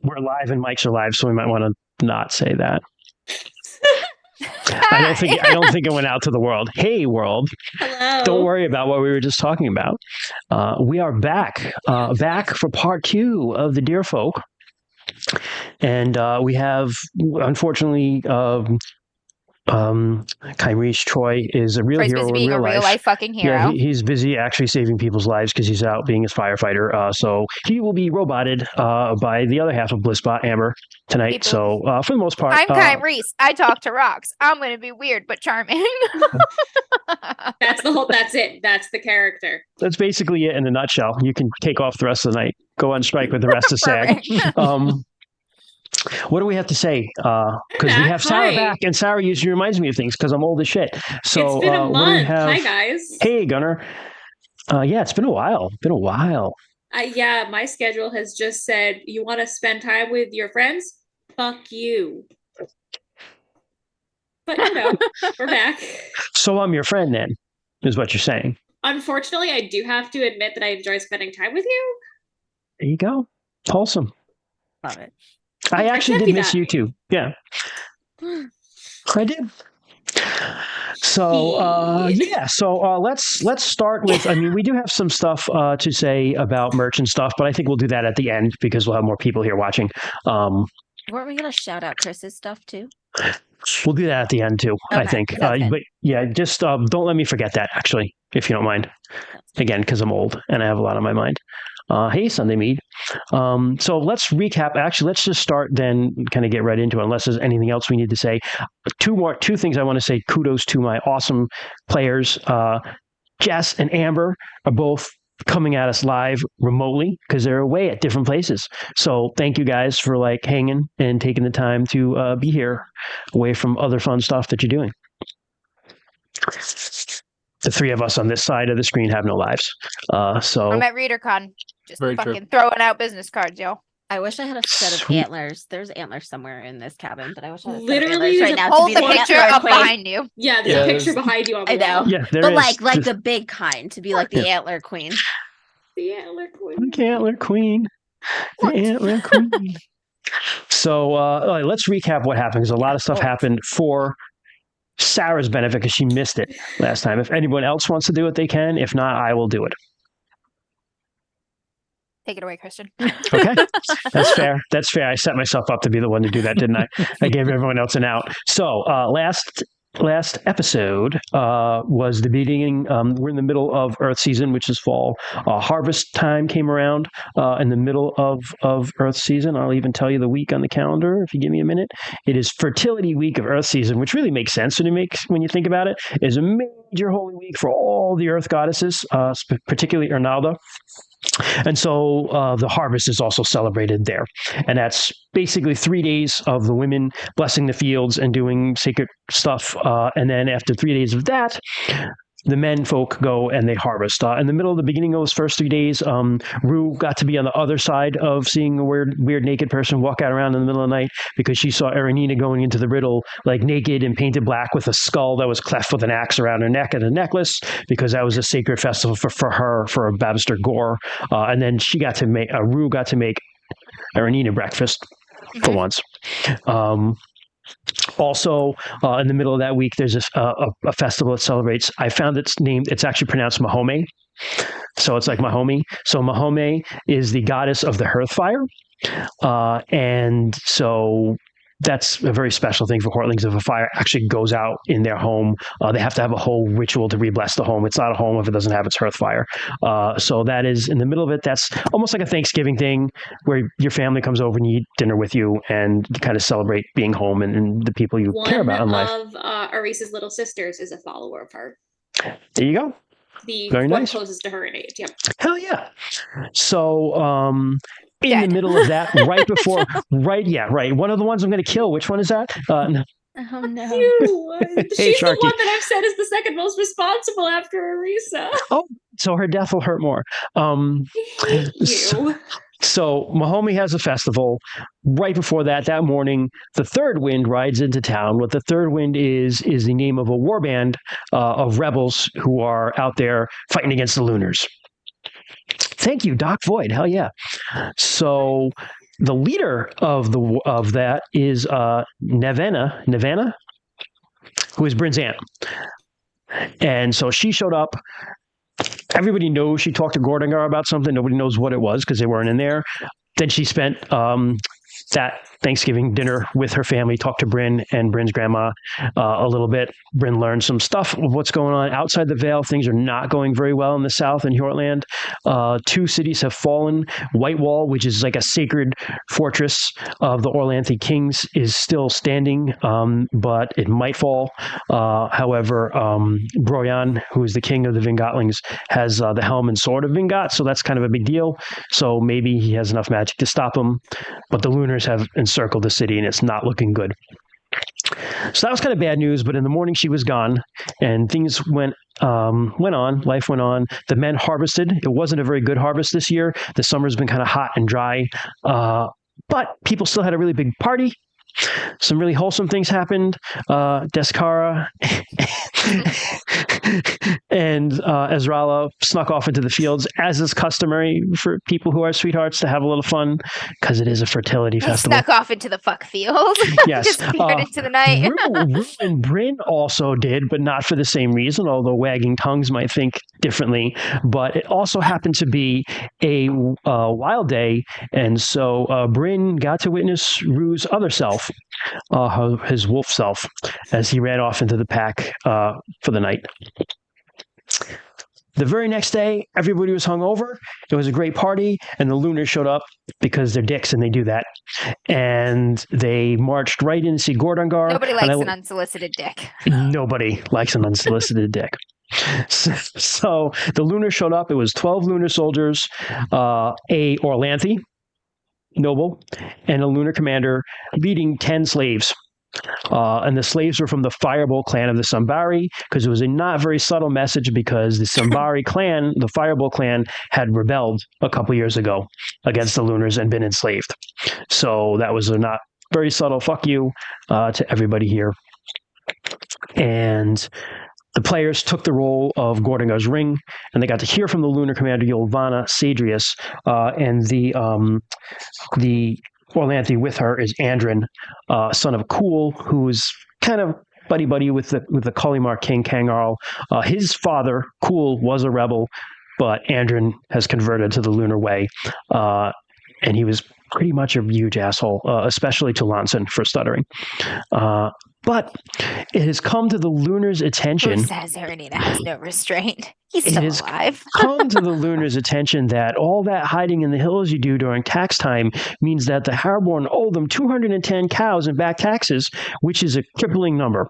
We're live and mics are live, so we might want to not say that. I don't think it went out to the world. Hey, world. Hello. Don't worry about what we were just talking about. We are back for part 2 of the Dear Folk. And we have, unfortunately, Kyrie's Troy is a real Troy's hero busy in being real a life. real life fucking hero. Yeah, he's busy actually saving people's lives because he's out being a firefighter. So he will be roboted by the other half of Blissbot, Amber, tonight. So for the most part, I'm Kyrie. I talk to rocks. I'm going to be weird but charming. That's it. That's the character. That's basically it in a nutshell. You can take off the rest of the night. Go on strike with the rest of SAG. What do we have to say? Because we have Sarah back, and Sarah usually reminds me of things because I'm old as shit. So it's been a month. Have... Hi guys. Hey Gunnar. Yeah, it's been a while. Yeah, my schedule has just said, you want to spend time with your friends? Fuck you. But we're back. So I'm your friend then, is what you're saying. Unfortunately, I do have to admit that I enjoy spending time with you. There you go. Wholesome. Love it. I actually did miss you too. Yeah. I did. So let's start with, I mean, we do have some stuff to say about merch and stuff, but I think we'll do that at the end because we'll have more people here watching. Weren't we going to shout out Chris's stuff too? We'll do that at the end too, okay. I think. Okay. But yeah, just don't let me forget that, actually, if you don't mind. Again, because I'm old and I have a lot on my mind. Hey, Sunday Mead. So let's recap. Actually, let's just start then kind of get right into it, unless there's anything else we need to say. Two things I want to say. Kudos to my awesome players. Jess and Amber are both coming at us live remotely because they're away at different places. So thank you guys for hanging and taking the time to be here away from other fun stuff that you're doing. The three of us on this side of the screen have no lives. So I'm at ReaderCon, just throwing out business cards, yo. I wish I had a set of antlers. There's antlers somewhere in this cabin, but I wish I had a literally set of antlers right now. Hold the picture up behind you. Yeah, there's a picture behind you on the wall. Yeah, but like the big kind, to be like the antler queen. The antler queen. The antler queen. The antler queen. So let's recap what happened, because a lot of stuff happened for Sarah's benefit because she missed it last time. If anyone else wants to do it, they can. If not, I will do it. Take it away, Christian. Okay. That's fair. That's fair. I set myself up to be the one to do that, didn't I? I gave everyone else an out. So last episode was the beginning. We're in the middle of Earth season, which is fall. Harvest time came around in the middle of Earth season. I'll even tell you the week on the calendar if you give me a minute. It is fertility week of Earth season, which really makes sense when you think about it. It's a major holy week for all the Earth goddesses, particularly Ernalda. And so the harvest is also celebrated there. And that's basically 3 days of the women blessing the fields and doing sacred stuff. And then after 3 days of that, the men folk go and they harvest. In the middle of the beginning of those first 3 days, Rue got to be on the other side of seeing a weird naked person walk out around in the middle of the night because she saw Erenina going into the riddle naked and painted black with a skull that was cleft with an axe around her neck and a necklace, because that was a sacred festival for her, for a Babister Gore. And then Rue got to make Erenina breakfast for once. Also, in the middle of that week, there's a festival that celebrates. I found it's actually pronounced Mahome. So it's like Mahome. So Mahome is the goddess of the hearth fire. And so that's a very special thing for Hortlings. If a fire actually goes out in their home, they have to have a whole ritual to re-bless the home. It's not a home if it doesn't have its hearth fire. So that is in the middle of it. That's almost like a Thanksgiving thing where your family comes over and you eat dinner with you and you kind of celebrate being home and the people you care about in life. One of Arisa's little sisters is a follower of her. There you go. The very one nice. Closest to her in age. Yep. Hell yeah. So in the middle of that, right before, one of the ones I'm going to kill. Which one is that? No. Oh no. She's the one that I've said is the second most responsible after Arisa. Oh, so her death will hurt more. Thank you. So Mahomie has a festival. Right before that morning, the Third Wind rides into town. What the Third Wind is the name of a warband of rebels who are out there fighting against the Lunars. Thank you, Doc Void. Hell yeah. So the leader of that is Nevena, who is Bryn's aunt. And so she showed up. Everybody knows she talked to Gordinger about something. Nobody knows what it was because they weren't in there. Then she spent that Thanksgiving dinner with her family, talked to Bryn and Bryn's grandma a little bit. Bryn learned some stuff of what's going on outside the Vale. Things are not going very well in the south in Hjortland. 2 cities have fallen. Whitewall, which is like a sacred fortress of the Orlanthe kings, is still standing, but it might fall. However, Broyan, who is the king of the Vingotlings, has the helm and sword of Vingot, so that's kind of a big deal. So maybe he has enough magic to stop him. But the Lunars have encircled the city, and it's not looking good. So that was kind of bad news, but in the morning she was gone, and things went on. Life went on. The men harvested. It wasn't a very good harvest this year. The summer's been kind of hot and dry, but people still had a really big party. Some really wholesome things happened. Descara and Ezrala snuck off into the fields, as is customary for people who are sweethearts to have a little fun, because it is a fertility festival. Snuck off into the fuck field. Yes. Disappeared into the night. Rue and Bryn also did, but not for the same reason, although wagging tongues might think differently. But it also happened to be a wild day, and so Bryn got to witness Rue's other self, his wolf self, as he ran off into the pack for the night. The very next day, everybody was hungover. It was a great party, and the Lunars showed up because they're dicks and they do that. And they marched right in to see Gordangar. Nobody likes an unsolicited dick. Nobody likes an unsolicited dick. So the Lunars showed up. It was 12 Lunar soldiers, a Orlanthe noble, and a Lunar commander leading 10 slaves. And the slaves were from the Firebolt clan of the Sambari, because it was a not very subtle message, because the Sambari clan, the Firebolt clan, had rebelled a couple years ago against the Lunars and been enslaved. So that was a not very subtle fuck you to everybody here. And the players took the role of Gordangar's ring, and they got to hear from the Lunar commander Yolvana Sadrius, and the Orlanthe with her is Andrin, son of Cool, who's kind of buddy with the Kalimar king Kangarl. His father, Cool, was a rebel, but Andrin has converted to the Lunar way, and he was pretty much a huge asshole, especially to Lanson for stuttering. But it has come to the Lunars' attention. Who says Erinina has no restraint? He's still alive. Come to the Lunars' attention that all that hiding in the hills you do during tax time means that the Harborn owe them 210 cows in back taxes, which is a crippling number.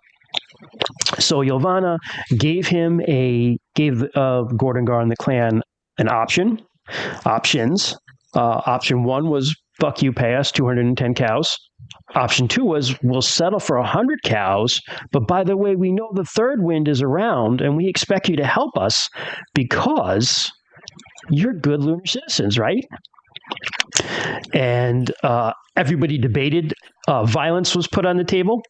So Yolvana gave Gordangar and the clan an options. Option 1 was, fuck you, pay us 210 cows. Option 2 was, we'll settle for 100 cows, but by the way, we know the third wind is around, and we expect you to help us because you're good Lunar citizens, right? And everybody debated. Violence was put on the table,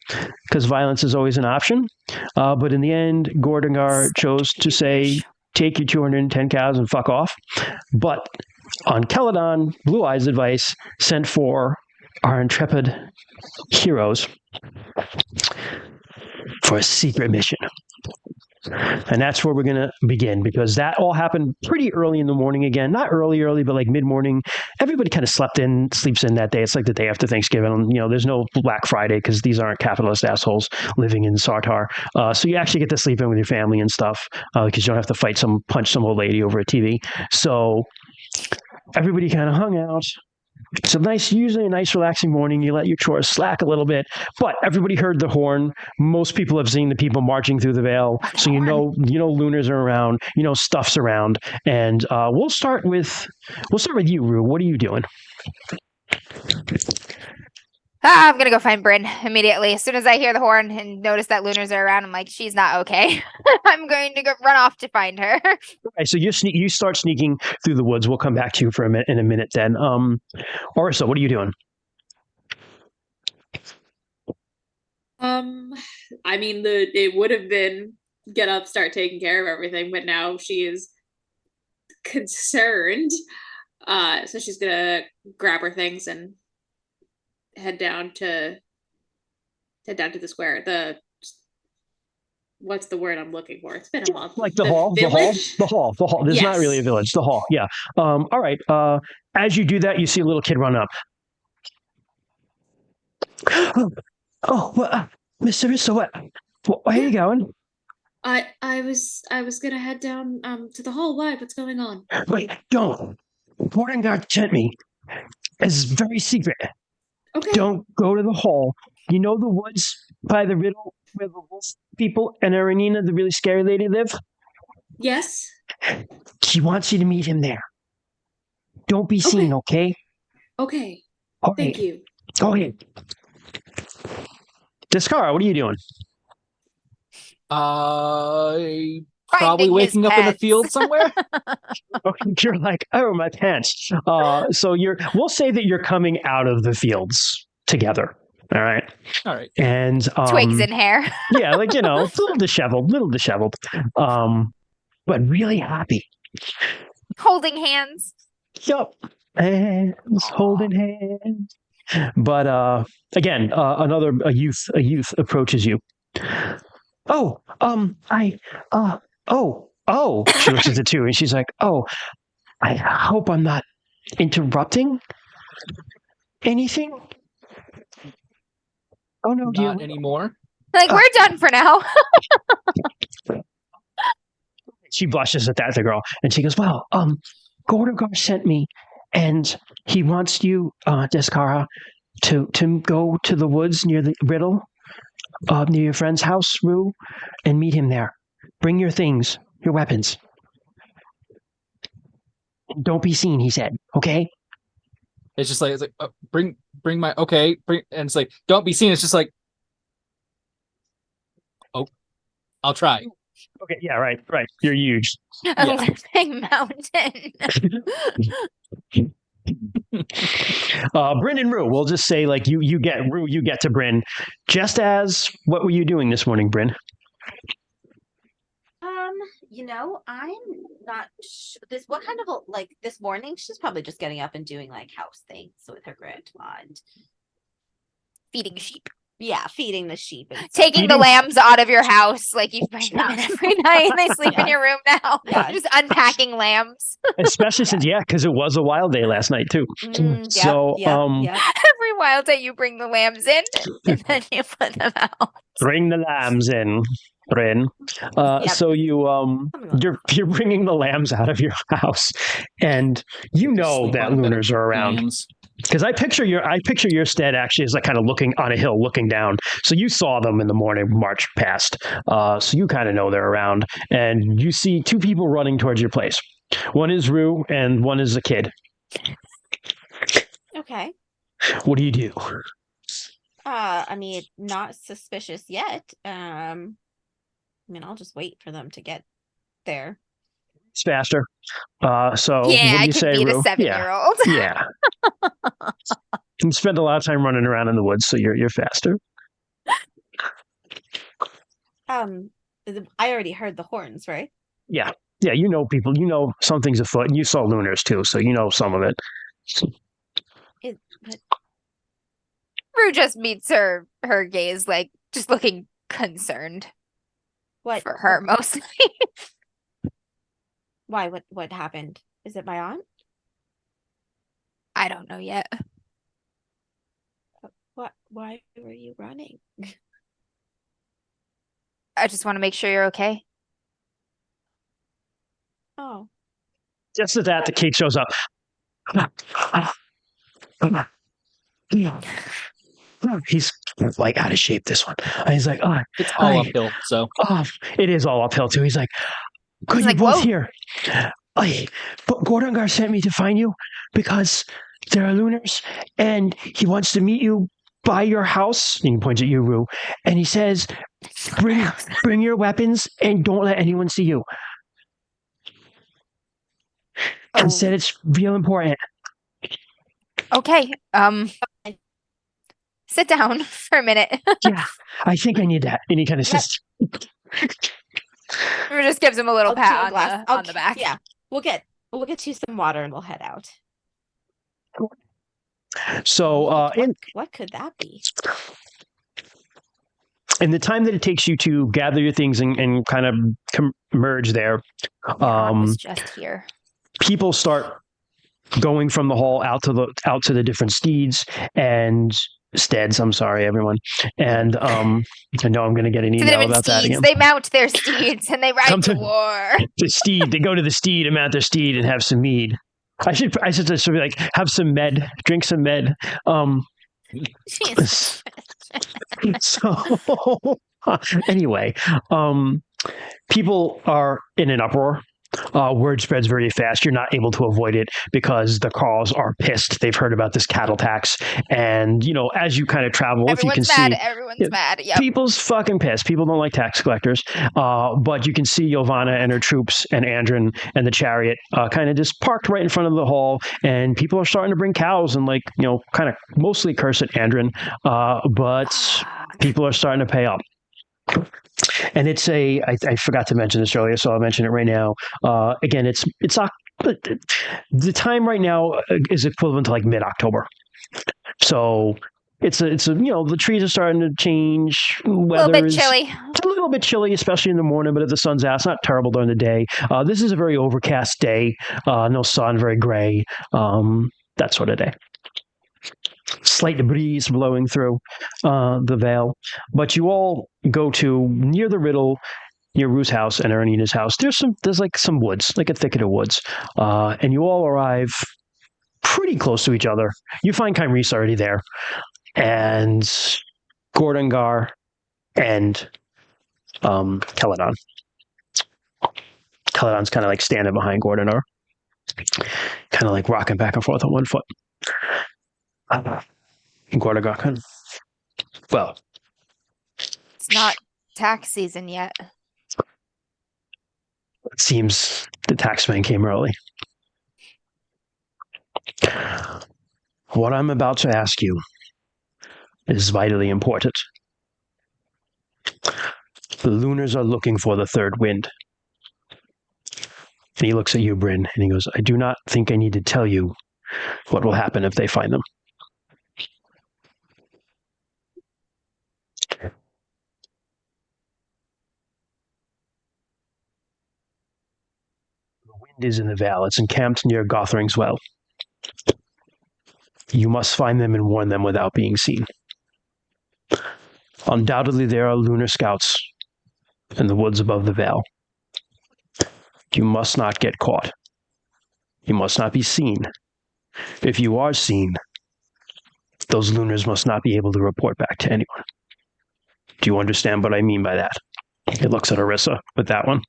because violence is always an option. But in the end, Gordangar chose to say, take your 210 cows and fuck off. But on Celadon, Blue Eye's advice sent for our intrepid heroes for a secret mission. And that's where we're going to begin, because that all happened pretty early in the morning again. Not early, but like mid-morning. Everybody kind of sleeps in that day. It's like the day after Thanksgiving. You know, there's no Black Friday because these aren't capitalist assholes living in Sartar. So you actually get to sleep in with your family and stuff, because you don't have to punch some old lady over a TV. So everybody kind of hung out. It's usually a nice relaxing morning. You let your chores slack a little bit, but everybody heard the horn. Most people have seen the people marching through the Vale, so you know Lunars are around, stuff's around, and we'll start with you, Rue. What are you doing? I'm gonna go find Bryn immediately. As soon as I hear the horn and notice that Lunars are around, I'm like, she's not okay. I'm going to run off to find her. Okay, so you start sneaking through the woods. We'll come back to you in a minute then. Orisa, what are you doing? I mean, it would have been get up, start taking care of everything, but now she is concerned. So she's gonna grab her things and head down to the square. What's the word I'm looking for? It's been a month. Like the hall. Village? The hall. This is not really a Yes. village. The hall. Yeah. All right. As you do that, you see a little kid run up. What, Mr. Russo, what? Where are you going? I was gonna head down to the hall. Why? What's going on? Wait, don't. Bordengar sent me. It's very secret. Okay. Don't go to the hall. You know the woods by the riddle where the wolf people and Aranina, the really scary lady, live? Yes. He wants you to meet him there. Don't be seen, okay? Okay. All Thank right. you. Go ahead. Descara, what are you doing? Probably Finding his waking up in a pets. field somewhere. You're like, oh, my pants. So we'll say that you're coming out of the fields together. All right. All right. And Twigs in hair. yeah, like, a little disheveled. But really happy. Holding hands. Yup. Hands holding hands. But again, a youth approaches you. Oh, she looks at the two and she's like, oh, I hope I'm not interrupting anything. Oh no, Not anymore. Like, we're done for now. She blushes at that, the girl, and she goes, well, Gordogar sent me, and he wants you, Descara, to go to the woods near the riddle, near your friend's house, Rue, and meet him there. Bring your things, your weapons. Don't be seen, he said, okay? It's just like bring my bring, and it's like don't be seen. It's just like, oh, I'll try. Okay, yeah, right. You're huge. A Yeah. living mountain. Bryn and Rue, we'll just say like you get Rue, you get to Bryn. Just as what were you doing this morning, Bryn? I'm not this what kind of like this morning she's probably just getting up and doing like house things with her grandma and Feeding sheep. feeding the sheep and stuff. Taking the lambs out of your house. Like, you bring them in every night and they sleep in your room now. Yeah. Just unpacking lambs. Especially since because it was a wild day last night too. So Yep. Every wild day you bring the lambs in and then you put them out. bring the lambs in, Bryn. Yep. So you're bringing the lambs out of your house, and you know Sleep that on a bed of lunars are around. lambs. Because I picture your stead actually as like kind of looking on a hill, looking down. So you saw them in the morning, march past. So you kind of know they're around, and you see two people running towards your place. One is Rue, and one is a kid. Okay. What do you do? I mean, not suspicious yet. I'll just wait for them to get there. It's faster. So what Yeah, do I you can say, beat Rue? a 7-year-old. Yeah. You spend a lot of time running around in the woods, so you're faster. I already heard the horns, right? Yeah, you know people. You know something's afoot, and you saw lunars too, so you know some of it. Rue just meets her gaze, like, just looking concerned What for her mostly. Why? What happened? Is it my aunt? I don't know yet. What? Why were you running? I just want to make sure you're okay. Oh, Just at that, the kid shows up. He's like out of shape, this one. And he's like, It's all Hi. uphill. So it is all uphill too. He's like, good, He's you're like, both whoa. here. But Gordangar sent me to find you because there are lunars, and he wants to meet you by your house. And he points at you, Rue, and he says, bring your weapons and don't let anyone see you. And said it's real important. Okay. Sit down for a minute. Yeah, I think I need that. And he kind of says, Rue just gives him a little I'll pat get a on glass. the, on the back. Yeah, we'll get you some water and we'll head out. So what could that be? in the time that it takes you to gather your things and kind of merge there, Ron was just here. people start going from the hall out to the different steads. I'm sorry, everyone. And I know I'm going to get an email about that again. They mount their steeds and they ride to war. The steed. They go to the steed and mount their steed and have some mead. I should be like, have some med, drink some med. So anyway, people are in an uproar. Word spreads very fast. You're not able to avoid it because the Carls are pissed. They've heard about this cattle tax. And, as you kind of travel, if you can see... Everyone's mad. Yep. People's fucking pissed. People don't like tax collectors. But you can see Yovana and her troops and Andrin and the chariot kind of just parked right in front of the hall. And people are starting to bring cows and kind of mostly curse at Andrin. But people are starting to pay up. And it's I forgot to mention this earlier, so I'll mention it right now. Again, it's the time right now is equivalent to like mid-October. So it's the trees are starting to change. A little bit chilly. It's a little bit chilly, especially in the morning, but if the sun's out, it's not terrible during the day. This is a very overcast day. No sun, very gray. That sort of day. Slight breeze blowing through the Vale, but you all go to near the Riddle, near Rue's house and Ernina's house. There's like some woods, like a thicket of woods, and you all arrive pretty close to each other. You find Kyrie's already there, and Gordangar and Celadon. Celadon's kind of like standing behind Gordangar, kind of like rocking back and forth on one foot. Gordangar, well, it's not tax season yet. It seems the taxman came early. What I'm about to ask you is vitally important. The Lunars are looking for the third wind. And he looks at you, Bryn, and he goes, I do not think I need to tell you what will happen if they find them. Is in the Vale. It's encamped near Gothering's Well. You must find them and warn them without being seen. Undoubtedly, there are lunar scouts in the woods above the Vale. You must not get caught. You must not be seen. If you are seen, those lunars must not be able to report back to anyone. Do you understand what I mean by that? He looks at Orissa with that one.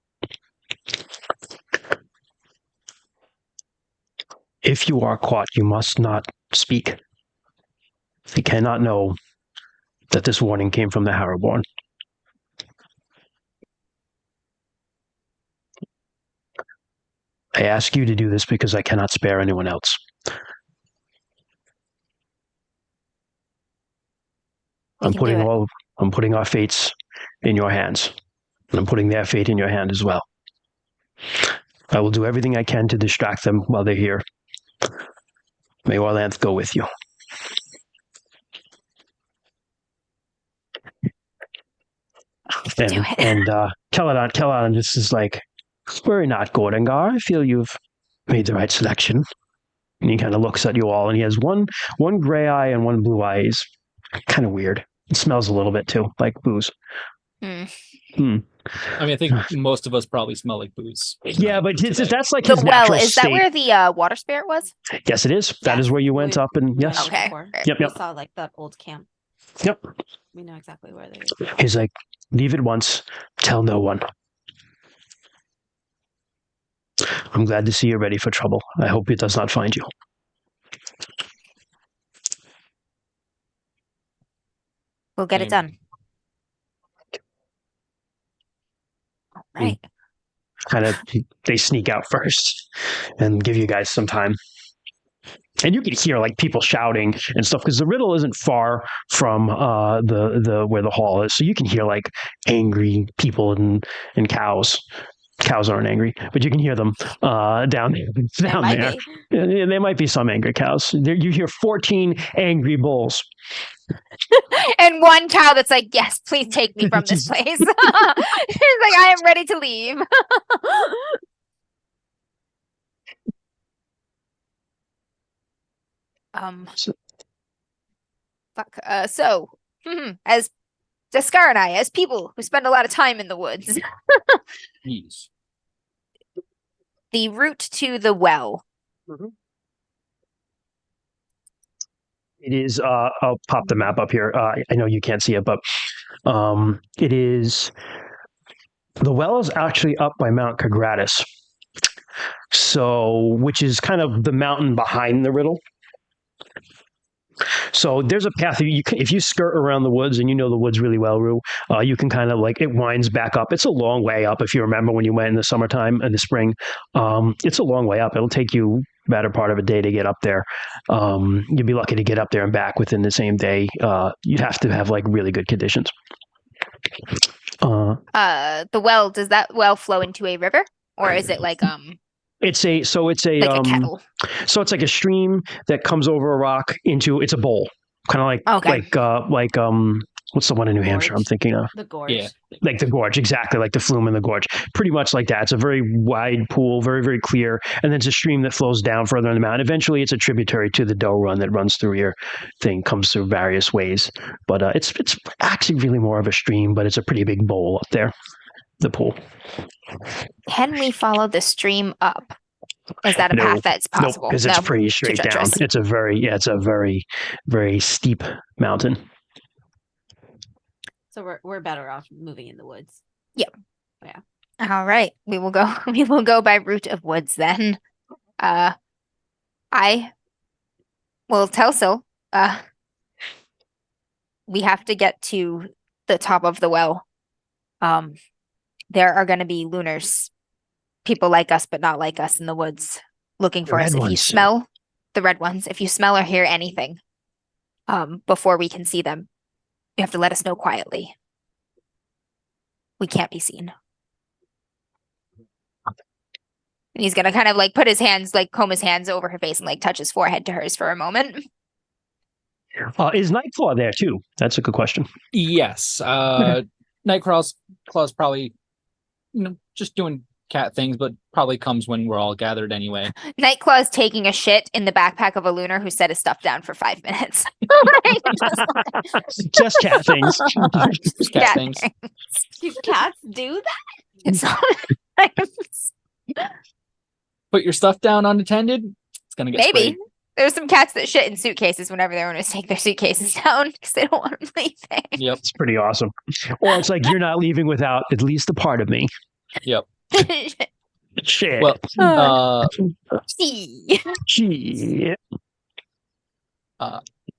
If you are caught, you must not speak. They cannot know that this warning came from the Harrowborn. I ask you to do this because I cannot spare anyone else. I'm putting our fates in your hands. And I'm putting their fate in your hand as well. I will do everything I can to distract them while they're here. May Orlanth go with you. And Celadon just is like, worry not, Gordangar. I feel you've made the right selection. And he kind of looks at you all, and he has one gray eye and one blue eye. He's kind of weird. It smells a little bit too, like booze. I mean, I think most of us probably smell like booze. Yeah, but that's like the his well. natural Is that state. where the water spirit was? Yes, it is. That is where you went up, and yes. Okay. Yep. We saw like that old camp. Yep. We know exactly where they are. He's like, leave it once, tell no one. I'm glad to see you're ready for trouble. I hope it does not find you. We'll get it done. All right. Kind of, they sneak out first and give you guys some time. And you can hear like people shouting and stuff because the Riddle isn't far from the where the hall is, so you can hear like angry people and cows Cows aren't angry, but you can hear them down They might there. be. Yeah, there might be some angry cows. You hear 14 angry bulls. And one cow that's like, yes, please take me from this place. She's like, I am ready to leave. So- Fuck. So, as Deskar and I, as people who spend a lot of time in the woods, Yes. the route to the well. It is, I'll pop the map up here. I know you can't see it, but it is, the well is actually up by Mount Cagratis. So, which is kind of the mountain behind the riddle. So there's a path if you skirt around the woods, and you know the woods really well, Rue, you can kind of like, it winds back up. It's a long way up. If you remember when you went in the summertime and the spring, it's a long way up. It'll take you better part of a day to get up there. You'd be lucky to get up there and back within the same day. You'd have to have like really good conditions. The well, does that well flow into a river? Or is it like It's a a kettle? So it's like a stream that comes over a rock into, it's a bowl, kind of like what's the one in New Hampshire I'm thinking of? The gorge. Yeah. Like the gorge, exactly, like the flume in the gorge, pretty much like that. It's a very wide pool, very, very clear, and then it's a stream that flows down further in the mountain. Eventually, it's a tributary to the Doe Run that runs through your thing, comes through various ways. But it's actually really more of a stream, but it's a pretty big bowl up there, the pool. Can we follow the stream up? Is that a No. path that's possible? Nope, because it's pretty straight down. treacherous. It's a very, very steep mountain. So we're better off moving in the woods. All right, we will go. We will go by route of woods then. I will tell Sil. We have to get to the top of the well. There are going to be lunars, people like us but not like us in the woods, looking for us. If you smell the red ones, if you smell or hear anything, before we can see them, you have to let us know quietly. We can't be seen. And he's gonna kind of like put his hands, like comb his hands over her face and like touch his forehead to hers for a moment. Is Nightclaw there too? That's a good question. Yes. Nightcraw's probably, just doing cat things, but probably comes when we're all gathered anyway. Nightclaw's taking a shit in the backpack of a lunar who set his stuff down for 5 minutes. Just cat things. Just cat things. Do cats do that? It's Put your stuff down unattended. It's gonna get maybe sprayed. there's some cats that shit in suitcases whenever their owners take their suitcases down because they don't want them leaving. Yep. It's pretty awesome. Or it's like, you're not leaving without at least a part of me. Yep. Shit. Well, See. Gee.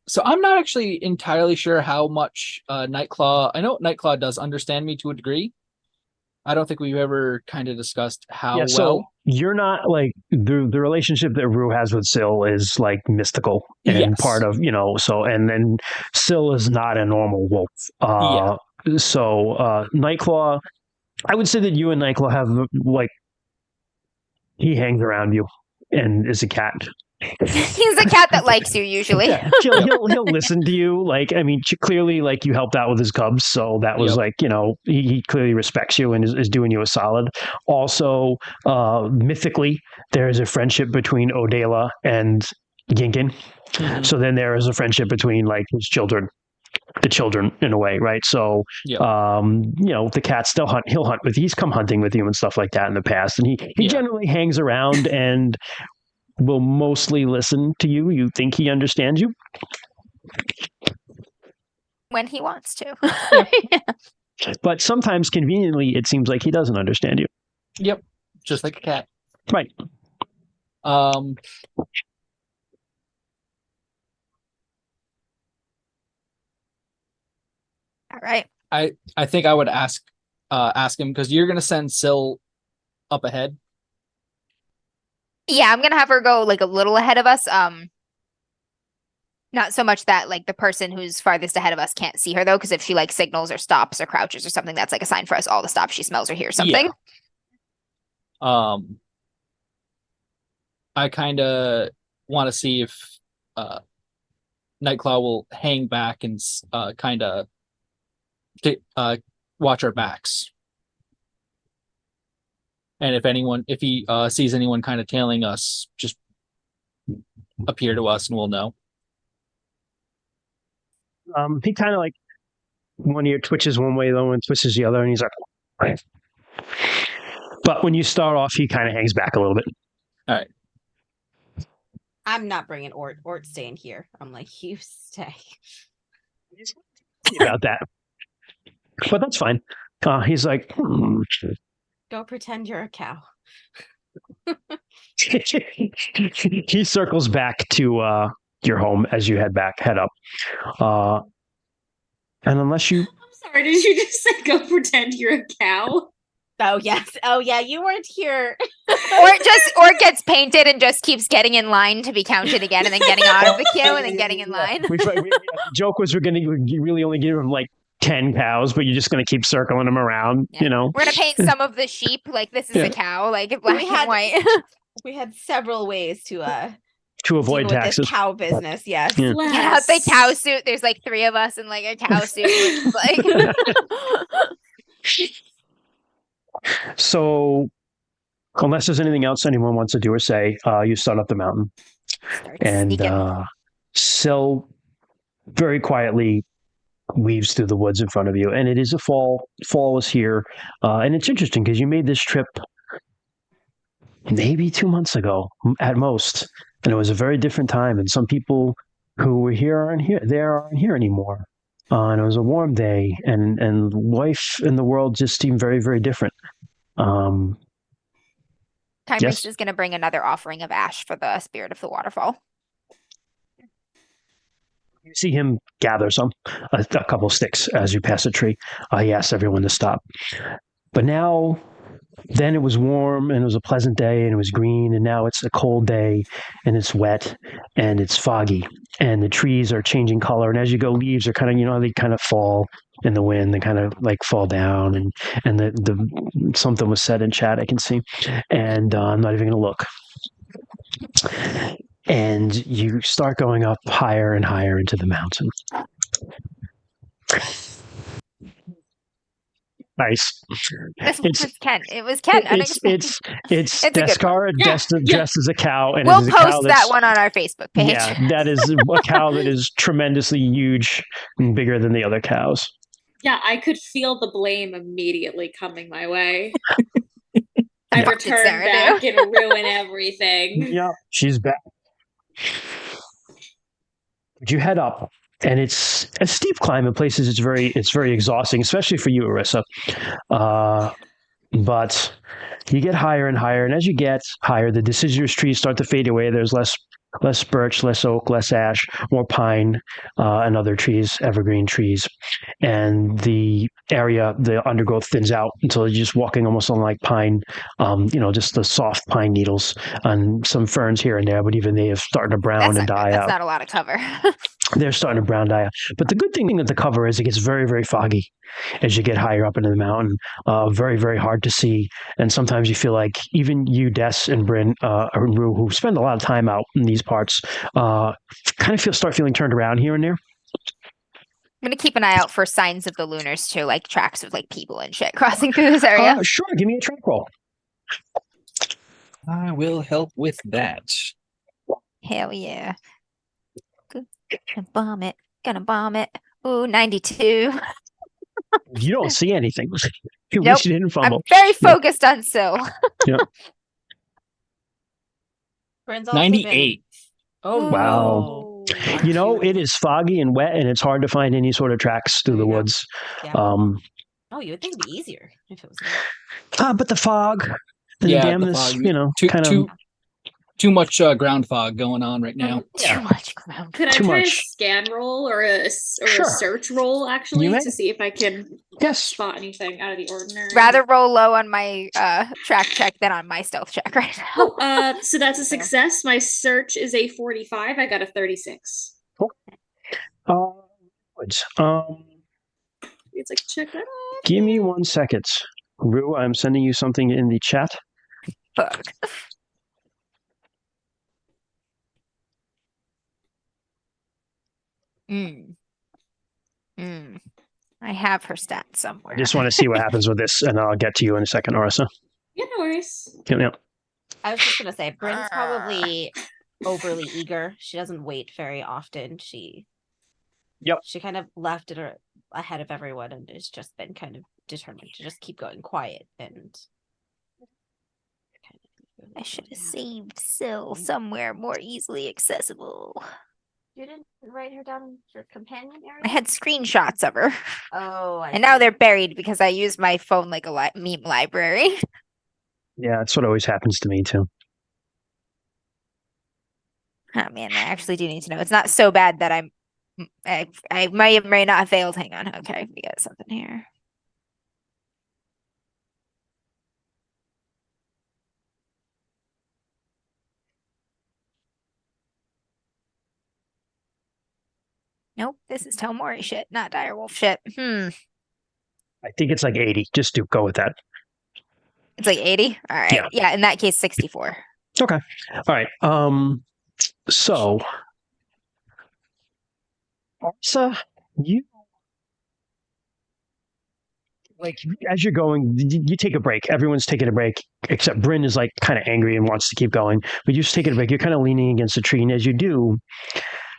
so I'm not actually entirely sure how much Nightclaw. I know Nightclaw does understand me to a degree. I don't think we've ever kind of discussed how Yeah, so well. you're not like, the relationship that Rue has with Syl is like mystical and Yes. part of, so, and then Syl is not a normal wolf. So Nightclaw, I would say that you and Nightclaw have like, he hangs around you and is a cat. He's a cat that likes you usually. Yeah, he'll listen to you. Like, I mean, clearly, like, you helped out with his cubs, so that was like, he clearly respects you and is doing you a solid. Also, mythically, there is a friendship between Odela and Ginkin. Mhm. So then there is a friendship between like his children, the children in a way, right? So, the cat still he'll hunt with you. He's come hunting with you and stuff like that in the past, and he generally hangs around and will mostly listen to you. You think he understands you? When he wants to. But sometimes, conveniently, it seems like he doesn't understand you. Yep. Just like a cat. Right. Um. All right. I think I would ask him, because you're gonna send Syl up ahead. Yeah, I'm gonna have her go like a little ahead of us. Not so much that like the person who's farthest ahead of us can't see her though, because if she like signals or stops or crouches or something, that's like a sign for us all to stop. She smells or hears something. I kind of want to see if Nightclaw will hang back and kind of watch our backs. And if he sees anyone kind of tailing us, just appear to us and we'll know. He kind of like one ear twitches one way, the other one twitches the other, and he's like, right. But when you start off, he kind of hangs back a little bit. All right. I'm not bringing Ort. Ort's staying here. I'm like, you stay. About that. But that's fine. He's like, Go pretend you're a cow. He circles back to your home as you head up. And unless you... I'm sorry, did you just say go pretend you're a cow? Oh, yes. Oh, yeah, you weren't here. Or gets painted and just keeps getting in line to be counted again and then getting out of the queue and then getting in line. The joke was we're really only give him like 10 cows, but you're just going to keep circling them around, Yeah. you know? We're going to paint some of the sheep like this is a cow, like black and white. We had several ways to avoid deal with taxes. this cow business, yes. Yeah. Get out the cow suit. There's like 3 of us in like a cow suit. Which is like So, unless there's anything else anyone wants to do or say, you start up the mountain. Start And sneaking. Syl very quietly weaves through the woods in front of you. And it is a fall. Fall is here. And it's interesting because you made this trip maybe 2 months ago at most. And it was a very different time. And some people who were here aren't here anymore. And it was a warm day, and life in the world just seemed very, very different. Time yes. Priest is going to bring another offering of ash for the spirit of the waterfall. You see him gather a couple sticks as you pass a tree. He asks everyone to stop. But now, then it was warm, and it was a pleasant day, and it was green, and now it's a cold day, and it's wet, and it's foggy, and the trees are changing color, and as you go, leaves are kind of, they kind of fall in the wind, they kind of like fall down, and the something was said in chat, I can see, and I'm not even going to look. And you start going up higher and higher into the mountain. Nice. This was Ken. It was Ken. It's a good Descar dressed as a cow, and we'll it is a post cow that one on our Facebook page. Yeah, that is a cow that is tremendously huge and bigger than the other cows. Yeah, I could feel the blame immediately coming my way. I Yeah. return back and ruin everything. Yeah, she's back. But you head up, and it's a steep climb in places. It's very exhausting, especially for you, Arissa. But you get higher and higher, and as you get higher, the deciduous trees start to fade away. There's less birch, less oak, less ash, more pine, and other trees, evergreen trees. And the undergrowth thins out until you're just walking almost on like pine, just the soft pine needles and some ferns here and there, but even they have started to brown and die out. That's not a lot of cover. They're starting to brown die out. But the good thing that the cover is it gets very, very foggy as you get higher up into the mountain. Very, very hard to see. And sometimes you feel like even you, Des and Bryn, and Rue, who spend a lot of time out in these parts, kind of start feeling turned around here and there. I'm going to keep an eye out for signs of the lunars too, like tracks of like people and shit crossing through this area. Sure, give me a track roll. I will help with that. Hell yeah. Gonna bomb it. Ooh, 92. You don't see anything. You Nope. wish you didn't fumble. I'm very focused on Syl. Yeah. Bryn's also 98. Oh, Wow. It is foggy and wet, and it's hard to find any sort of tracks through the woods. Yeah. Oh, you would think it'd be easier if it was. but the fog, and Yeah, the the dampness, fog. Too much ground fog going on right now. Too much ground. Could I Too try a much. scan roll or a Sure. search roll actually You may. to see if I can Yes. spot anything out of the ordinary? Rather roll low on my track check than on my stealth check right now. Oh, so that's a success. My search is a 45. I got a 36. Woods. It's like check that out. Give me 1 second. Rue, I'm sending you something in the chat. Fuck. Hmm. Hmm. I have her stats somewhere. I just want to see what happens with this, and I'll get to you in a second, Arisa. Yeah, no worries. Yep. I was just gonna say, Bryn's probably overly eager. She doesn't wait very often. She kind of left it ahead of everyone and has just been kind of determined to just keep going quiet and I should have saved Syl somewhere more easily accessible. You didn't write her down in your companion area? I had screenshots of her. Oh, and now they're buried because I used my phone like a meme library. Yeah, that's what always happens to me too. Oh man, I actually do need to know. It's not so bad that I may not have failed. Hang on. Okay, we got something here. Nope, this is Telmori shit, not direwolf shit. I think it's like 80. Just go with that. It's like 80? All right. Yeah, in that case, 64. Okay. All right. So, Arisa, you like as you're going, you take a break. Everyone's taking a break, except Bryn is like kind of angry and wants to keep going. But you're just taking a break. You're kind of leaning against a tree, and as you do,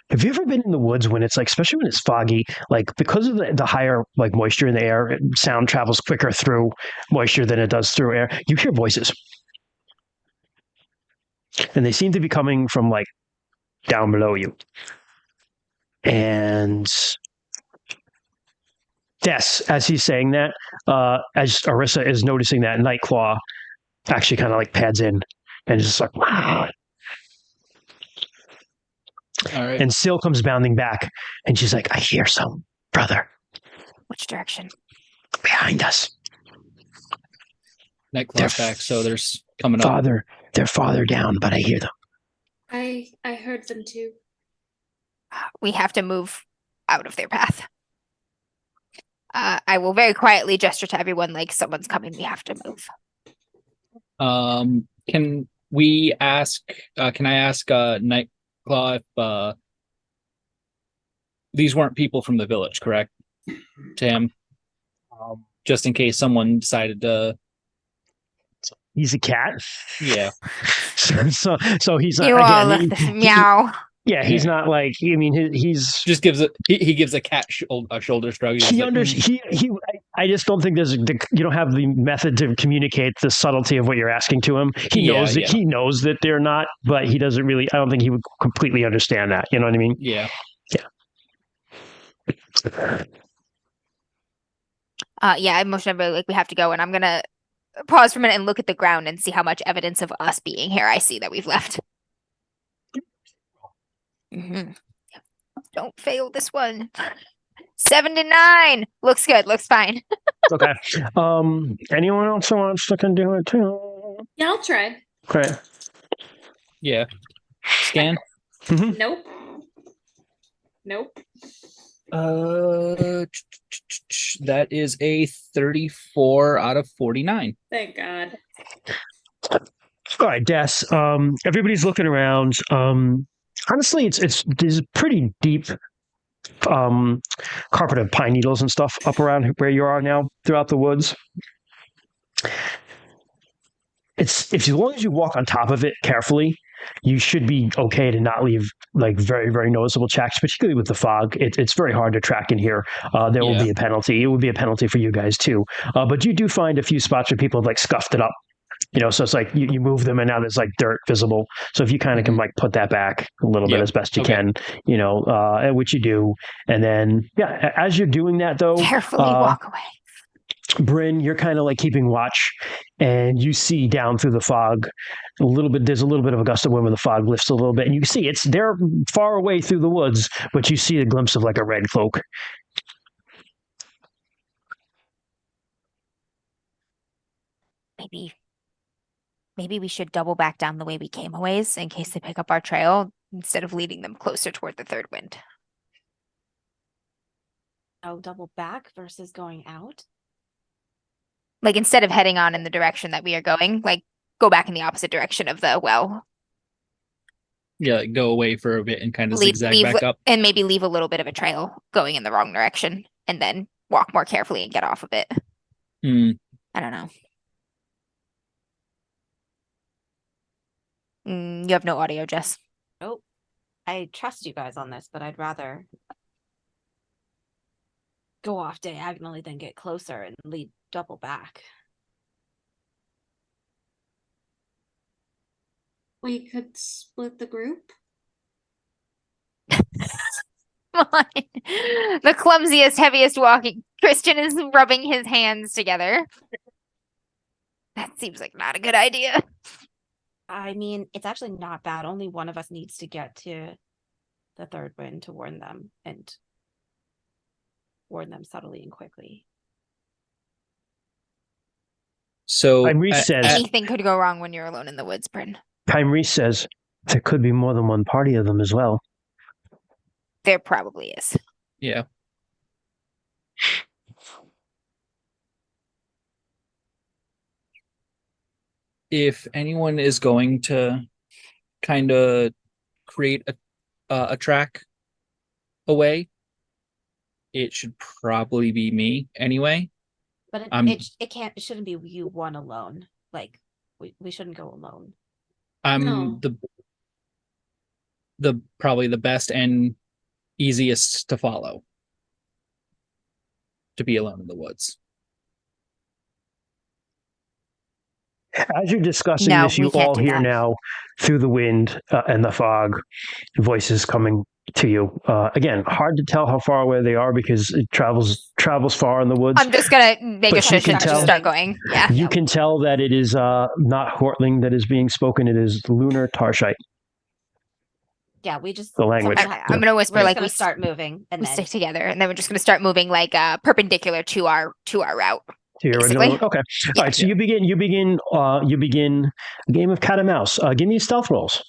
have you ever been in the woods when it's like, especially when it's foggy, like because of the higher like moisture in the air, sound travels quicker through moisture than it does through air. You hear voices, and they seem to be coming from like down below you. And yes, as he's saying that, as Arisa is noticing that, Nightclaw actually kind of like pads in and is just like, wow. All right. And Syl comes bounding back, and she's like, I hear some, brother. Which direction? Behind us. Nightclaw's back, so there's coming up. They're farther down, but I hear them. I heard them too. We have to move out of their path. I will very quietly gesture to everyone like someone's coming. We have to move. Can we ask? Can I ask Nightclaw if these weren't people from the village, correct? To him, just in case someone decided to. He's a cat. Yeah. so he's you all left this meow. Yeah, he's not like. I mean, he's just gives he gives a cat a shoulder shrug. I just don't think you don't have the method to communicate the subtlety of what you're asking to him. He knows that he knows that they're not, but he doesn't really. I don't think he would completely understand that. You know what I mean? Yeah. Yeah. I motion everybody like we have to go, and I'm gonna pause for a minute and look at the ground and see how much evidence of us being here I see that we've left. Don't fail this one. 79 looks good. Looks fine. Okay. Anyone else wants to do it too? Yeah, I'll try. Okay. Yeah. Scan. Nope. Nope. That is a 34 out of 49. Thank God. All right, Des. Everybody's looking around. Honestly, there's a pretty deep carpet of pine needles and stuff up around where you are now throughout the woods. If as long as you walk on top of it carefully, you should be okay to not leave like very, very noticeable tracks, particularly with the fog. It's very hard to track in here. There will be a penalty. It would be a penalty for you guys too. But you do find a few spots where people have like scuffed it up. So it's like you move them and now there's like dirt visible. So if you kind of can like put that back a little bit as best you can, which you do. And then, as you're doing that though, carefully walk away. Bryn, you're kind of like keeping watch and you see down through the fog there's a little bit of a gust of wind when the fog lifts a little bit and you see they're far away through the woods, but you see a glimpse of like a red cloak. Maybe we should double back down the way we came a ways in case they pick up our trail instead of leading them closer toward the third wind. Oh, double back versus going out? Like instead of heading on in the direction that we are going, like go back in the opposite direction of the well. Yeah, like go away for a bit and kind of Leave, zigzag back up. and maybe leave a little bit of a trail going in the wrong direction, and then walk more carefully and get off of it. Hmm. I don't know. You have no audio, Jess. Nope. I trust you guys on this, but I'd rather go off diagonally than get closer and lead double back. We could split the group. Come on. The clumsiest, heaviest walking. Christian is rubbing his hands together. That seems like not a good idea. I mean, it's actually not bad. Only one of us needs to get to the third wind to warn them and warn them subtly and quickly. So Reese says, Anything could go wrong when you're alone in the woods, Bryn. Reese says there could be more than one party of them as well. There probably is. yeah. If anyone is going to kind of create a track away, it should probably be me anyway. But it shouldn't be you one alone. Like we shouldn't go alone. I'm No. the probably the best and easiest to follow. To be alone in the woods. As you're discussing No, this, you we can't all do hear that. now through the wind and the fog, voices coming to you. Again, hard to tell how far away they are because it travels far in the woods. I'm just gonna make But a you shush can and just tell- start going. Yeah. You can tell that it is not Hortling that is being spoken. It is lunar Tarshite, Yeah, we just the language. I'm gonna whisper we're like gonna we start moving and we then stick together, and then we're just gonna start moving like perpendicular to our route. To your Basically. original. Okay. All right. So you begin a game of cat and mouse. Give me stealth rolls.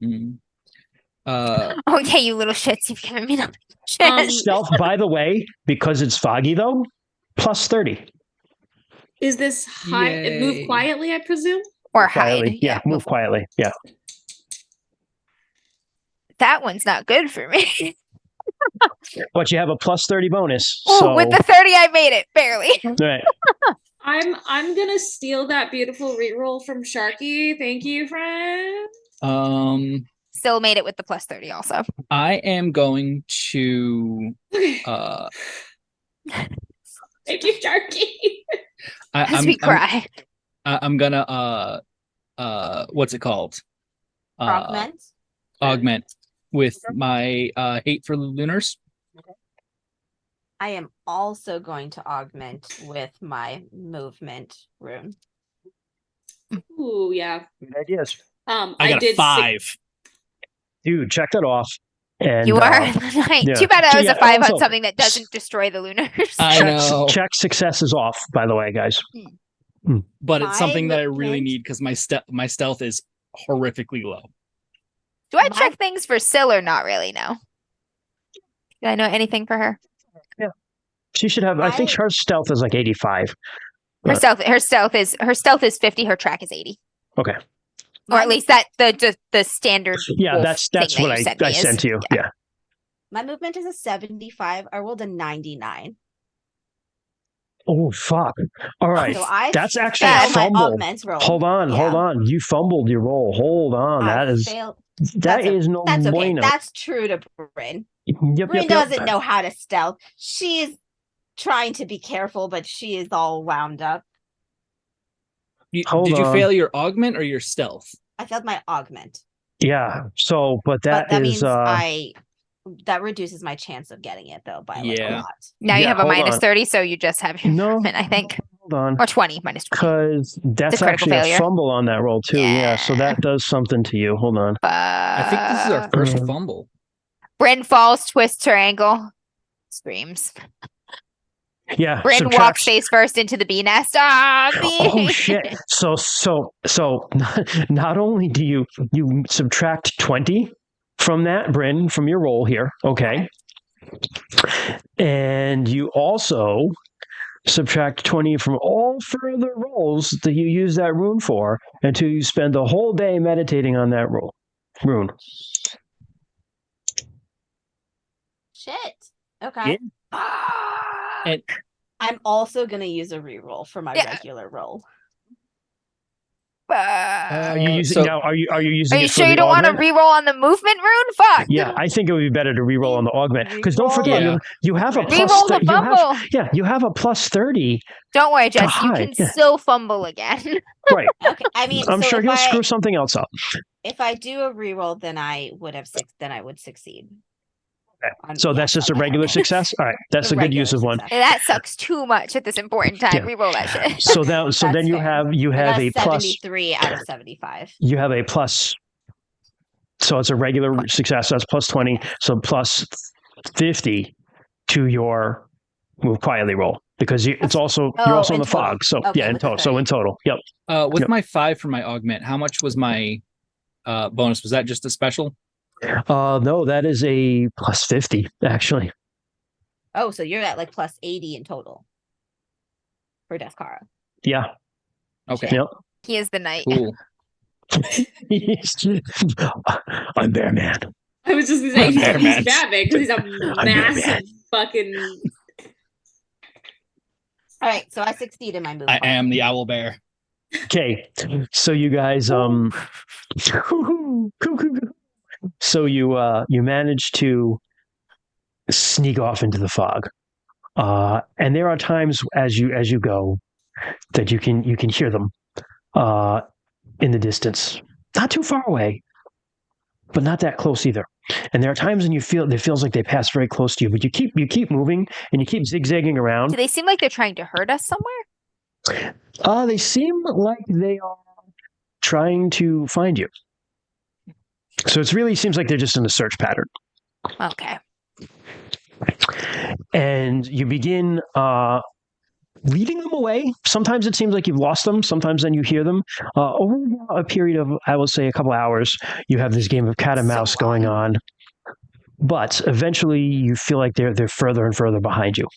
Mm. Okay, you little shits, you've given me no chance. Stealth, by the way, because it's foggy though, plus 30. Is this high? Yay. Move quietly, I presume. Or Quietly. hide. Yeah, move quietly. Yeah. That one's not good for me. But you have a plus 30 bonus. Oh, So with the 30, I made it barely. right. I'm gonna steal that beautiful reroll from Sharky. Thank you, friend. Still made it with the plus 30 also. I am going to Okay. Thank you, Sharky. As we cry. I'm gonna what's it called? Augment with my hate for lunars. I am also going to augment with my movement rune. Ooh, yeah. Good ideas. I got a did 5. Dude, check that off. And You are right. yeah. Too bad I was Yeah, a 5 also- on something that doesn't destroy the lunars. I know. check success is off, by the way, guys. But it's My something that I really movement- need because my stealth is horrifically low. Do I check things for Syl or not really? No. Do I know anything for her? She should have, I think her stealth is like 85. Her stealth is 50, her track is 80. Okay. Or at least that the standard. Yeah, wolf that's thing what that you sent me I is. sent to you. Yeah. My movement is a 75. I rolled a 99. Oh, fuck. All right. So I That's actually failed a my fumble. augment roll. Hold on. You fumbled your roll. Hold on. I That is failed. that is no That's okay. bueno. That's true to Bryn. Yep, Bryn yep, doesn't yep. know how to stealth. She's trying to be careful, but she is all wound up. Hold Did you on. fail your augment or your stealth? I failed my augment. Yeah. So, but But that means is that reduces my chance of getting it though by like a Yeah. lot. Now you Yeah, have a hold minus on. 30, so you just have your No. movement, I think. hold on. Or 20, minus 20. Because that's critical actually failure. a fumble on that roll too. Yeah. So Yeah. that does something to you. Hold on. I think this is our first Uh, fumble. Bryn falls, twists her ankle, screams. Yeah. Bryn subtract- walks face first into the bee nest. Ah, bee! Oh shit. So not only do you subtract 20 from that, Bryn, from your roll here, okay? And you also subtract 20 from all further rolls that you use that rune for until you spend the whole day meditating on that rune. Shit. Okay. And I'm also gonna use a reroll for my regular roll. Are you using so now? Are you using Are you it for sure the you don't want to augment? reroll on the movement rune? Fuck. Yeah, I think it would be better to reroll on the augment because don't Reroll forget Yeah. you have a Reroll plus. Reroll the You have fumble. you have a plus 30 Don't worry, to Jess. You hide. can Yeah, still fumble again. right. Okay. I mean, I'm so sure if he'll screw something else up. if I do a reroll, then I would succeed. Okay. So that's just a regular success. All right, that's a good use of one. And that sucks too much at this important time. Yeah. Reroll that shit. So then That's you fair. have I a got plus. 73 out of 75. You have a plus. So it's a regular success. That's plus 20. So plus 50 to your move quietly roll because it's also you're also in the total. fog. So Okay, yeah, in with the total. So 30. in total, yep. With Yep. my 5 for my augment, how much was my bonus? Was that just a special? No, that is a plus 50 actually. Oh, so you're at like plus 80 in total for Descara. Yeah. Okay. Yep. He is the knight. Cool. I'm Bear Man. I was just gonna say he's Batman. Batman because he's a massive Batman. fucking. All right, so I succeed in my move. I am the owl bear. Okay, so you guys, so you manage to sneak off into the fog, and there are times as you go that you can hear them in the distance, not too far away, but not that close either. And there are times when it feels like they pass very close to you, but you keep moving and you keep zigzagging around. Do they seem like they're trying to hurt us somewhere? They seem like they are trying to find you. So it really seems like they're just in a search pattern. Okay. And you begin leading them away. Sometimes it seems like you've lost them. Sometimes then you hear them. Over a period of, I will say, a couple hours, you have this game of cat and mouse going on. But eventually you feel like they're further and further behind you.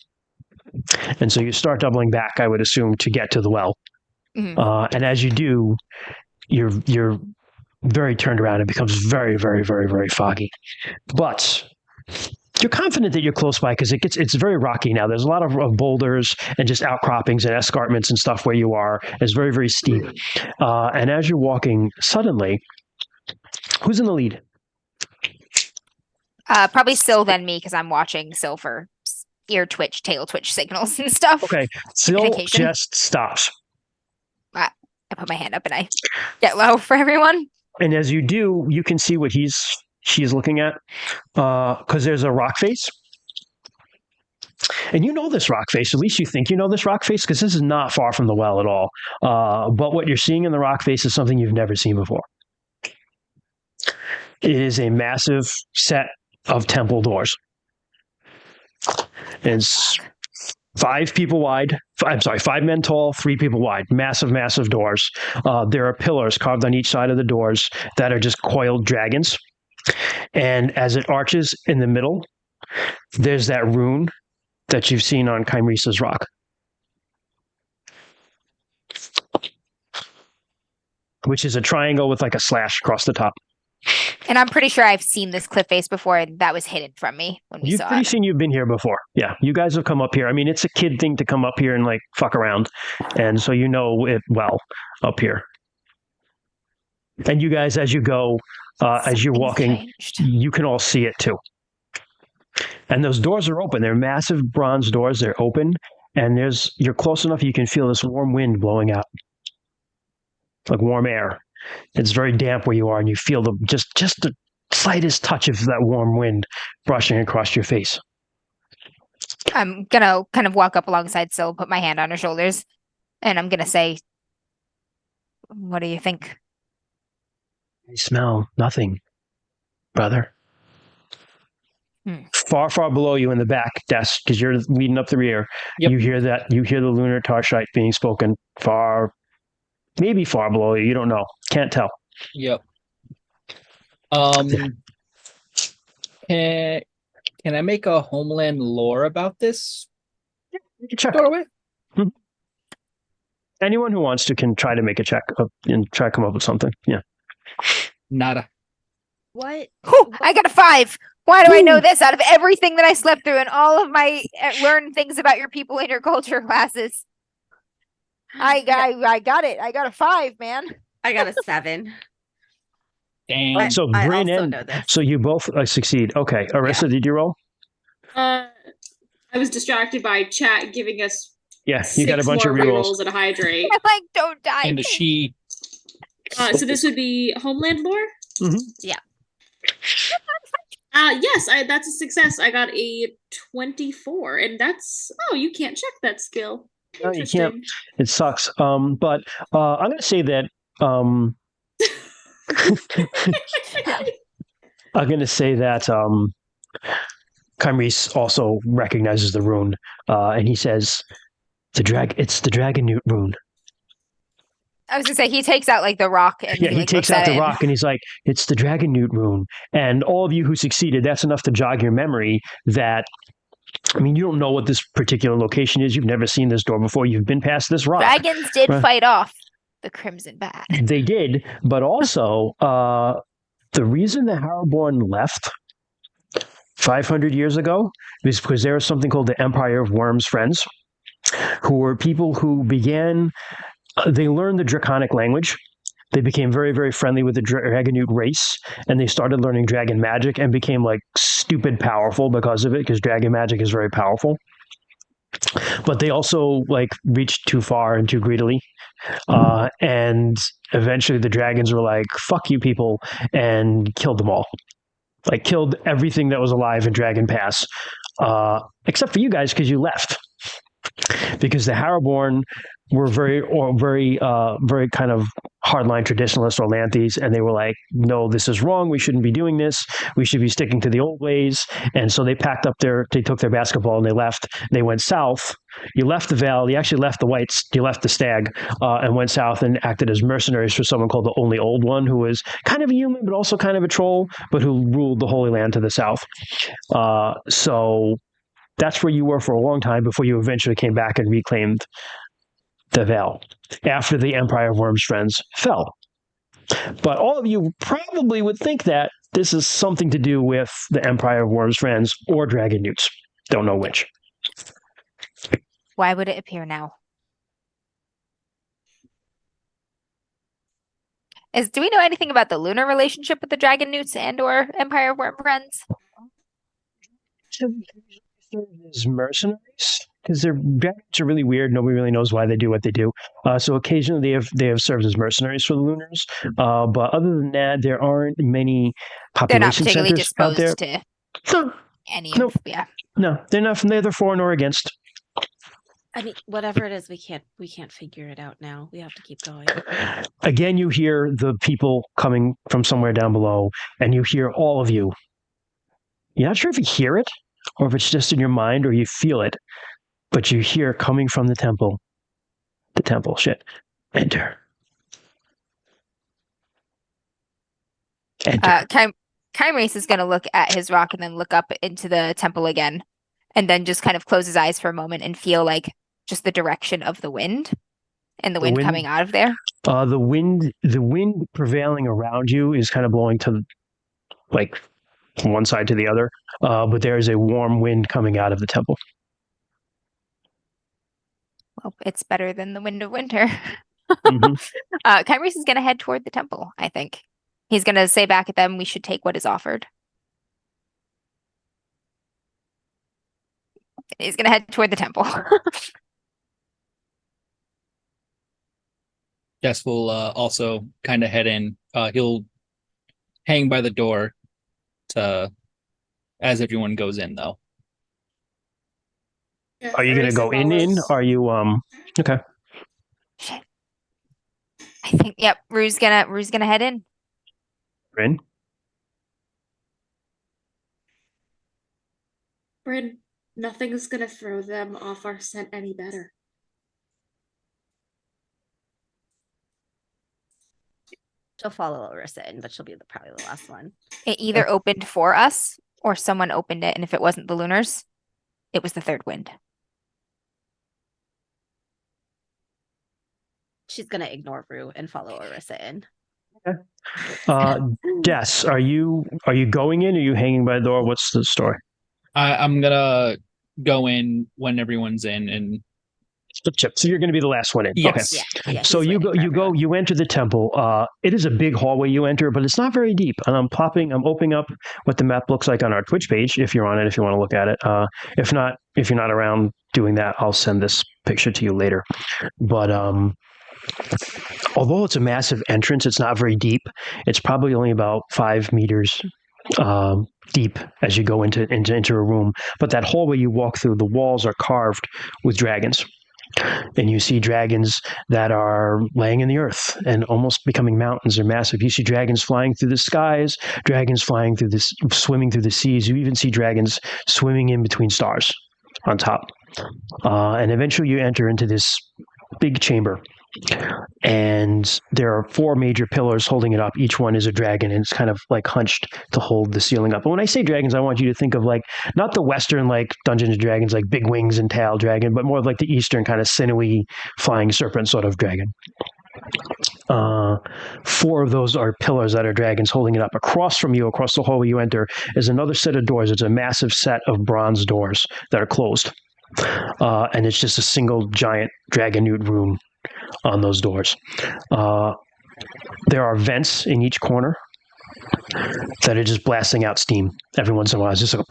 And so you start doubling back, I would assume, to get to the well. Mhm. And as you do, you're very turned around. It becomes very, very, very, very foggy. But you're confident that you're close by because it's very rocky now. There's a lot of boulders and just outcroppings and escarpments and stuff where you are. It's very, very steep. And as you're walking, suddenly, who's in the lead? Probably Syl then me because I'm watching Syl for ear twitch, tail twitch signals and stuff. Okay, Syl Communication. just stops. I put my hand up and I get low for everyone. And as you do, you can see what she's looking at because there's a rock face. And you know this rock face, at least you think you know this rock face, because this is not far from the well at all. But what you're seeing in the rock face is something you've never seen before. It is a massive set of temple doors. It's 5 people wide. I'm sorry, 5 men tall, 3 people wide. Massive, massive doors. There are pillars carved on each side of the doors that are just coiled dragons. And as it arches in the middle, there's that rune that you've seen on Chimerisa's rock. Which is a triangle with like a slash across the top. And I'm pretty sure I've seen this cliff face before, and that was hidden from me when we You've saw pretty it. seen you've been here before. Yeah, you guys have come up here. I mean, it's a kid thing to come up here and like fuck around. And so you know it well up here. And you guys, as you go, as you're Something's walking, changed. you can all see it too. And those doors are open. They're massive bronze doors. They're open. And you're close enough you can feel this warm wind blowing out. Like warm air. It's very damp where you are, and you feel just the slightest touch of that warm wind brushing across your face. I'm gonna kind of walk up alongside Syl, put my hand on her shoulders, and I'm gonna say, "What do you think?" I smell nothing, brother. Far, far below you in the back desk, because you're leading up the rear. Yep. You hear the lunar Tarshite being spoken maybe far below you. You don't know. Can't tell. Yep. Can I make a homeland lore about this You can check. doorway? Anyone who wants to can try to make a check and try to come up with something. Yeah. Nada. What? Whew, I got a 5. Why do I know Ooh. this out of everything that I slept through and all of my learned things about your people and your culture classes? I got it. I got a 5, man. I got a 7. Damn. So I Bryn also and know this. so you both succeed. Okay, Arissa, did you roll? I was distracted by chat giving us Yeah, you got a 6 bunch more of rerolls. rerolls and a hydrate. I'm like, don't die. And she. So this would be Homeland lore? Mhm. Yeah. Yes, that's a success. I got a 24, and that's you can't check that skill. No, you Interesting. can't. It sucks. But I'm going to say that. I'm going to say that. Kymris also recognizes the rune, and he says, It's the dragon newt rune." I was gonna say he takes out like the rock and Yeah, he like, takes looks out at the it. rock and he's like, "It's the dragon newt rune." And all of you who succeeded, that's enough to jog your memory that. I mean, you don't know what this particular location is. You've never seen this door before. You've been past this rock. Dragons did Right. fight off the Crimson Bat. They did, but also the reason the Harrowborn left 500 years ago is because there was something called the Empire of Worms Friends, who were people who began. They learned the Draconic language. They became very, very friendly with the Dragonute race, and they started learning dragon magic and became like stupid powerful because of it, because dragon magic is very powerful. But they also like reached too far and too greedily. And eventually the dragons were like, "Fuck you people," and killed them all. Like killed everything that was alive in Dragon Pass, except for you guys because you left. Because the Harrowborn were very kind of hardline traditionalist Orlanthes, and they were like, "No, this is wrong. We shouldn't be doing this. We should be sticking to the old ways." And so they took their basketball and they left. They went south. You left the Vale. You actually left the Whites. You left the Stag, and went south and acted as mercenaries for someone called the Only Old One, who was kind of a human but also kind of a troll, but who ruled the Holy Land to the south. So that's where you were for a long time before you eventually came back and reclaimed the Vale after the Empire of Worms Friends fell. But all of you probably would think that this is something to do with the Empire of Worms Friends or Dragon Newts. Don't know which. Why would it appear now? Do we know anything about the lunar relationship with the Dragon Newts and or Empire of Worm Friends? As mercenaries, because their dragons are really weird. Nobody really knows why they do what they do. So occasionally they have served as mercenaries for the Lunars. But other than that, there aren't many They're not population particularly centers out there. disposed to any Nope. of yeah. No, they're not neither for nor against. I mean, whatever it is, we can't figure it out now. We have to keep going. Again, you hear the people coming from somewhere down below, and you hear all of you. You're not sure if you hear it, or if it's just in your mind, or you feel it, but you hear coming from the temple. The temple, shit. Enter. Kymrace is going to look at his rock and then look up into the temple again, and then just kind of close his eyes for a moment and feel like just the direction of the wind and the wind coming out of there. The wind prevailing around you is kind of blowing to like from one side to the other, but there is a warm wind coming out of the temple. Well, it's better than the wind of winter. Mm-hmm. Kymrace is going to head toward the temple, I think. He's going to say back at them, "We should take what is offered." He's going to head toward the temple. Jess will also kind of head in. He'll hang by the door as everyone goes in, though. Yeah, Are you going to go in? Are you okay? Shit. I think Rue's gonna head in. In? Bryn, nothing's gonna throw them off our scent any better. She'll follow Larissa in, but she'll be probably the last one. It either opened for us or someone opened it, and if it wasn't the Lunars, it was the third wind. she's gonna ignore Rue and follow Orisa in. Des, are you going in? Or are you hanging by the door? What's the story? I'm gonna go in when everyone's in, and So you're going to be the last one in. yes. Okay. Yeah. So he's waiting for everyone. you enter the temple. It is a big hallway you enter, but it's not very deep. And I'm opening up what the map looks like on our Twitch page if you're on it, if you want to look at it. If not, if you're not around doing that, I'll send this picture to you later. But although it's a massive entrance, it's not very deep. It's probably only about 5 meters deep as you go into a room. But that hallway you walk through, the walls are carved with dragons. And you see dragons that are laying in the earth and almost becoming mountains. They're massive. You see dragons flying through the skies, dragons flying through this, swimming through the seas. You even see dragons swimming in between stars on top. And eventually you enter into this big chamber. And there are 4 major pillars holding it up. Each one is a dragon, and it's kind of like hunched to hold the ceiling up. And when I say dragons, I want you to think of like not the Western like Dungeons and Dragons, like big wings and tail dragon, but more of like the Eastern kind of sinewy flying serpent sort of dragon. 4 of those are pillars that are dragons holding it up. Across from you, across the hallway you enter, is another set of doors. It's a massive set of bronze doors that are closed. And it's just a single giant dragonute rune on those doors. There are vents in each corner that are just blasting out steam every once in a while. It's just like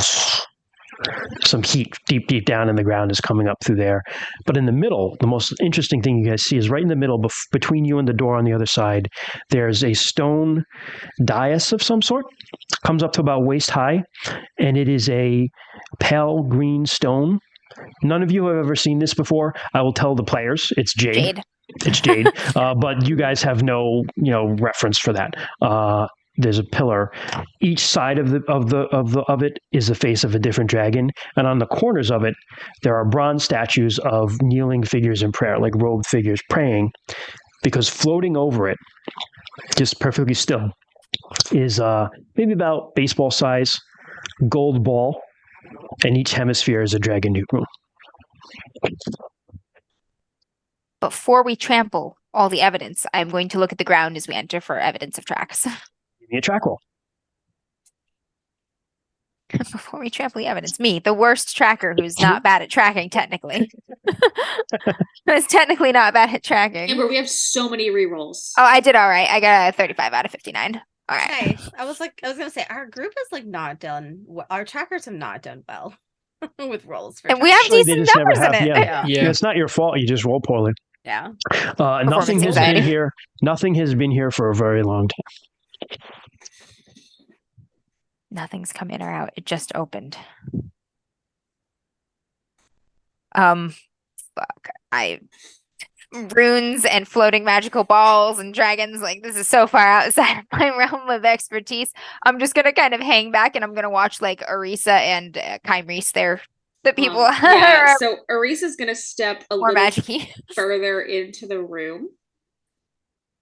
some heat deep down in the ground is coming up through there. But in the middle, the most interesting thing you guys see is right in the middle, between you and the door on the other side, there's a stone dais of some sort. Comes up to about waist high, and it is a pale green stone. None of you have ever seen this before. I will tell the players. It's jade. It's jade. But you guys have no, reference for that. There's a pillar. Each side of it is the face of a different dragon, and on the corners of it, there are bronze statues of kneeling figures in prayer, like robed figures praying. Because floating over it, just perfectly still, is maybe about baseball size gold ball. And each hemisphere is a dragonute rune. Before we trample all the evidence, I'm going to look at the ground as we enter for evidence of tracks. Give me a track roll. Before we trample the evidence. Me, the worst tracker who's not bad at tracking, technically. Who's technically not bad at tracking. Amber, we have so many rerolls. Oh, I did all right. I got a 35 out of 59. All right. Nice. I was gonna say our group is like not done. Our trackers have not done well with rolls. And we have Actually, they decent just never numbers in have, it. Yeah. It's not your fault. You just roll poorly. Yeah. Nothing has anxiety. been here. Nothing has been here for a very long time. Nothing's come in or out. It just opened. Fuck. Runes and floating magical balls and dragons, like this is so far outside of my realm of expertise. I'm just gonna kind of hang back and I'm gonna watch like Orisa and Kymreese. They're the people. Yeah, so Orisa's gonna step a more little magic-y. further into the room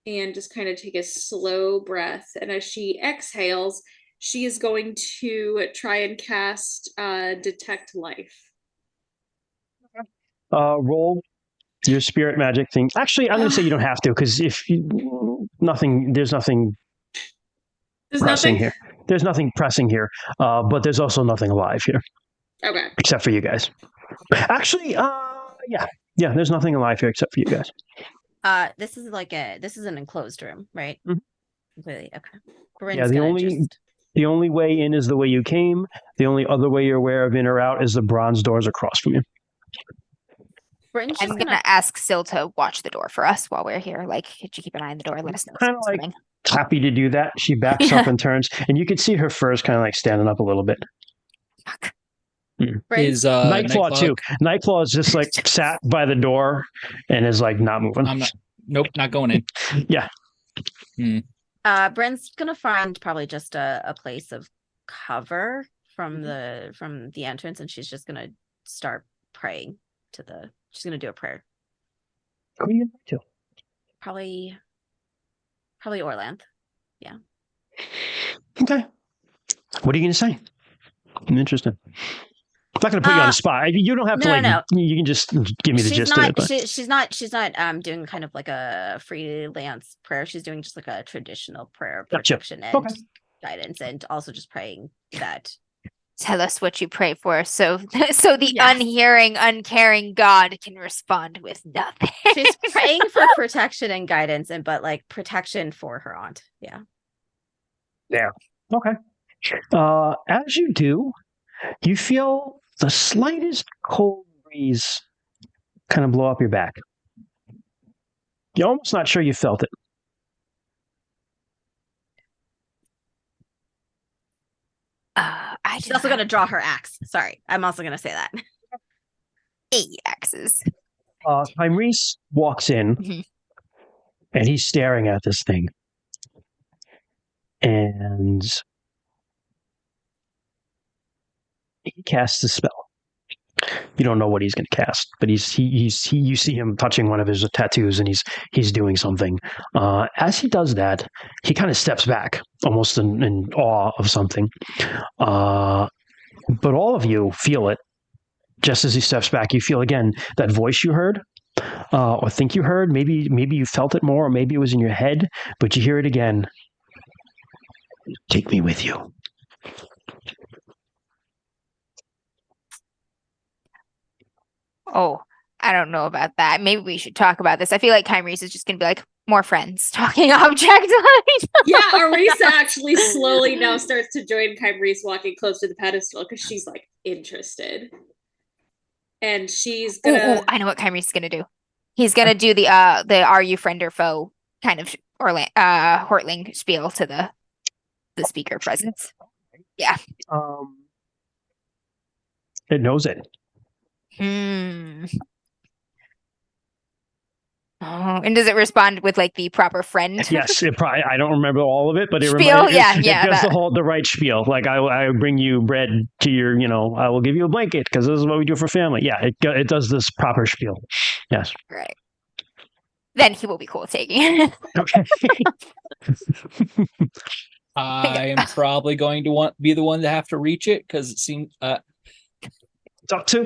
and just kind of take a slow breath. And as she exhales, she is going to try and cast Detect Life. Roll your spirit magic thing. Actually, I'm going to say you don't have to, because there's nothing pressing here. There's nothing pressing here, but there's also nothing alive here. Okay. Except for you guys. Actually, yeah, there's nothing alive here except for you guys. This is an enclosed room, right? Mm-hmm. Completely. Okay. Yeah, the only way in is the way you came. The only other way you're aware of in or out is the bronze doors across from you. I'm gonna ask Syl to watch the door for us while we're here. Like, could you keep an eye on the door? Let us know. Kind of like coming. Happy to do that. She backs up and turns, and you can see her furs kind of like standing up a little bit. Fuck. Is Nightclaw too. Nightclaw is just like sat by the door and is like not moving. Not going in. Yeah. Bryn's gonna find probably just a place of cover from the entrance, and she's just gonna start praying she's gonna do a prayer. Who are you to? Probably Orlanth. Yeah. Okay. What are you gonna say? I'm interested. I'm not going to put you on the spot. You don't have to No. You can just give me the gist of it. But. She's not doing kind of like a freelance prayer. She's doing just like a traditional prayer of protection and guidance, and also just praying that. Tell us what you pray for, so the unhearing, uncaring God can respond with nothing. She's praying for protection and guidance, but like protection for her aunt. Yeah. Yeah. Okay. As you do, you feel the slightest cold breeze kind of blow up your back. You're almost not sure you felt it. She's also going to draw her axe. Sorry, I'm also going to say that. 8 axes. Tyrese walks in, and he's staring at this thing. And he casts a spell. You don't know what he's going to cast, but you see him touching one of his tattoos, and he's doing something. As he does that, he kind of steps back, almost in awe of something. But all of you feel it. Just as he steps back, you feel again that voice you heard, or think you heard. Maybe you felt it more, or maybe it was in your head, but you hear it again. Take me with you. Oh, I don't know about that. Maybe we should talk about this. I feel like Kyrese is just going to be like, more friends talking object. Yeah, Arisa actually slowly now starts to join Kyrese walking close to the pedestal because she's like interested. And she's gonna... I know what Kyrese is going to do. He's going to do the are you friend or foe kind of Hortling spiel to the speaker presence. Yeah. It knows it. Oh, and does it respond with like the proper friend? Yes, it probably. I don't remember all of it, but it spiel. It does the right spiel. Like I bring you bread to your, I will give you a blanket because this is what we do for family. Yeah, it does this proper spiel. Yes. Right. Then he will be cool taking it. Okay. I am probably going to be the one to have to reach it because it seems. It's up to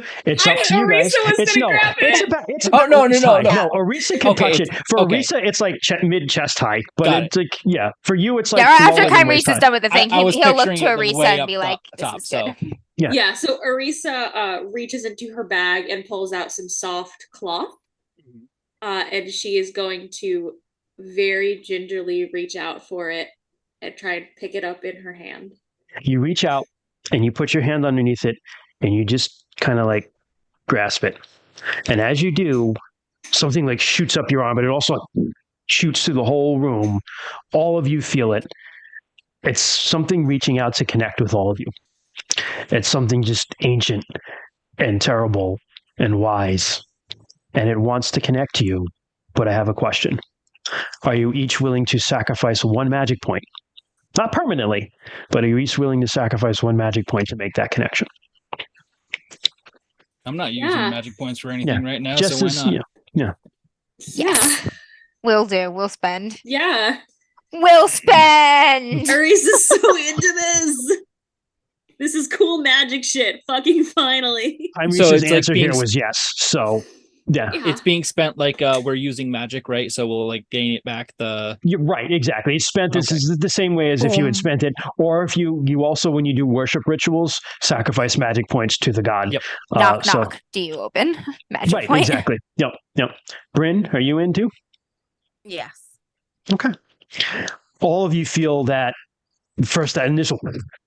you guys. It's about no. Arisa can touch it. For Arisa, it's like mid chest height, but it's like for you, it's like after Kyrese is done with the thing, he'll look to Arisa and be like, "This is good." Yeah. So Arisa reaches into her bag and pulls out some soft cloth, and she is going to very gingerly reach out for it and try and pick it up in her hand. You reach out and you put your hand underneath it, and you just kind of like grasp it. And as you do, something like shoots up your arm, but it also shoots through the whole room. All of you feel it. It's something reaching out to connect with all of you. It's something just ancient and terrible and wise. And it wants to connect to you. But I have a question. Are you each willing to sacrifice one magic point? Not permanently, but are you each willing to sacrifice one magic point to make that connection? I'm not using magic points for anything right now, so why not? Yeah. Yes. We'll do. We'll spend. Yeah. We'll spend! Arisa's so into this. This is cool magic shit. Fucking finally. Tyrese's answer here was yes. So, yeah. It's being spent like we're using magic, right? So we'll like gain it back. You're right, exactly. It's spent. This is the same way as if you had spent it, or if you also, when you do worship rituals, sacrifice magic points to the god. Yep. Knock. Do you open magic right, point? Exactly. Yep. Bryn, are you in too? Yes. Okay. All of you feel that that initial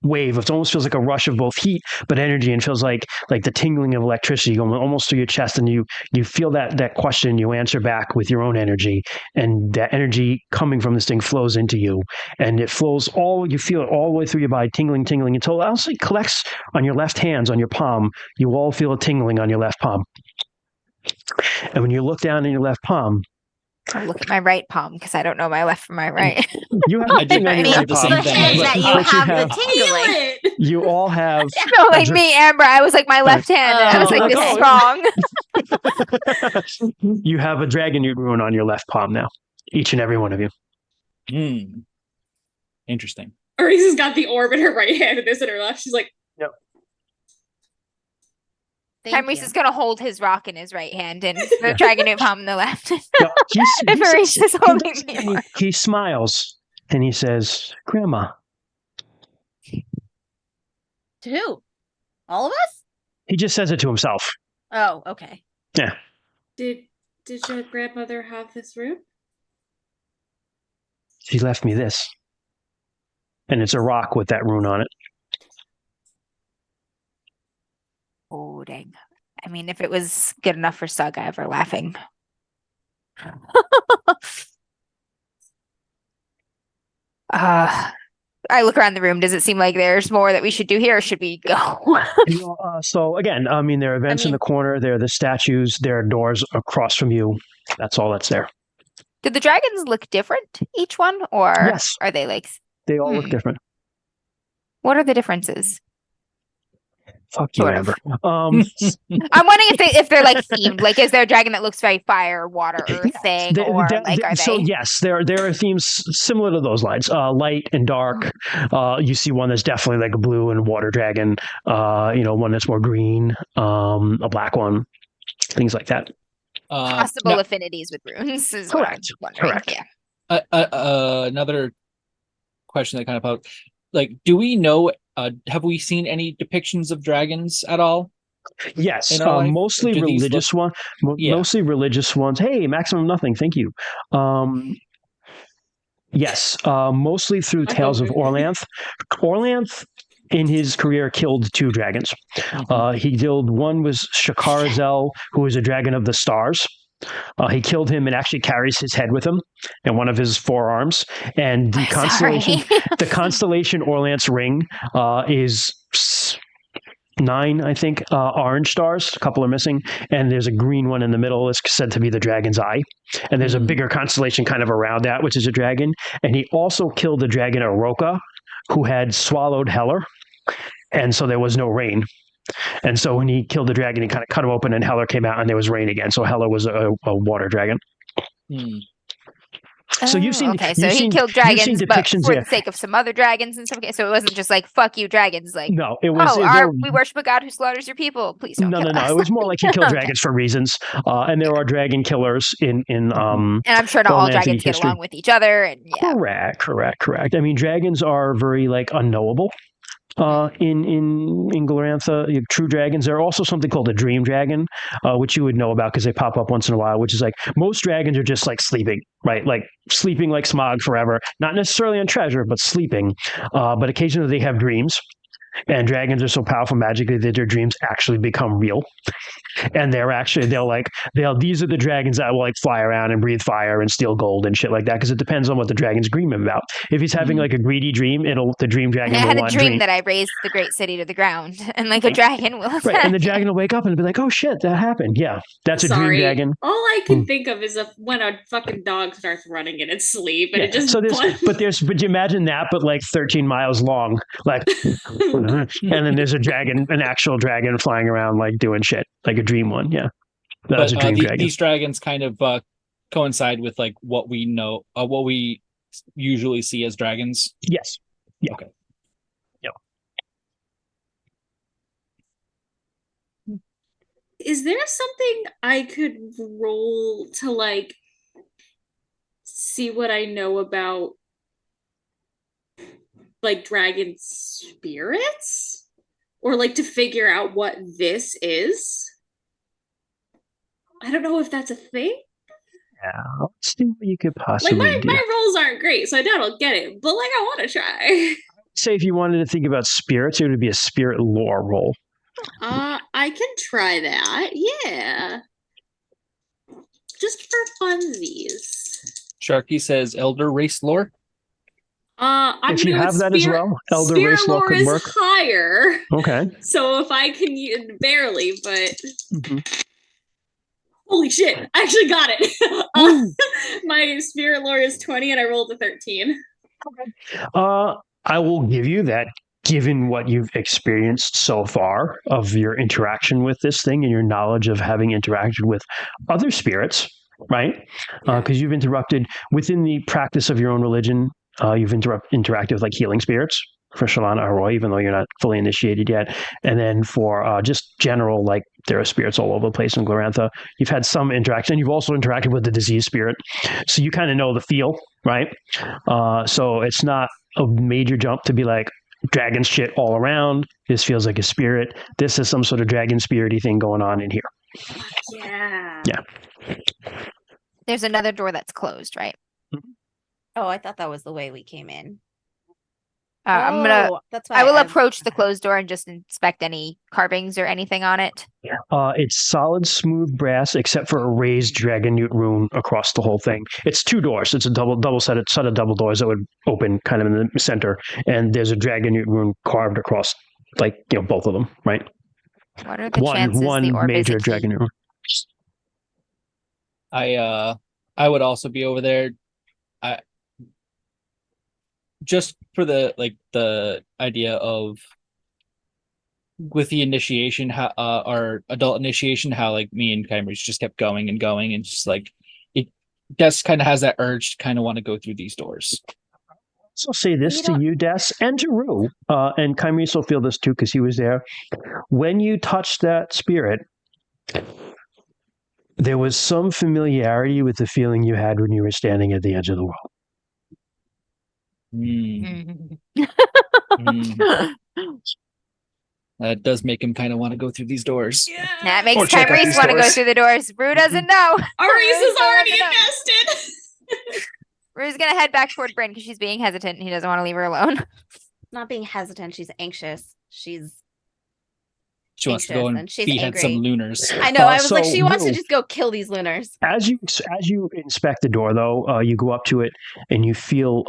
wave. It almost feels like a rush of both heat but energy, and feels like the tingling of electricity going almost through your chest, and you feel that question. You answer back with your own energy, and that energy coming from this thing flows into you, and it flows you feel it all the way through your body, tingling until it also collects on your left hands, on your palm. You all feel a tingling on your left palm, and when you look down in your left palm, I'll look at my right palm because I don't know my left from my right. You have the same thing. That you have the tingling. You all have. No, like me, Amber. I was like my left hand. And I was like, this is wrong. You have a dragon rune on your left palm now. Each and every one of you. Interesting. Arisa's got the orb in her right hand and this in her left. She's like, yep. Tyrese is going to hold his rock in his right hand and the dragon of palm in the left. Yep. If Maurice is holding the he smiles and he says, "Grandma." To who? All of us? He just says it to himself. Oh, okay. Yeah. Did your grandmother have this room? She left me this. And it's a rock with that rune on it. Oh, dang. I mean, if it was good enough for Sug, I ever laughing. I look around the room. Does it seem like there's more that we should do here, or should we go? So again, I mean, there are events in the corner. There are the statues. There are doors across from you. That's all that's there. Do the dragons look different, each one, or Yes. are they like? They all look different. What are the differences? Fuck you, Sort of. Amber. I'm wondering if they're like themed. Like, is there a dragon that looks very fire, water, earth thing, or like are So they? yes, there are themes similar to those lines. Light and dark. You see one that's definitely like a blue and water dragon. One that's more green. A black one. Things like that. Possible affinities with runes is what I'm wondering. Correct. Yeah. Another question that kind of popped. Like, do we know? Have we seen any depictions of dragons at all? Yes, mostly religious ones. Mostly religious ones. Hey, maximum nothing. Thank you. Yes, mostly through Tales of Orlanth. Orlanth, in his career, killed 2 dragons. He killed one was Shakarazel, who was a dragon of the stars. He killed him and actually carries his head with him in one of his forearms. And the constellation Orlanth's ring is 9, I think, orange stars. A couple are missing. And there's a green one in the middle. It's said to be the dragon's eye. And there's a bigger constellation kind of around that, which is a dragon. And he also killed the dragon Aroka, who had swallowed Heller. And so there was no rain. And so when he killed the dragon, he kind of cut him open and Heller came out and there was rain again. So Heller was a water dragon. So you've seen... Okay, so he killed dragons, but for the sake of some other dragons and stuff. So it wasn't just like, fuck you, dragons. Like, no, it was... we worship a god who slaughters your people. Please don't kill us. It was more like he killed dragons for reasons. And there are dragon killers in and I'm sure not all dragons get along with each other. And Correct. I mean, dragons are very, like, unknowable. In Glorantha, true dragons. There are also something called a dream dragon, which you would know about because they pop up once in a while, which is like most dragons are just like sleeping, right? Like sleeping like Smog forever, not necessarily on treasure, but sleeping. But occasionally they have dreams, and dragons are so powerful magically that their dreams actually become real. And these are the dragons that will like fly around and breathe fire and steal gold and shit like that, because it depends on what the dragon's dreaming about. If he's having like a greedy dream, the dream dragon will want I had a dream that I razed the great city to the ground, and like a dragon will attack. Right, and the dragon will wake up and be like, oh shit, that happened. Yeah, that's a dream dragon. All I can think of is when a fucking dog starts running in its sleep and it just... But you imagine that, but like 13 miles long, like, and then there's a dragon, an actual dragon flying around like doing shit, like a dream one. Yeah, that's a dream dragon. These dragons kind of coincide with like what we know, what we usually see as dragons. Yes. Yeah. Okay. Yeah. Is there something I could roll to like see what I know about like dragon spirits, or like to figure out what this is? I don't know if that's a thing. Yeah, let's see what you could possibly do. My rolls aren't great, so I doubt I'll get it, but like I want to try. Say if you wanted to think about spirits, it would be a spirit lore roll. I can try that. Yeah. Just for funsies. Sharky says elder race lore. If you have that as well, elder race lore could work. Is higher. Okay. So if I can use barely, but holy shit, I actually got it. My spirit lore is 20 and I rolled a 13. Okay. I will give you that, given what you've experienced so far of your interaction with this thing and your knowledge of having interacted with other spirits, right? Because you've interrupted within the practice of your own religion. You've interacted with like healing spirits, Shalana Arroy, even though you're not fully initiated yet. And then for just general, like there are spirits all over the place in Glorantha. You've had some interaction. You've also interacted with the disease spirit. So you kind of know the feel, right? So it's not a major jump to be like, dragon shit all around. This feels like a spirit. This is some sort of dragon spirity thing going on in here. Yeah. Yeah. There's another door that's closed, right? Oh, I thought that was the way we came in. That's why I will approach the closed door and just inspect any carvings or anything on it. It's solid, smooth brass, except for a raised dragon newt rune across the whole thing. It's two doors. It's a double set of double doors that would open kind of in the center, and there's a dragon newt rune carved across, like both of them, right? What are the chances the orb major is a dragon key? newt rune. I would also be over there. Just for the idea of with the initiation, how our adult initiation, how like me and Kymers just kept going and going, and just like it just kind of has that urge to kind of want to go through these doors. So say this to you, Des, and to Rue, and Kymers will feel this too because he was there. When you touched that spirit, there was some familiarity with the feeling you had when you were standing at the edge of the world. That does make him kind of want to go through these doors. Yeah. That makes Kymers want to go through the doors. Rue doesn't know. Arisa's already invested. Rue's gonna head back toward Bryn because she's being hesitant and he doesn't want to leave her alone. Not being hesitant, she's anxious. She wants to go and she's behead angry. some lunars. I know. I was So like, she wants to Rue, just go kill these lunars. As you inspect the door, though, you go up to it and you feel.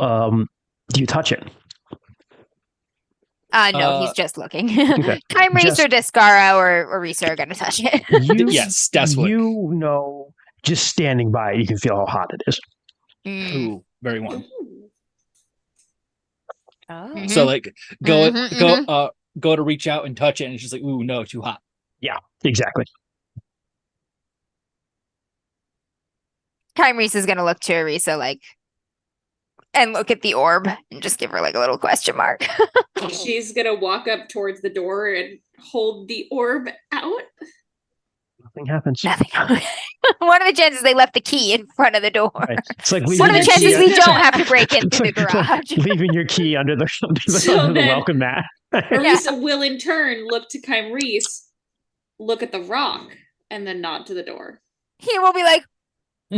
Do you touch it? No, he's just looking. Okay. Kymers or Descara or Risa are gonna touch it. Yes, that's what. You know, just standing by it, you can feel how hot it is. Ooh, very warm. Oh. So like go to reach out and touch it, and it's just like, ooh, no, too hot. Yeah, exactly. Kymers is gonna look to Arisa like and look at the orb and just give her like a little question mark. She's gonna walk up towards the door and hold the orb out. Nothing happens. Nothing. What are the chances they left the key in front of the door? Right. It's like What are the chances we don't have to break into the garage? Leaving your key under the welcome mat. Arisa will in turn look to Kymres, look at the rock, and then nod to the door. He will be like,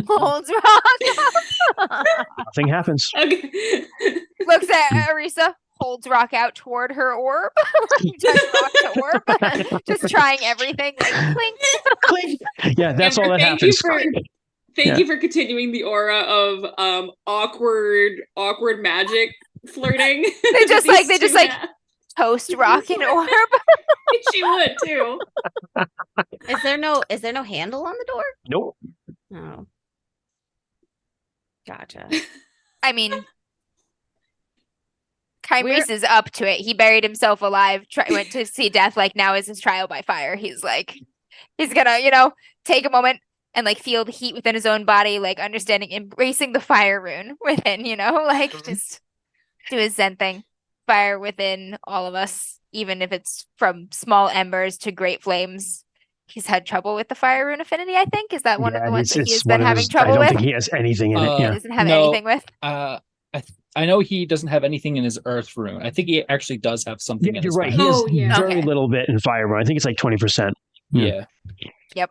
holds rock. Nothing happens. Okay. Looks at Arisa, holds rock out toward her orb. Touch rock to orb. Just trying everything. Like, clink. Clink. Yeah, that's all that Thank happens. Thank you for continuing the aura of awkward magic flirting. They just like toast rock and orb. She would too. Is there no handle on the door? Nope. Oh. Gotcha. I mean, Kymres is up to it. He buried himself alive, went to see death. Like, now is his trial by fire. He's gonna, take a moment and like feel the heat within his own body, like understanding, embracing the fire rune within, just do his Zen thing. Fire within all of us, even if it's from small embers to great flames. He's had trouble with the fire rune affinity, I think. Is that one of the ones that he's been having trouble with? I don't think he has anything in it. He doesn't have anything with? I know he doesn't have anything in his earth rune. I think he actually does have something in you're his right. fire He rune. has very little bit in fire rune. I think it's like 20%. Yeah. Yep.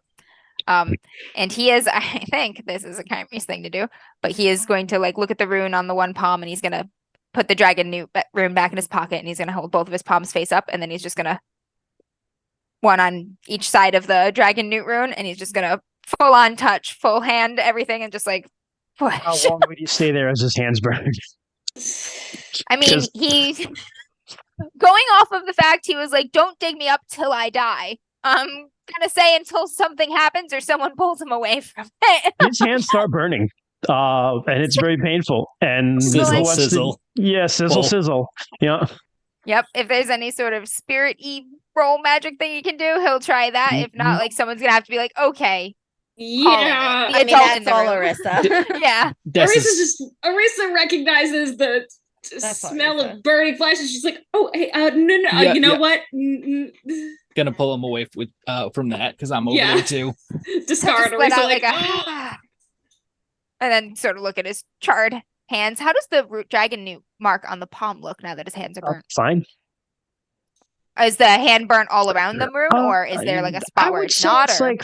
And he is, I think this is a Kymres thing to do, but he is going to like look at the rune on the one palm and he's going to put the dragon newt rune back in his pocket and he's going to hold both of his palms face up and then he's just going to one on each side of the dragon newt rune and he's just going to full on touch, full hand, everything and just like push. How long would you stay there as his hands burn? I mean, he's going off of the fact he was like, don't dig me up till I die. Gonna say until something happens or someone pulls him away from it. His hands start burning. And it's very painful. And sizzle. Yeah, sizzle. Yeah. Yep. If there's any sort of spirit-y roll magic thing you can do, he'll try that. If not, like someone's gonna have to be like, okay. Yeah. The adult in that's the all room. Arisa. Yeah. Arisa recognizes the That's what smell I of burning flesh, and she's like, "Oh, hey, no, Yeah, you know yeah. what? Gonna pull him away with from that because I'm over Yeah. there too. Discard." Just let Arisa out like, like a and then sort of look at his charred hands. How does the root dragon new mark on the palm look now that his hands are burnt? Fine. Is the hand burnt all around the rune, or is there like a spot I where would it's say not? it's Or like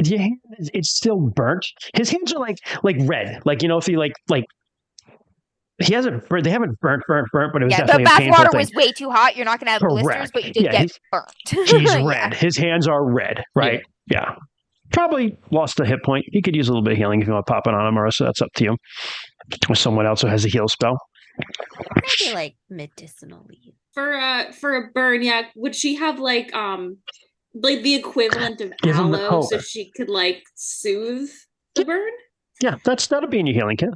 your hand is it's still burnt. His hands are like red. Like, you know, if he like he hasn't burnt, they haven't burnt, but it was yeah, the definitely a bath painful water thing. was way too hot. You're not gonna have blisters, Correct. but you did Yeah, get burnt. He's Yeah. red. His hands are red, right? Yeah. Probably lost a hit point. He could use a little bit of healing if you want to pop it on him, or so that's up to you. Or someone else who has a heal spell. Maybe like medicinally. for a burn, yeah. Would she have like the equivalent of Give him the aloe, coat. so she could like soothe the burn? Yeah, that'll be in your healing kit.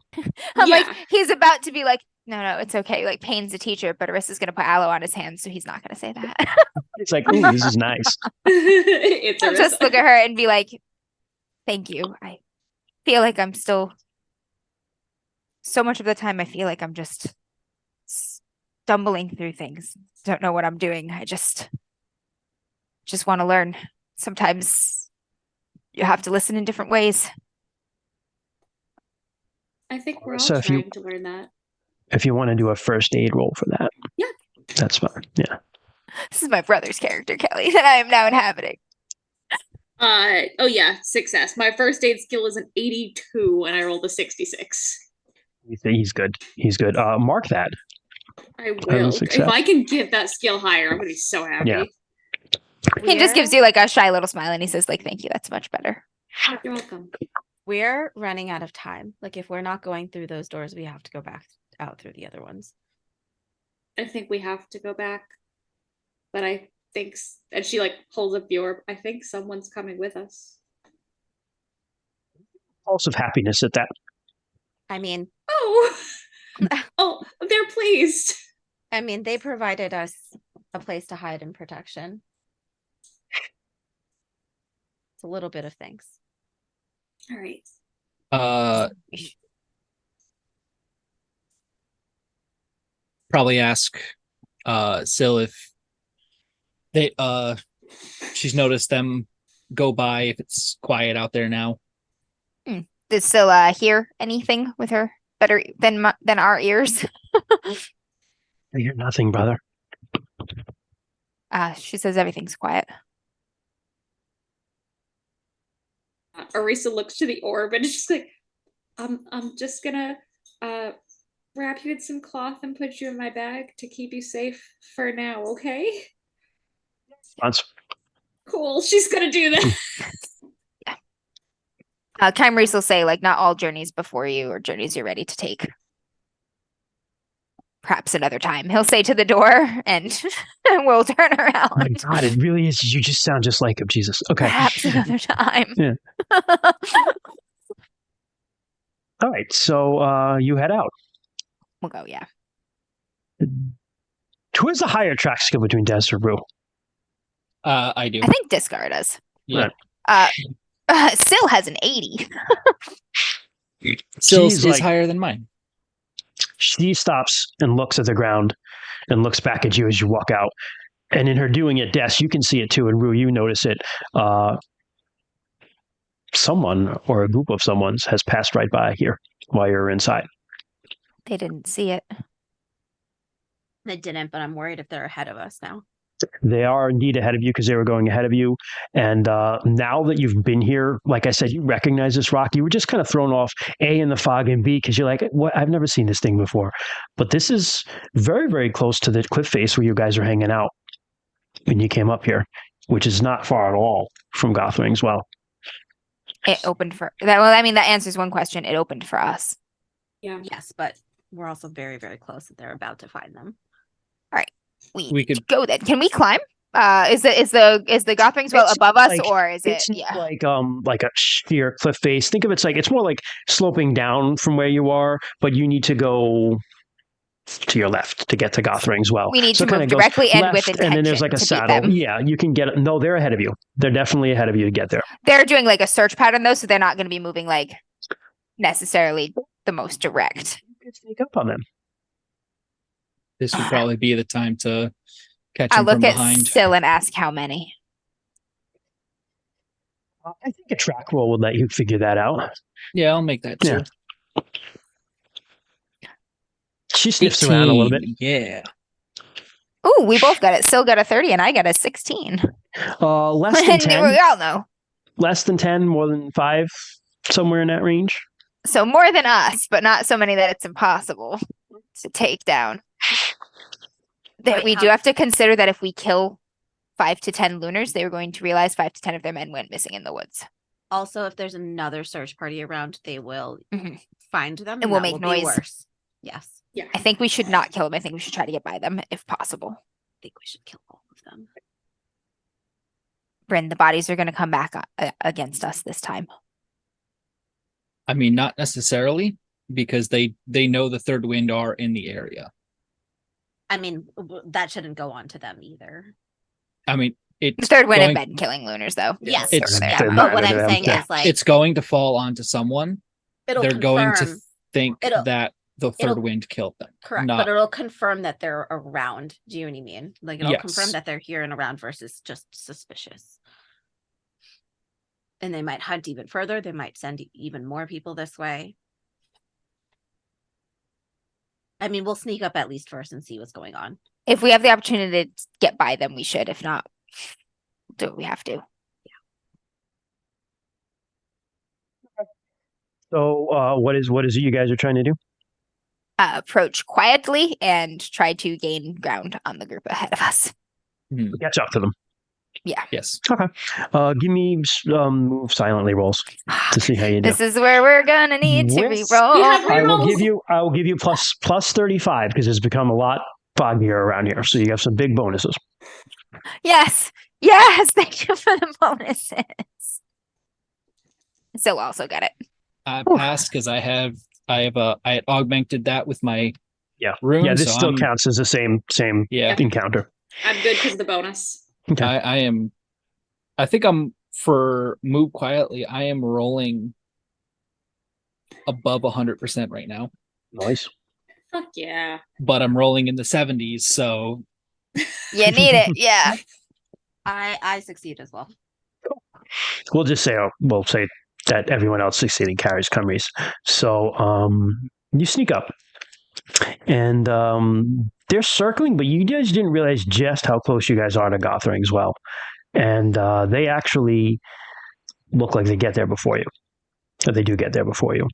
I'm Yeah. like, he's about to be like, no, it's okay. Like, Payne's a teacher, but Arissa's gonna put aloe on his hands, so he's not gonna say that. It's like, ooh, this is nice. It's I'll just Arisa. look at her and be like, thank you. I feel like I'm still so much of the time I feel like I'm just stumbling through things. Don't know what I'm doing. I just want to learn. Sometimes you have to listen in different ways. I think we're all So if you- trying to learn that. If you want to do a first aid roll for that. Yeah. That's fine. Yeah. This is my brother's character, Kelly, that I am now inhabiting. Oh yeah, success. My first aid skill is an 82 and I rolled a 66. He's good. He's good. Mark that. I As a will. success. If I can get that skill higher, I'm gonna be so happy. Yeah. He just gives you like a shy little smile and he says, like, thank you, that's much better. You're welcome. We're running out of time. Like if we're not going through those doors, we have to go back out through the other ones. I think we have to go back. But I think and she like holds up the orb. I think someone's coming with us. Pulse of happiness at that. I mean, Oh. Oh, they're pleased. they provided us a place to hide and protection. It's a little bit of thanks. All right. Probably ask Sil if they she's noticed them go by, if it's quiet out there now. Does Scylla hear anything with her better than our ears? I hear nothing, brother. She says everything's quiet. Arisa looks to the orb and is just like, I'm just gonna wrap you in some cloth and put you in my bag to keep you safe for now, okay? Cool, she's gonna do that. Kymreese will say, like, not all journeys before you or journeys you're ready to take. Perhaps another time. He'll say to the door and we'll turn around. Oh my God, it really is. You just sound just like him, Jesus. Okay. Perhaps another time. Yeah. All right, so you head out. We'll go, yeah. Who has the higher track skill between Des or Rue? I do. I think Discard does. Yeah. Still has an 80. Sil She's is like- higher than mine. She stops and looks at the ground and looks back at you as you walk out. And in her doing it, Des, you can see it too, and Rue, you notice it. Someone or a group of someone's has passed right by here while you're inside. They didn't see it. They didn't, but I'm worried if they're ahead of us now. They are indeed ahead of you because they were going ahead of you. And now that you've been here, like I said, you recognize this rock. You were just kind of thrown off, A, in the fog, and B, because you're like, what? I've never seen this thing before. But this is very, very close to the cliff face where you guys are hanging out when you came up here, which is not far at all from Gothring's Well. It opened for that. Well, I mean, that answers one question. It opened for us. Yeah. Yes, but we're also very, very close that they're about to find them. We could- go then. Can we climb? Is the Gothring's Well It's above us, like- or is it? It's Yeah. like a sheer cliff face. Think of it's more like sloping down from where you are, but you need to go to your left to get to Gothring's Well. We need So to it kinda move goes directly and with left, and then there's intention like a to beat saddle. them. Yeah, you can get it. No, they're ahead of you. They're definitely ahead of you to get there. They're doing like a search pattern though, so they're not going to be moving like necessarily the most direct. You can sneak up on them. This would probably be the time to catch I'll him from look at behind. Syl and ask how many. I think a track roll would let you figure that out. Yeah, I'll make that too. Yeah. She sniffs around a little bit. Yeah. Ooh, we both got it. Syl got a 30 and I got a 16. Less than 10. We all know. Less than 10, more than 5, somewhere in that range. So more than us, but not so many that it's impossible to take down. That we do have to consider that if we kill 5 to 10 lunars, they were going to realize 5 to 10 of their men went missing in the woods. Also, if there's another search party around, they will find them. And we'll that make will noise. Be worse. Yes. Yeah. I think we should not kill them. I think we should try to get by them if possible. I think we should kill all of them. Bryn, the bodies are going to come back against us this time. I mean, not necessarily, because they know the third wind are in the area. I mean, that shouldn't go on to them either. I mean, The third wind have been killing lunars, though. Yes. It's- But what I'm saying is like it's going to fall onto someone. it'll They're going to confirm- think it'll- that the third it'll- wind killed them. correct, Not, but it'll confirm that they're around. Do you know what I mean? Like it'll Yes. confirm that they're here and around versus just suspicious. And they might hunt even further. They might send even more people this way. I mean, we'll sneak up at least first and see what's going on. If we have the opportunity to get by them, we should. If not, we'll do what we have to. So what is it you guys are trying to do? Approach quietly and try to gain ground on the group ahead of us. Catch up to them. Yeah. yes. Okay. Give me move silently rolls to see how you do. This is where we're gonna need to Yes. re-roll. Yeah, I will rolls. give you plus 35 because it's become a lot foggier around here. So you have some big bonuses. Yes. Yes. Thank you for the bonuses. So also got it. I passed because I had augmented that with my rune. Yeah, this so still counts as the same encounter. I'm good because of the bonus. Okay. I think I'm for move quietly. I am rolling above 100% right now, Nice. Fuck yeah. but I'm rolling in the 70s. So You need it. Yeah. I succeed as well. We'll just say that everyone else succeeding carries Cumries. So you sneak up, and they're circling, but you guys didn't realize just how close you guys are to Gothring as well. And they actually look like they get there before you. But they do get there before you.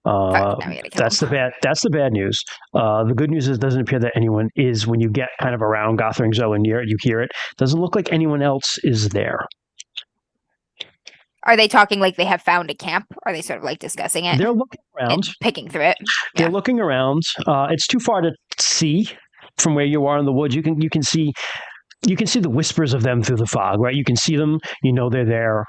Now we gotta kill That's them. the bad news. The good news is it doesn't appear that anyone is, when you get kind of around Gothring Zone and you hear it, doesn't look like anyone else is there. Are they talking like they have found a camp? Are they sort of like discussing it They're looking around. and picking through it? They're Yeah. looking around. It's too far to see from where you are in the woods. You can see the whispers of them through the fog, right? You can see them. You know they're there.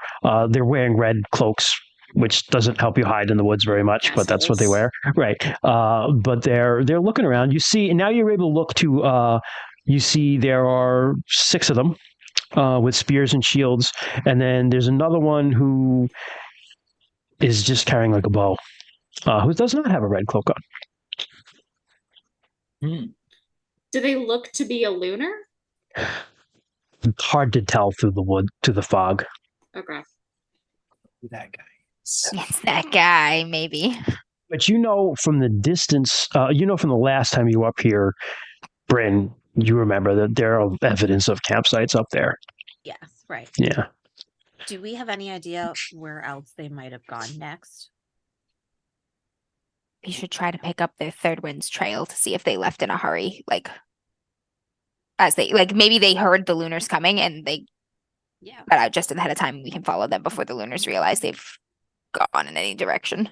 They're wearing red cloaks, which doesn't help you hide in the woods very much, but that's what they wear, right? But they're looking around. You see, and now you're able to look to. You see there are 6 of them with spears and shields, and then there's another one who is just carrying like a bow, who does not have a red cloak on. Do they look to be a lunar? It's hard to tell through the fog. Okay. that guy. It's that guy, maybe. But you know from the distance, from the last time you were up here, Bryn, you remember that there are evidence of campsites up there. Yes, right. Yeah. Do we have any idea where else they might have gone next? We should try to pick up their third wind's trail to see if they left in a hurry. Maybe they heard the lunars coming and they got out just ahead of time. We can follow them before the lunars realize they've gone in any direction.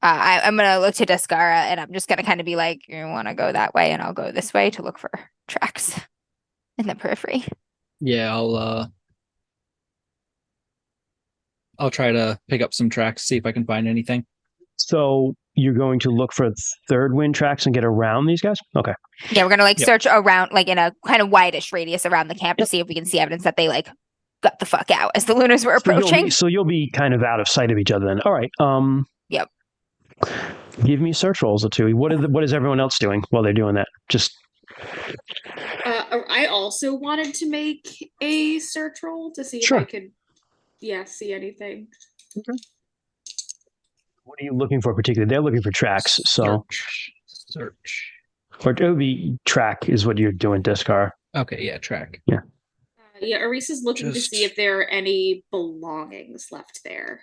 I'm gonna look to Descara and I'm just gonna kind of be like, you want to go that way and I'll go this way to look for tracks in the periphery. Yeah, I'll try to pick up some tracks, see if I can find anything. So you're going to look for third wind tracks and get around these guys? Okay. Yeah, we're gonna search around in a kind of wideish radius around the camp to see if we can see evidence that they got the fuck out as the lunars were approaching. So you'll be kind of out of sight of each other then. All right. Yep. Give me search rolls or two. What is everyone else doing while they're doing that? Just I also wanted to make a search roll to see if I could, see anything. Okay. What are you looking for particularly? They're looking for tracks, so search. Or it would be track is what you're doing, Discar. Okay, yeah, track. Yeah. Arisa's looking to see if there are any belongings left there.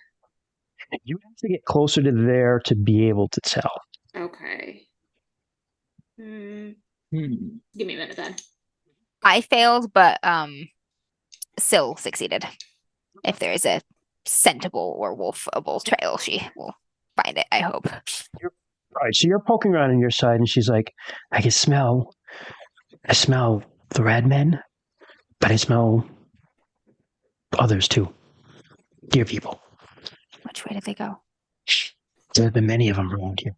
You have to get closer to there to be able to tell. Okay. Give me a minute then. I failed, but Syl succeeded. If there is a scentable or wolfable trail, she will find it, I hope. All right, so you're poking around on your side, and she's like, I can smell the red men, but I smell others too. Dear people. Which way did they go? There have been many of them around here.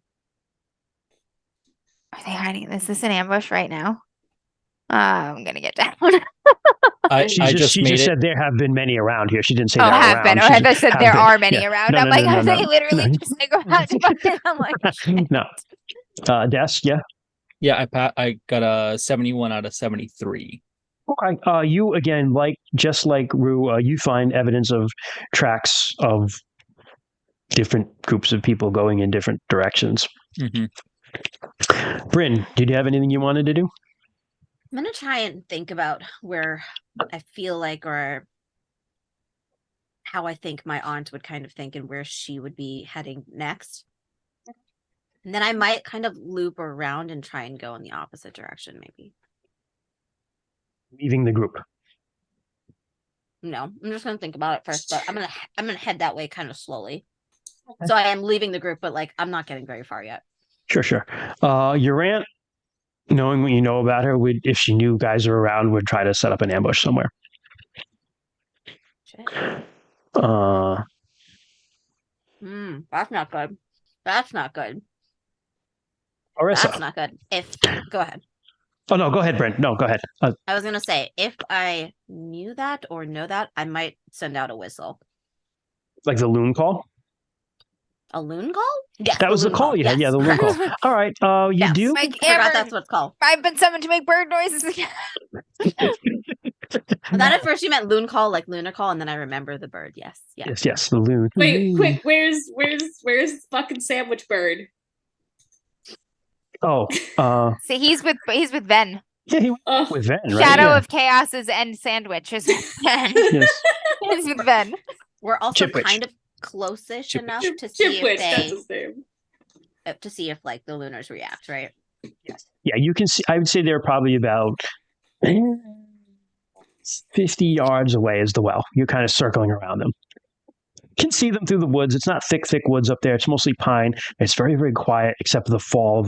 Are they hiding? Is this an ambush right now? I'm gonna get down. She just said there have been many around here. She didn't say oh, there have around. been. Or have I said there are many around? No, I'm no, like, no, are no, they literally just gonna go out to find it? I'm like, no. Des, yeah? Yeah, I got a 71 out of 73. Okay. You again, just like Rue, you find evidence of tracks of different groups of people going in different directions. Mm-hmm. Bryn, did you have anything you wanted to do? I'm gonna try and think about where I feel like, or how I think my aunt would kind of think, and where she would be heading next. And then I might kind of loop around and try and go in the opposite direction, maybe. Leaving the group. No, I'm just gonna think about it first, but I'm gonna head that way kind of slowly. Okay. So I am leaving the group, but I'm not getting very far yet. Sure. Your aunt, knowing what you know about her, if she knew guys are around, would try to set up an ambush somewhere. Shit. That's not good. That's not good. Arissa. That's not good. Go ahead. Oh, no, go ahead, Brent. No, go ahead. I was going to say, if I knew that or know that, I might send out a whistle. Like the loon call? A loon call? Yes, that was the call you had. Yeah, the loon call. All right. You do? I forgot that's what it's called. I've been summoned to make bird noises again. I thought at first you meant loon call, like lunar call, and then I remember the bird. Yes. Yes, the loon. Wait, quick. Where's fucking sandwich bird? Oh, see, he's with Ben. Yeah, he was with Ben, right? Shadow of Chaos's end sandwich is with Ben. Yes. He's with Ben. We're also Chipwich. kind of close-ish enough to see Chipwich, if that's his name. To see if the lunars react, right? Yes. Yeah, you can see. I would say they're probably about 50 yards away is the well. You're kind of circling around them. You can see them through the woods. It's not thick woods up there. It's mostly pine. It's very, very quiet, except for the fall of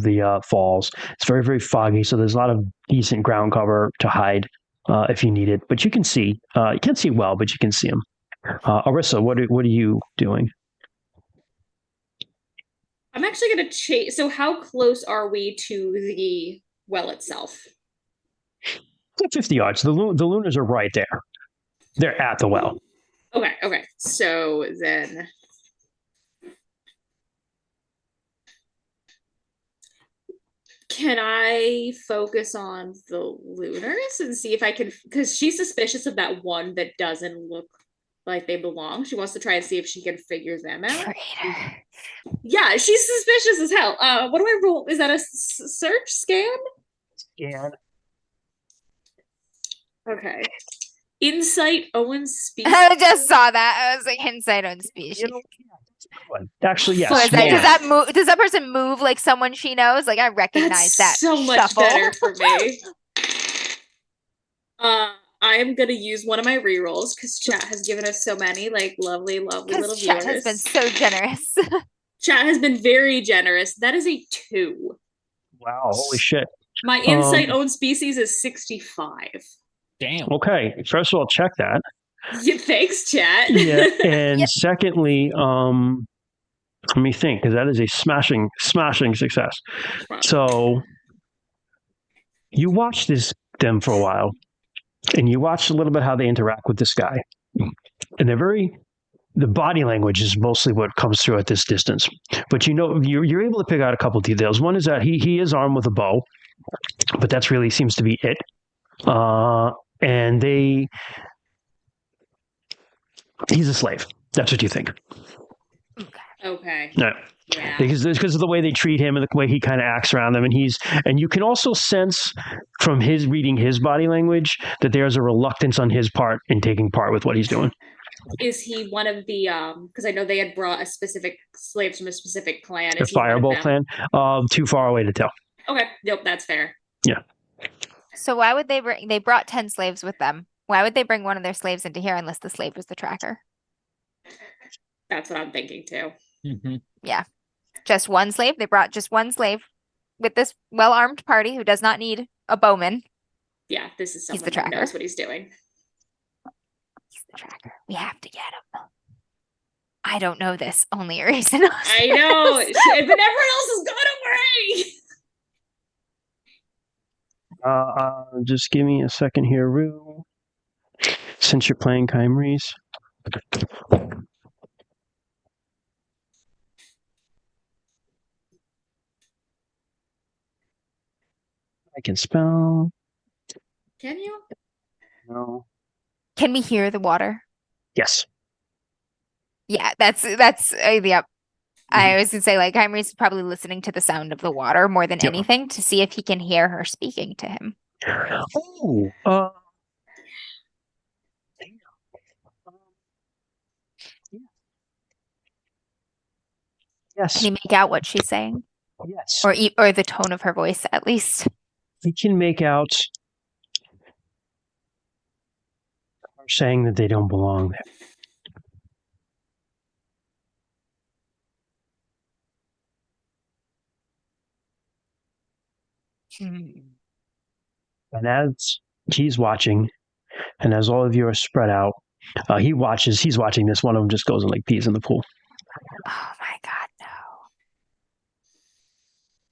the falls. It's very, very foggy, so there's a lot of decent ground cover to hide if you need it. But you can see. You can't see well, but you can see them. Arissa, what are you doing? I'm actually going to chase. So how close are we to the well itself? 50 yards. The lunars are right there. They're at the well. Okay. So then can I focus on the lunars and see if I can, because she's suspicious of that one that doesn't look like they belong. She wants to try and see if she can figure them out. Traitor. Yeah, she's suspicious as hell. What do I roll? Is that a search scan? Scan. Okay. Insight Owen's species. I just saw that. I was like, insight on species. Actually, yes. What is that? Does that person move like someone she knows? Like, I recognize that. So much shuffle. better for me. I am gonna use one of my rerolls because chat has given us so many lovely little viewers. Chat has been so generous. Chat has been very generous. That is a 2. Wow! Holy shit! My insight own species is 65. Damn. Okay. First of all, check that. Yeah, thanks, chat. Yeah, and secondly, let me think, because that is a smashing success. Wow. So you watch them for a while, and you watch a little bit how they interact with this guy, and they're very the body language is mostly what comes through at this distance. But you're able to pick out a couple details. One is that he is armed with a bow, but that's really seems to be it. And he's a slave. That's what you think. Okay. No. Yeah. Because of the way they treat him and the way he kind of acts around them, and you can also sense from his reading his body language that there's a reluctance on his part in taking part with what he's doing. Is he one of the because I know they had brought a specific slaves from a specific clan. The Fireball clan? Too far away to tell. Okay, nope, that's fair. Yeah. So why would they brought 10 slaves with them. Why would they bring one of their slaves into here unless the slave was the tracker? That's what I'm thinking too. Mm-hmm. Yeah. Just one slave. They brought just one slave with this well-armed party who does not need a bowman. Yeah, this is He's someone the who tracker. knows what he's doing. He's the tracker. We have to get him. I don't know this. Only Arisa knows. I know, but everyone else has gone away. Just give me a second here, Rue. Since you're playing Chimeries. I can spell. Can you? No. Can we hear the water? Yes. Yeah, that's yep. I was gonna say like Chimeries is probably listening to the sound of the water more than Yep. anything to see if he can hear her speaking to him. Oh. Yes. Can he make out what she's saying, Yes. or the tone of her voice at least? We can make out her saying that they don't belong there. And as he's watching, and as all of you are spread out, he's watching this. One of them just goes and like pees in the pool. Oh my God, no.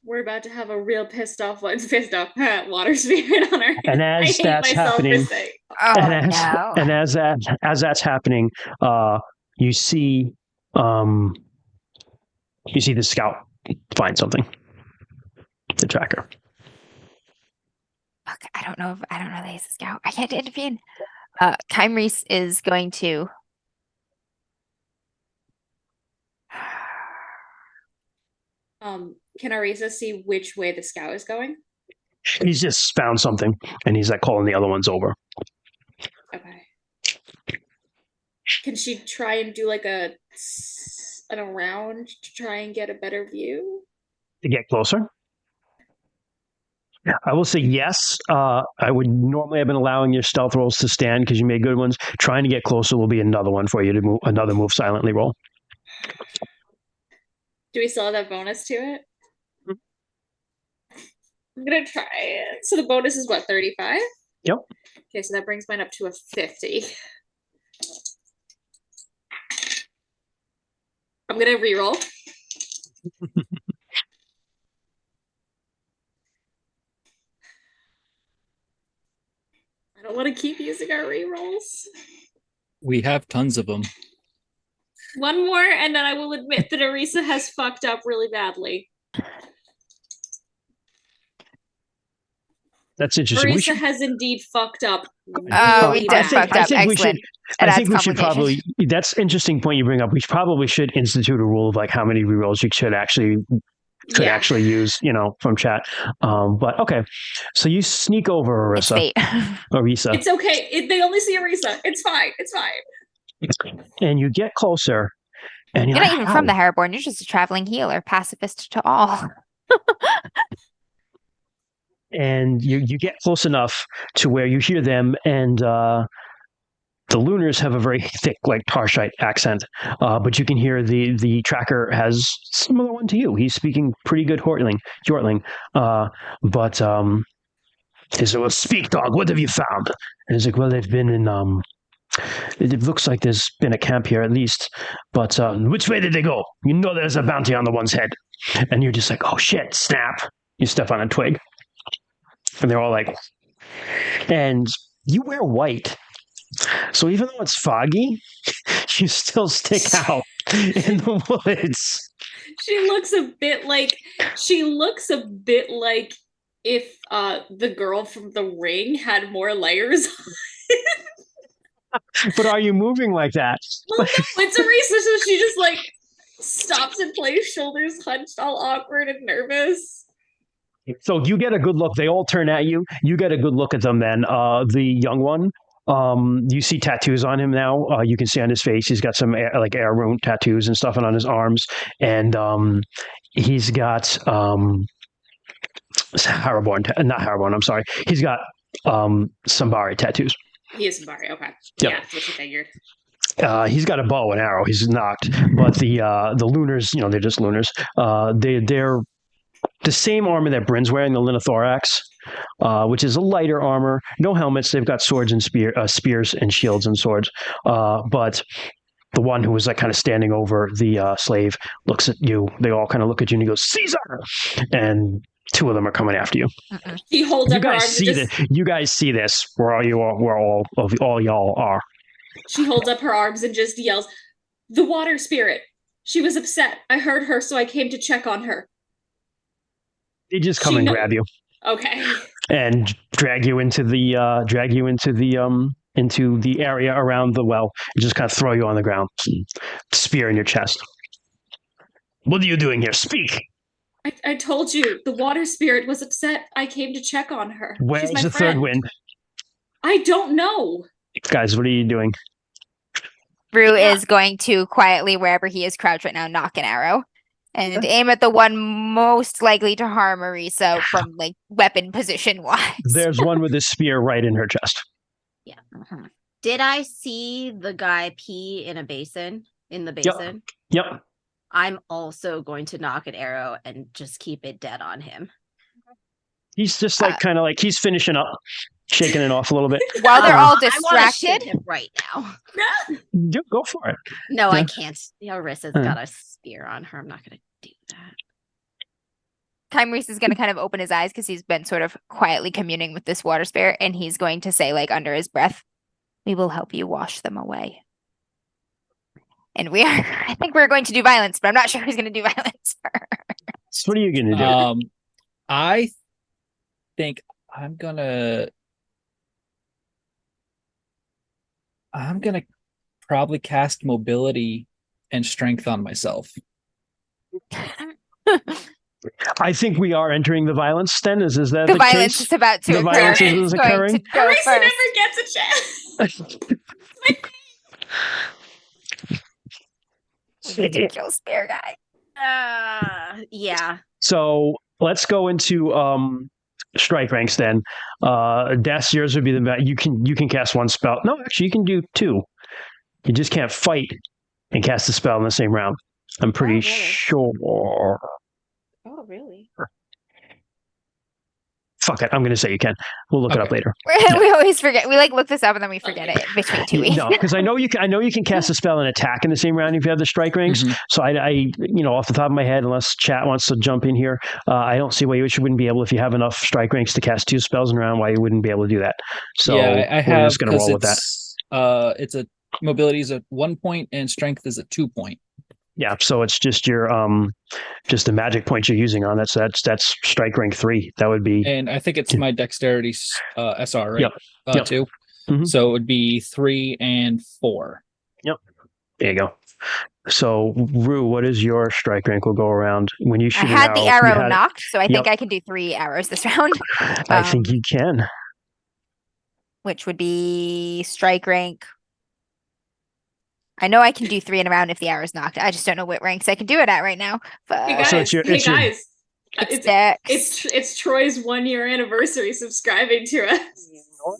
We're about to have a real pissed off water spirit on our hands. And as that's happening, Oh and no. as that's happening, you see the scout find something. The tracker. Fuck, I don't know that he's a scout. I can't intervene. Chimeries is going to Can Arisa see which way the scout is going? He's just found something, and he's like calling the other ones over. Okay. Can she try and do like an around to try and get a better view? To get closer? I will say yes. I would normally have been allowing your stealth rolls to stand because you made good ones. Trying to get closer will be another one for you to move, another move silently roll. Do we still have that bonus to it? I'm gonna try it. So the bonus is what, 35? Yep. Okay, so that brings mine up to a 50. I'm gonna reroll. I don't want to keep using our rerolls. We have tons of them. One more, and then I will admit that Arisa has fucked up really badly. That's interesting. Arisa has indeed fucked up. Oh, really we bad. did fucked up. Excellent. I think we should probably. That's an interesting point you bring up. We probably should institute a rule of like how many rerolls you should actually use, from chat. But okay, so you sneak over It's fate. Arisa. It's okay. They only see Arisa. It's fine. It's fine. And you get closer, and You're not even from the Haraborn. You're just a traveling healer, pacifist to all. And you get close enough to where you hear them, and the Lunars have a very thick, like Tarshite accent, but you can hear the tracker has similar one to you. He's speaking pretty good Jortling. But he said, "Well, speak, dog. What have you found?" And he's like, "Well, they've been in. It looks like there's been a camp here at least. But which way did they go? You know, there's a bounty on the one's head." And you're just like, "Oh shit! Snap!" You step on a twig. And they're all like, and you wear white, So even though it's foggy, you still stick out in the woods. She looks a bit like if the girl from The Ring had more layers. But are you moving like that? Well, no, it's Arisa, so she just like stops in place, shoulders hunched, all awkward and nervous. So you get a good look. They all turn at you. You get a good look at them then. The young one, you see tattoos on him now. You can see on his face, he's got some air wound tattoos and stuff, and on his arms. And he's got not Haraborn, I'm sorry. He's got Sambari tattoos. He is Sambari, okay. Yep. Yeah, that's what you figured. He's got a bow and arrow. He's knocked, but the lunars, they're just lunars. They're the same armor that Bryn's wearing, the linothorax, which is a lighter armor. No helmets. They've got swords and spears and shields and swords. But the one who was like kind of standing over the slave looks at you. They all kind of look at you and he goes, "Caesar!" And two of them are coming after you. He holds You up her guys arms. see this? You guys see this? Where all y'all are. She holds up her arms and just yells, "The water spirit! She was upset. I heard her, so I came to check on her." They just come and grab you. Okay. And drag you into the area around the well and just kind of throw you on the ground, spear in your chest. What are you doing here? Speak. I told you the water spirit was upset. I came to check on her. Where's the third wind? I don't know. Guys, what are you doing? Rue is going to quietly, wherever he is crouched right now, knock an arrow and aim at the one most likely to harm Arisa from like weapon position wise. There's one with a spear right in her chest. Yeah. Did I see the guy pee in a basin? In the basin? Yep. I'm also going to knock an arrow and just keep it dead on him. He's just kind of like he's finishing up, shaking it off a little bit. While they're all distracted. I want to shoot him right now. Go for it. No, I can't. Arissa's got a spear on her. I'm not going to do that. Kymreese is going to kind of open his eyes because he's been sort of quietly communing with this water spirit, and he's going to say, like under his breath, "We will help you wash them away." And I think we're going to do violence, but I'm not sure who's going to do violence first. So what are you going to do? I think I'm gonna probably cast mobility and strength on myself. I think we are entering the violence then. Is that the the violence case? is about to The occur. violence is occurring? Arisa never gets a chance. Kill spare guy. Yeah. So let's go into strike ranks then. That's yours would be the you can cast one spell. No, actually you can do two. You just can't fight and cast a spell in the same round. I'm pretty sure. Oh, really? Fuck it. I'm going to say you can. We'll look it up later. We always forget. We look this up and then we forget it between 2 weeks. No, because I know you can cast a spell and attack in the same round if you have the strike ranks. Mm-hmm. So I off the top of my head, unless chat wants to jump in here, I don't see why you wouldn't be able, if you have enough strike ranks to cast two spells in a round, why you wouldn't be able to do that. So yeah, I have, we're just going to roll with that. It's a mobility is at 1 point and strength is at 2 point. Yeah, so it's just your just the magic points you're using on that's strike rank 3. That would be, and I think it's my dexterity SR, right? Yep. 2. Mm-hmm. So it would be 3 and 4. Yep. There you go. So Rue, what is your strike rank? We'll go around when you shoot. I had the arrow knocked, so I think I can do 3 arrows this round. I think you can. Which would be strike rank. I know I can do 3 in a round if the arrow's knocked. I just don't know what ranks I can do it at right now. But hey guys, it's Troy's 1 year anniversary subscribing to us.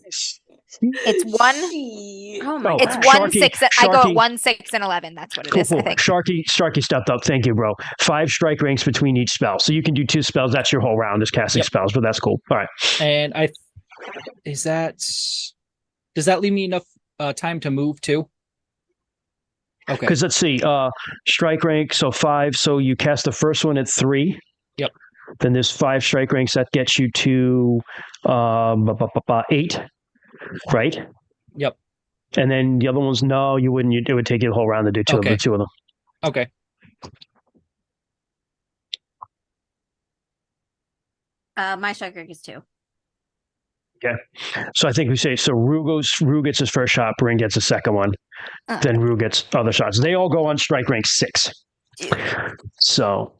Nice. It's 1. Oh my! It's 1, 6. I go at 1, 6, and 11. That's what it is. I think. Sharky stepped up. Thank you, bro. 5 strike ranks between each spell, so you can do 2 spells. That's your whole round is casting spells, but that's cool. All right. And does that leave me enough time to move too? Okay. Because let's see, strike rank, so 5. So you cast the first one at 3. Yep. Then there's 5 strike ranks that gets you to 8, right? Yep. And then the other ones, no, you wouldn't. It would take you the whole round to do two of them. Okay. My strike rank is 2. Okay. So I think we say, so Rue gets his first shot, Bryn gets a second one. Then Rue gets other shots. They all go on strike rank 6. So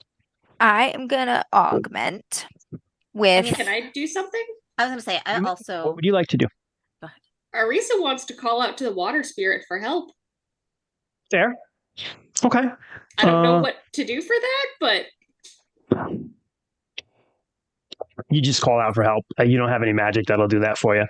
I am going to augment with... Can I do something? I was going to say, I also... What would you like to do? Arisa wants to call out to the water spirit for help. Fair. Okay. I don't know what to do for that, but... You just call out for help. You don't have any magic that'll do that for you.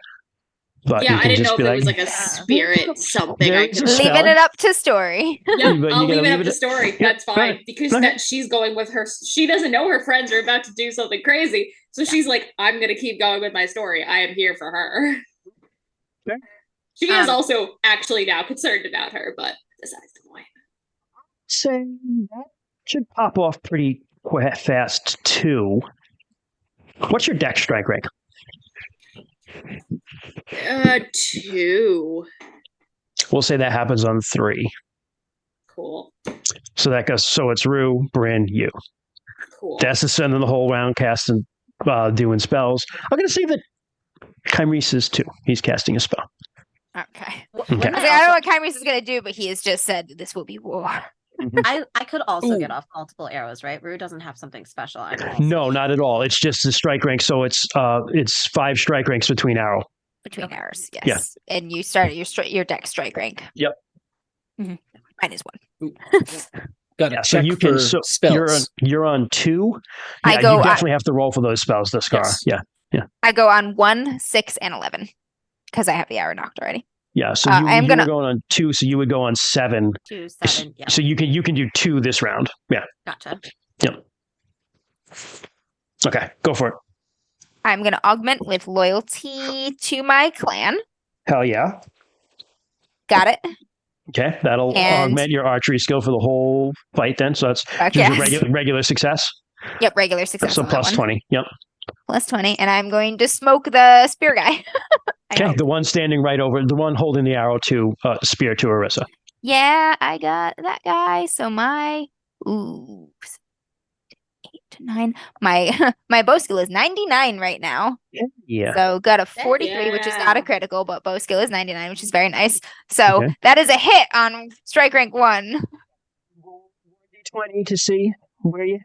But yeah, you can I didn't just know if be it was like a spirit something. There I is could... a spell. Leaving it up to story. Yeah, But I'll you leave gotta it up leave to it- story. Yeah, That's fine. Because okay. that she's going with her... She doesn't know her friends are about to do something crazy. So she's like, I'm going to keep going with my story. I am here for her. Okay. She is also actually now concerned about her, but besides the point. Say that should pop off pretty fast too. What's your dex strike rank? 2. We'll say that happens on 3. Cool. So that goes. So it's Rue, Bryn, you. Cool. That's the spending the whole round casting, doing spells. I'm going to say that Kyrese is 2. He's casting a spell. Okay. Okay. I don't know what Kyrese is going to do, but he has just said this will be war. I could also get off multiple arrows, right? Rue doesn't have something special. No, not at all. It's just the strike rank. So it's 5 strike ranks between arrow. Between arrows, yes. Yeah. And you start your dex strike rank. Yep. Mm-hmm. Mine is 1. Got to check so you can. for So spells. you're on 2. I Yeah, go. you definitely have to roll for those spells, the scar. Yes. Yeah. I go on 1, 6, and 11 because I have the arrow knocked already. Yeah. So you were going on 2. So you would go on 7. 2, 7. Yeah. So you can do 2 this round. Yeah. Gotcha. Yep. Okay, go for it. I'm going to augment with loyalty to my clan. Hell yeah. Got it. Okay, that'll augment your archery skill for the whole fight then. So that's just a regular success. Yep, regular success. So plus 20. Yep. Plus 20. And I'm going to smoke the spear guy. Okay, the one standing right over, the one holding the arrow to spear to Arisa. Yeah, I got that guy. So my 8 to 9. My bow skill is 99 right now. Yeah. So got a 43, which is not a critical, but bow skill is 99, which is very nice. So that is a hit on strike rank 1. 20 to see where you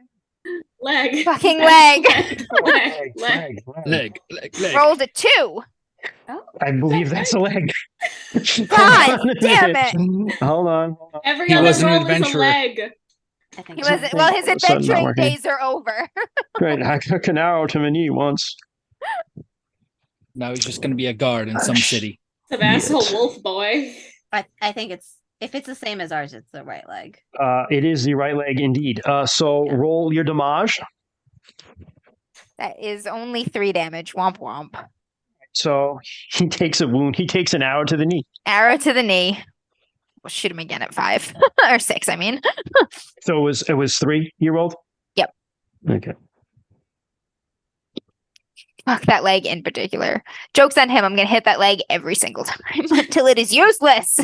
leg. Fucking leg. leg. Rolled a 2. I believe that's a leg. God damn it. Hold on. Every He other was an roll is a adventurer. leg. I think He wasn't, well, his adventuring days are over. Great. I took an arrow to my knee once. Now he's just going to be a guard in some city. Some asshole wolf boy. I think if it's the same as ours, it's the right leg. It is the right leg indeed. So roll your damage. That is only 3 damage. Womp womp. So he takes a wound. He takes an arrow to the knee. Arrow to the knee. We'll shoot him again at 5 or 6. I mean. So it was 3 you rolled. Yep. Okay. Fuck that leg in particular. Joke's on him. I'm gonna hit that leg every single time until it is useless.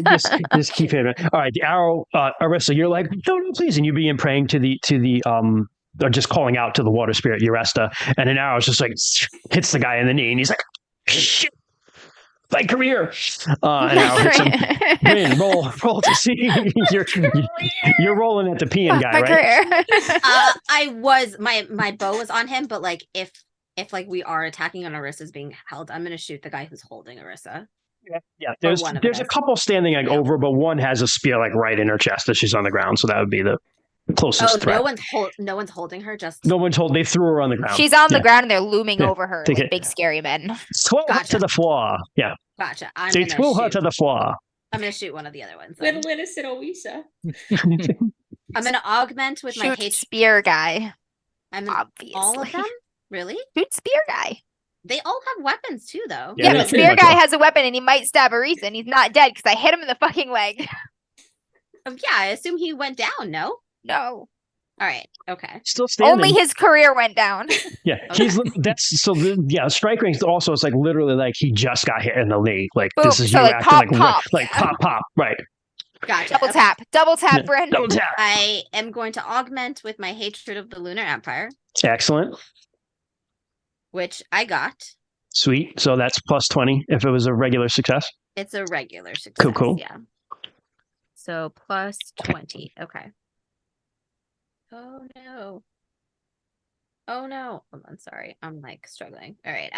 just keep hitting it. All right, the arrow, Arisa, you're like, no, please, and you begin praying to the or just calling out to the water spirit, Uresta, and an arrow just like hits the guy in the knee, and he's like, shit, my career. An arrow hits him. Win, roll to see. You're rolling at the peeing guy, my right? Career. My bow was on him, but like if like we are attacking and Arisa's being held, I'm gonna shoot the guy who's holding Arisa. Yeah. There's a couple standing like over, but one has a spear like right in her chest as she's on the ground, so that would be the closest threat. No one's holding her. Just no one's holding. They threw her on the ground. She's on the ground and they're looming over her Take like it. big scary men. Throw her to the floor. Yeah. Gotcha. They threw her to the floor. I'm gonna shoot one of the other ones. then. Little innocent Oisa. I'm gonna augment with my Shoot haste. spear guy. I'm gonna, Obviously. all of them. Really? Shoot spear guy. They all have weapons too, though. Yeah, they but pretty spear much guy are. has a weapon and he might stab Arisa and he's not dead because I hit him in the fucking leg. Yeah, I assume he went down. No. No. All right. Okay. Still standing. Only his career went down. Yeah, Okay. strike rank also is like literally like he just got hit in the knee. Like Boom. this is So you like acting pop, like yeah. pop, right? Gotcha. Double Okay. tap. Double tap, Yeah. Bryn. Double tap. I am going to augment with my hatred of the Lunar Empire, Excellent. which I got. Sweet. So that's plus 20 if it was a regular success. It's a regular success. Cool. Yeah. So plus 20. Okay. Oh no. Oh no. Hold on, sorry. I'm like struggling. All right.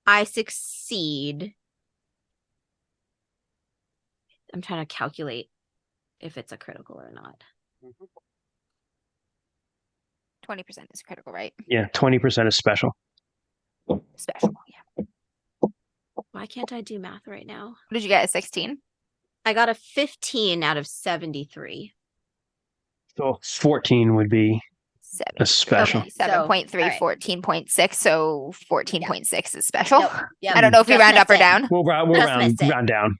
I succeed. I'm trying to calculate if it's a critical or not. 20% is critical, right? Yeah, 20% is special. Special. Yeah. Why can't I do math right now? What did you get? A 16? I got a 15 out of 73. So 14 would be 7. a special. Okay, 7.3, So, all right. 14.6. So 14.6 is special. Nope. Yep. I don't know if we Just round up or missed it. down. We'll Just round missed it. down.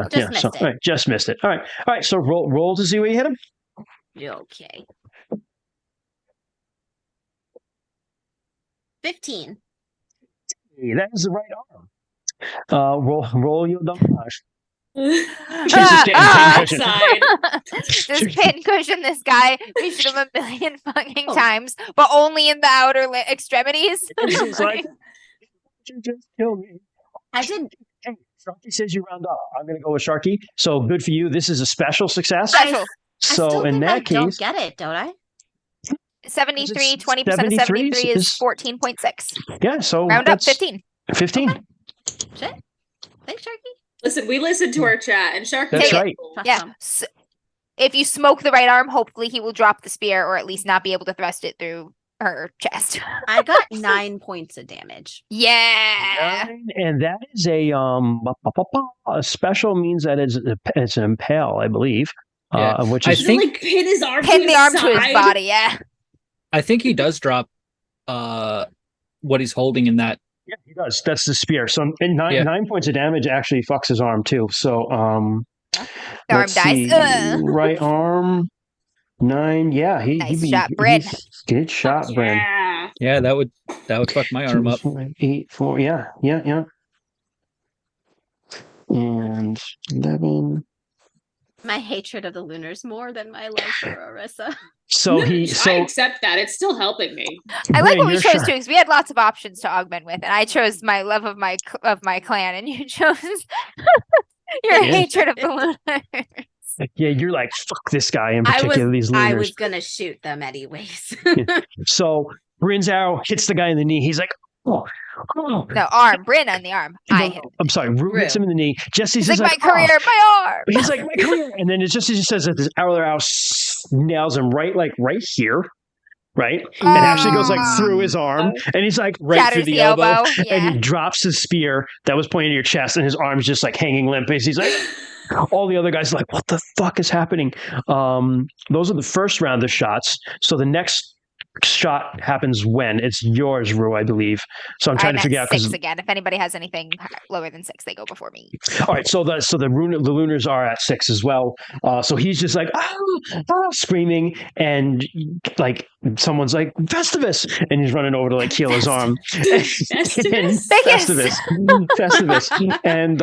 Just Yeah, missed so it. all right, just missed it. All right. So roll to see where you hit him. Okay. 15. Hey, that is the right arm. Roll your damage. This She's just getting pincushion. This pin cushion, this guy, we shoot him a million fucking times, but only in the outer extremities. She's like, you just killed me. I did. Hey, Sharky says you round up. I'm going to go with Sharky. So good for you. This is a special success. Special. I So still in think that I case, don't get it, don't I? 73, 20% of 73 73 is is- 14.6. yeah. So Round up that's 15. 15. Okay. Shit. Thanks, Sharky. Listen, we listened to our chat, and Shark. That's Take it. right. Trust Yeah. them. So if you smoke the right arm, hopefully he will drop the spear or at least not be able to thrust it through her chest. I got 9 points of damage. Yeah. And that is a special means that it's an impale, I believe. Yeah. Which I is Does it, think- like pin his arm Pin to the his arm to his side? body, yeah. I think he does drop what he's holding in that. yeah, he does. That's the spear. So Yeah. 9 points of damage actually fucks his arm too. So The arm let's dies. see. Ugh. Right arm 9. Yeah, Nice shot, Bryn. Good shot, Bryn. Yeah. Yeah, that would fuck my arm up. 8, 4. Yeah. And 11. My hatred of the Lunars more than my love for Orisa. So I so accept that. It's still helping me. I like Bryn, what we your chose shot. too, because we had lots of options to augment with, and I chose my love of my clan, and you chose your Yeah. hatred of the lunar. Yeah, you're like fuck this guy in I particular. These was lunars. gonna shoot them anyways. So Bryn's arrow hits the guy in the knee. He's like, oh. No, arm. Bryn on the arm. I hit him. I'm sorry. Rue hits him in the knee. Jesse's He's just like, my "Oh." career, my arm. He's like, my career. And then it's just as he says that this arrow nails him right here. Right? And actually goes like through his arm. And he's like right Shatters through the elbow. Yeah. And he drops his spear that was pointing to your chest, and his arm's just like hanging limp. And he's like, all the other guys are like, what the fuck is happening? Those are the first round of shots. So the next shot happens when it's yours, Rue, I believe. So I'm trying I'm to at figure out 6 because again. If anybody has anything lower than 6, they go before me. all right, so the Lunars are at 6 as well. So he's just like screaming, and like someone's like Festivus, and he's running over to like heal his arm. Festivus? Festivus, and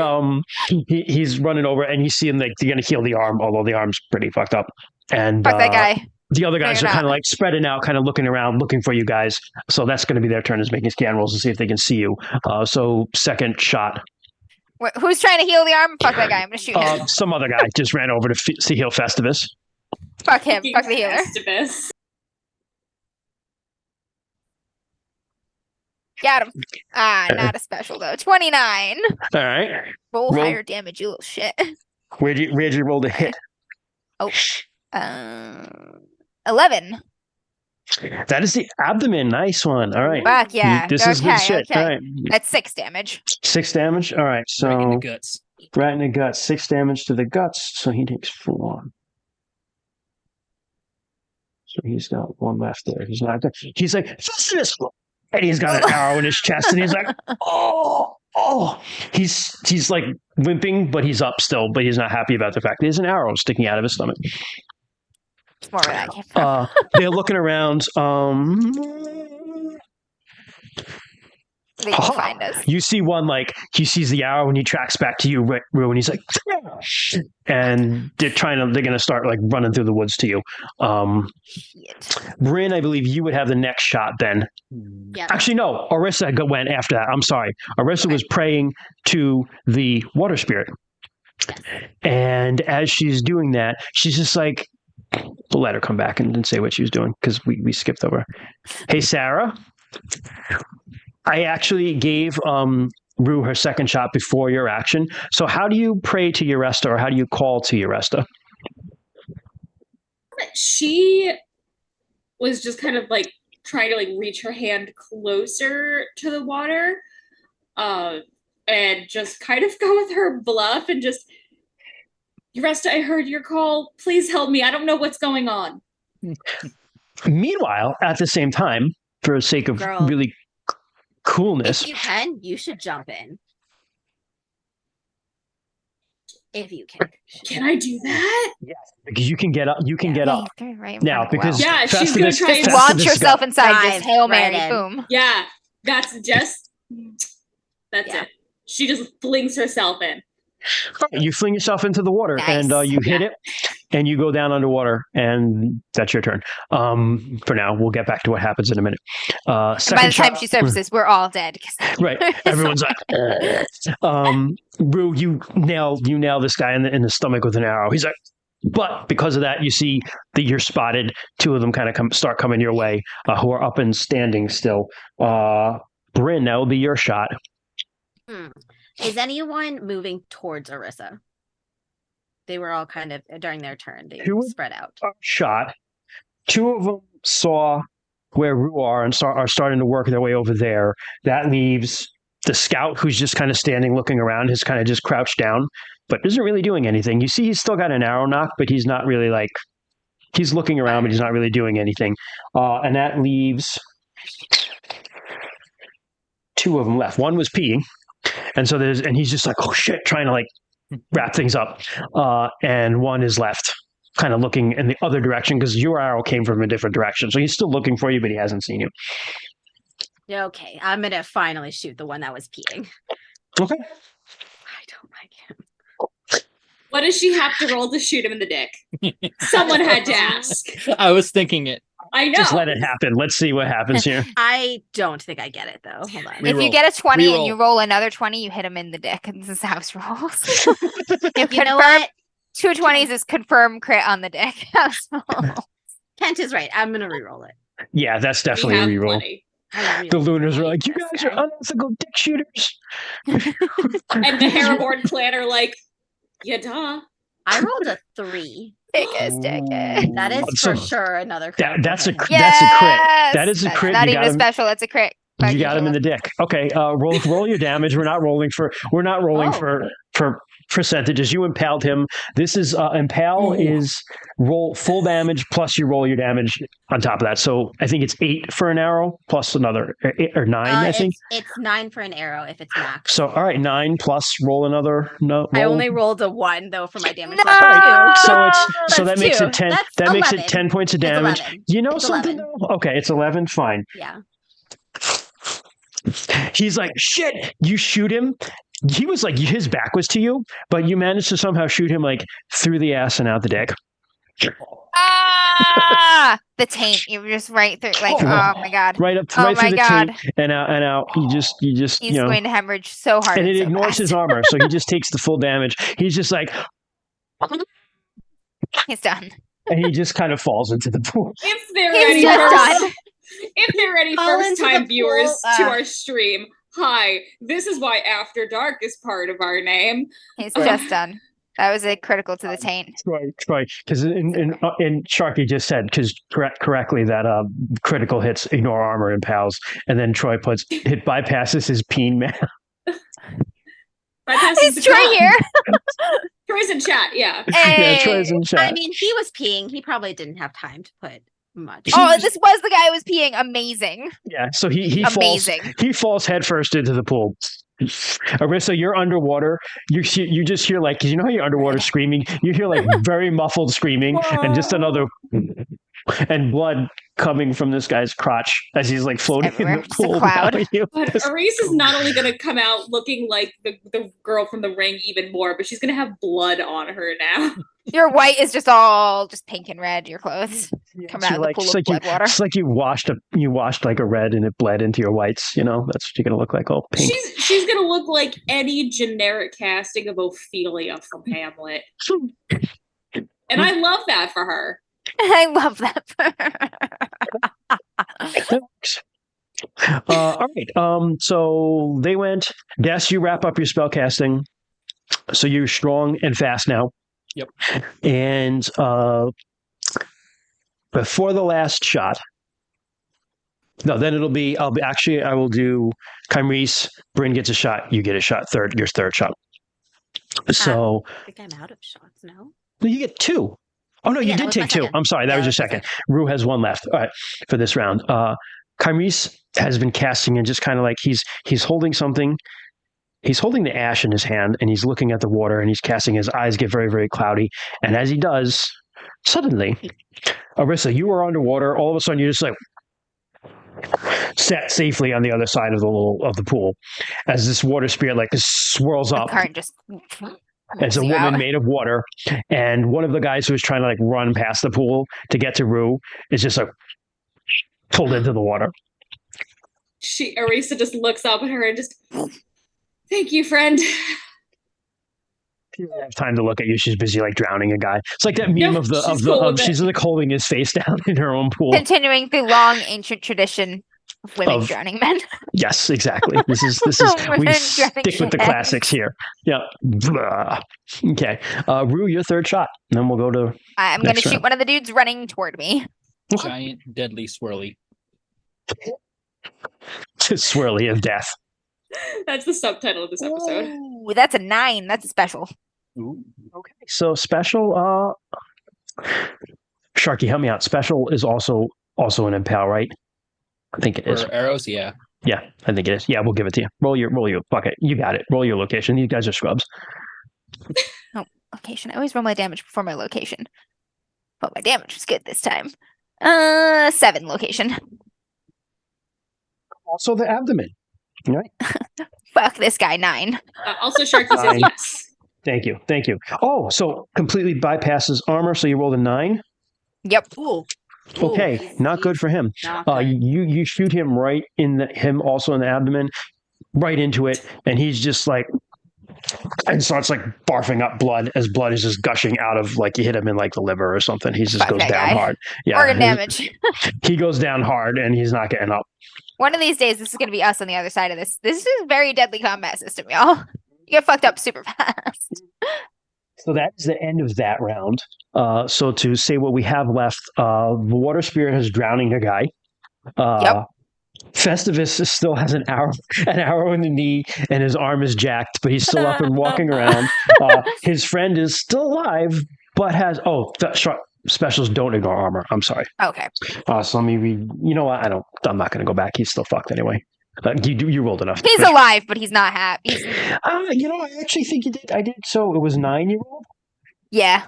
he's running over, and you see him like they're gonna heal the arm, although the arm's pretty fucked up. And Fuck that guy. the other guys you're are kind of not. like spreading out, kind of looking around, looking for you guys. So that's going to be their turn, is making scan rolls to see if they can see you. So second shot. Who's trying to heal the arm? Fuck that guy. I'm gonna shoot him. Some other guy just ran over to heal Festivus. Fuck him. Fuck the healer. Festivus. Got him. Not a special though. 29. All right. Roll Roll. higher damage, you little shit. Where'd you roll to hit? 11. That is the abdomen. Nice one. All right. Fuck yeah. This is good Okay, shit. okay. All right. That's 6 damage. 6 damage. All right. So Right in the guts. right in the guts. 6 damage to the guts. So he takes 4. So he's got 1 left there. He's not there. He's like, Festivus! And he's got an arrow in his chest, and he's like, oh. He's like limping, but he's up still, but he's not happy about the fact that there's an arrow sticking out of his stomach. That's more where that came from. They're looking around. They can find us. You see one, like, he sees the arrow and he tracks back to you, and he's like, and they're going to start like running through the woods to you. Bryn, I believe you would have the next shot then. Yeah. Actually, no, Orissa went after that. I'm sorry. Orissa was praying to the water spirit. And as she's doing that, she's just like, we'll let her come back and say what she was doing because we skipped over. Hey, Sarah. I actually gave Rue her second shot before your action. So how do you pray to Uresta, or how do you call to Uresta? She was just kind of like trying to like reach her hand closer to the water, and just kind of go with her bluff and just, Uresta, I heard your call. Please help me. I don't know what's going on. Meanwhile, at the same time, for the sake of really coolness, if you can, you should jump in. If you can. Can I do that? Yes, because you can get up. You can get up Right now because she's gonna try and launch yourself inside. Dive Just Hail right Mary, in. boom. Yeah, that's it. She just flings herself in. You fling yourself into the water and you hit it, and you go down underwater, and that's your turn. For now, we'll get back to what happens in a minute. By the time she surfaces, we're all dead. Right, everyone's like, Rue, you nail this guy in the stomach with an arrow. He's like, but because of that, you see that you're spotted. Two of them kind of start coming your way, who are up and standing still. Bryn, that will be your shot. Is anyone moving towards Orissa? They were all kind of, during their turn, they spread out. Shot. Two of them saw where Rue are and are starting to work their way over there. That leaves the scout, who's just kind of standing looking around, has kind of just crouched down, but isn't really doing anything. You see he's still got an arrow knock, but he's not really like, he's looking around, but he's not really doing anything. And that leaves two of them left. One was peeing. And so and he's just like, oh shit, trying to like wrap things up. And one is left, kind of looking in the other direction because your arrow came from a different direction. So he's still looking for you, but he hasn't seen you. Okay, I'm going to finally shoot the one that was peeing. Okay. I don't like him. What does she have to roll to shoot him in the dick? Someone had to ask. I was thinking it. I know. Just let it happen. Let's see what happens here. I don't think I get it, though. Hold on. If you get a 20 and you roll another 20, you hit him in the dick. This is house rules. You know what? 2 20s is confirmed crit on the dick. Kent is right. I'm going to reroll it. Yeah, that's definitely a reroll. The Lunars are like, you guys are unethical dick shooters. And the Herborn clan are like, yeah, duh. I rolled a 3. That is for sure another crit. That's a crit. Yes! That is a crit. Not even a special. That's a crit. You got him in the dick. Okay, roll your damage. We're not rolling for percentages. You impaled him. This is impale is roll full damage plus you roll your damage on top of that. So I think it's 8 for an arrow plus another 8 or 9. I think it's 9 for an arrow if it's max. So all right, 9 plus roll another. No, I only rolled a 1 though for my damage. No! So that makes it 10. That's that 11. makes it 10 points of damage. You know it's something 11. though? Okay, it's 11. Fine. Yeah. He's like, shit, you shoot him. He was like, his back was to you, but you managed to somehow shoot him like through the ass and out the dick. The taint. You were just right through, like, oh my god. Right through the taint and out. You just, he's going to hemorrhage so hard. And it so ignores fast. his armor, so he just takes the full damage. He's just like, he's done. And he just kind of falls into the pool. If there are any first-time viewers to our stream, hi, this is why After Dark is part of our name. He's just done. That was a critical to the taint. Troy, because in Sharky just said, because correctly that critical hits ignore armor and pals, and then Troy puts it bypasses his peen man. Is Troy here? Troy's in chat, yeah. Hey. Yeah, Troy's in chat. I mean, he was peeing. He probably didn't have time to put much. Oh, this was the guy who was peeing. Amazing. Yeah, so he falls headfirst into the pool. Arissa, you're underwater. You just hear like, because you know how you're underwater screaming. You hear like very muffled screaming, and just another and blood coming from this guy's crotch as he's like floating in the Just a pool. cloud. But Aris is not only going to come out looking like the girl from The Ring even more, but she's going to have blood on her now. Your white is just all just pink and red. Your clothes come out of the pool of blood water. It's like you washed like a red and it bled into your whites. You know, that's what you're gonna look like. All pink. She's gonna look like any generic casting of Ophelia from Hamlet, and I love that for her. I love that. All right. So they went. Des, you wrap up your spell casting. So you're strong and fast now. Yep. And before the last shot. No, then it'll be. I will do Kymrese. Bryn gets a shot. You get a shot. Your third shot. So I think I'm out of shots now. you get 2. Oh no, you did take 2. I'm sorry, that was your second. Rue has 1 left. All right, for this round. Kymrese has been casting and just kind of like he's holding something. He's holding the ash in his hand and he's looking at the water and he's casting. His eyes get very, very cloudy. And as he does, suddenly, Arissa, you are underwater. All of a sudden, you're just like set safely on the other side of the pool as this water spirit like swirls up. The current just. It's a woman made of water, and one of the guys who was trying to like run past the pool to get to Rue is just like pulled into the water. Arisa just looks up at her and just, thank you, friend. She doesn't have time to look at you. She's busy like drowning a guy. It's like that meme she's like holding his face down in her own pool. Continuing the long ancient tradition of women drowning men. Yes, exactly. This is we stick with the classics here. Yeah. Okay. Rue, your third shot. And then we'll go to I'm gonna shoot one of the dudes running toward me. Giant, deadly, swirly. Swirly of death. That's the subtitle of this episode. Ooh, that's a 9. That's a special. Ooh. Okay. So special Sharky, help me out. Special is also an impale, right? I think it is. For arrows, yeah. Yeah, I think it is. Yeah, we'll give it to you. Roll your bucket. You got it. Roll your location. These guys are scrubs. Oh, location. I always roll my damage before my location. But my damage was good this time. 7 location. Also the abdomen. Right? Fuck this guy, 9. Also, Sharky says yes. Thank you. Oh, so completely bypasses armor. So you rolled a 9. Yep. Ooh. Okay, not good for him. You shoot him right in him also in the abdomen, right into it, and he's just like, and starts like barfing up blood as blood is just gushing out of like you hit him in like the liver or something. He just goes down hard. Yeah, organ damage. He goes down hard and he's not getting up. One of these days, this is going to be us on the other side of this. This is a very deadly combat system, y'all. You get fucked up super fast. So that is the end of that round. So to say what we have left, the water spirit is drowning a guy. Yep. Festivus still has an arrow in the knee, and his arm is jacked, but he's still up and walking around. His friend is still alive, but has specials don't ignore armor. I'm sorry. Okay. So let me read. You know what? I'm not going to go back. He's still fucked anyway. You rolled enough. He's alive, but he's not happy. I actually think you did. I did. So it was 9 you rolled? Yeah.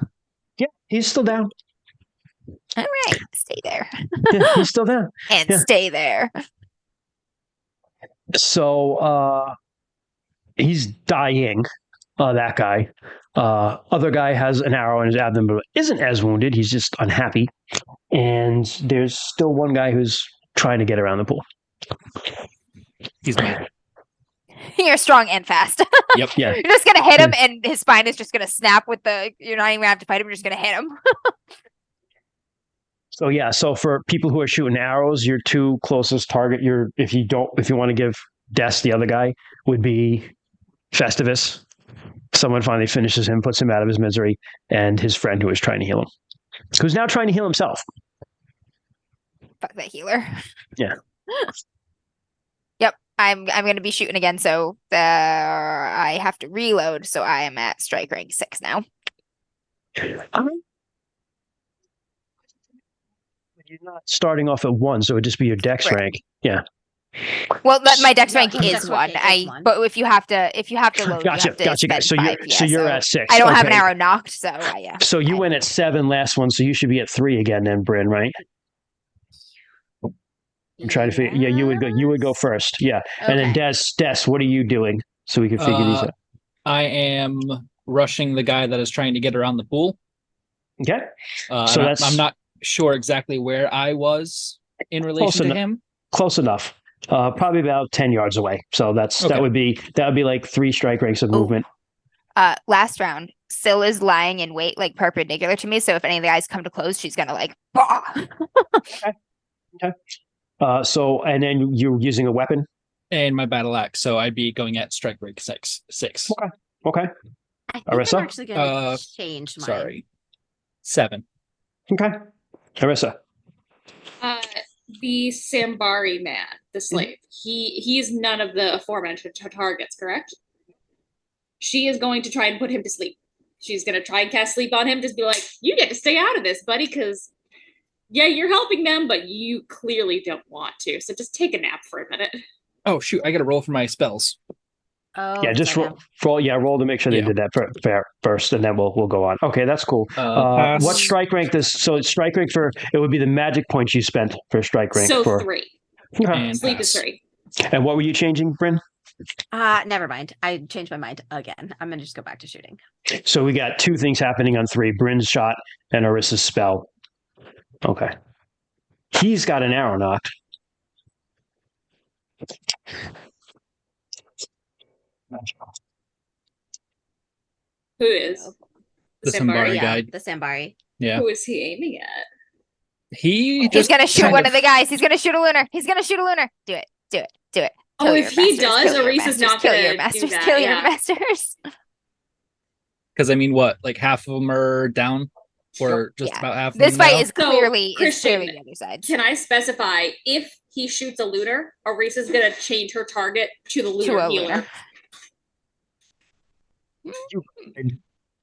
Yeah, he's still down. All right. Stay there. Yeah, he's still down. And stay there. So he's dying. That guy. Other guy has an arrow in his abdomen, but isn't as wounded. He's just unhappy. And there's still one guy who's trying to get around the pool. He's me. You're strong and fast. Yep. Yeah. You're just gonna hit him, and his spine is just gonna snap with the. You're not even gonna have to fight him. You're just gonna hit him. So yeah. So for people who are shooting arrows, your 2 closest target. If you want to give Des the other guy, would be Festivus. Someone finally finishes him, puts him out of his misery, and his friend who is trying to heal him, who's now trying to heal himself. Fuck that healer. Yeah. Yep. I'm going to be shooting again, so I have to reload, so I am at strike rank 6 now. You're not starting off at 1, so it would just be your dex rank. Yeah. Well, my dex No, rank his is dex rank one. is one. But if you have to load, Gotcha, you have to gotcha, spend guys. So 5. you're at 6. I don't have an Okay. arrow knocked, so yeah. So you went at 7 last one, so you should be at 3 again then, Bryn, right? I'm trying to figure. Yeah, you would go first. Yeah, and then Des, what are you doing so we can figure these out? I am rushing the guy that is trying to get around the pool. Okay. So I'm not sure exactly where I was in relation to him. Close enough. Probably about 10 yards away. So that would be like 3 strike ranks of movement. Last round, Syl is lying in wait, like perpendicular to me. So if any of the guys come to close, she's gonna like. Bah! Okay. So and then you're using a weapon and my battle axe, so I'd be going at strike rank 6. Okay. I think Arissa? I'm actually gonna change mine. Sorry, 7. Okay. Arissa. The Sambari man, the slave. He is none of the aforementioned targets, correct? She is going to try and put him to sleep. She's going to try and cast sleep on him, just be like, you get to stay out of this, buddy, because yeah, you're helping them, but you clearly don't want to. So just take a nap for a minute. Oh shoot, I got to roll for my spells. Oh, Yeah, just roll to make sure they did that first, and then we'll go on. Okay, that's cool. What strike rank strike rank it would be the magic points you spent for strike rank. So 3. And sleep pass. is 3. And what were you changing, Bryn? Never mind. I changed my mind again. I'm gonna just go back to shooting. So we got 2 things happening on 3: Bryn's shot and Arissa's spell. Okay. He's got an arrow knocked. Who is? The Sambari guy. The Sambari. Yeah. Who is he aiming at? He's gonna shoot one of the guys. He's gonna shoot a lunar. Do it. Oh, if he does, Arisa's not kill gonna your masters. do that. Kill your masters. Because I mean, what? Like half of them are down, or just about half. This of them fight now? is clearly Christian, the other side. Can I specify if he shoots a lunar, Arisa's gonna change her target to the lunar healer?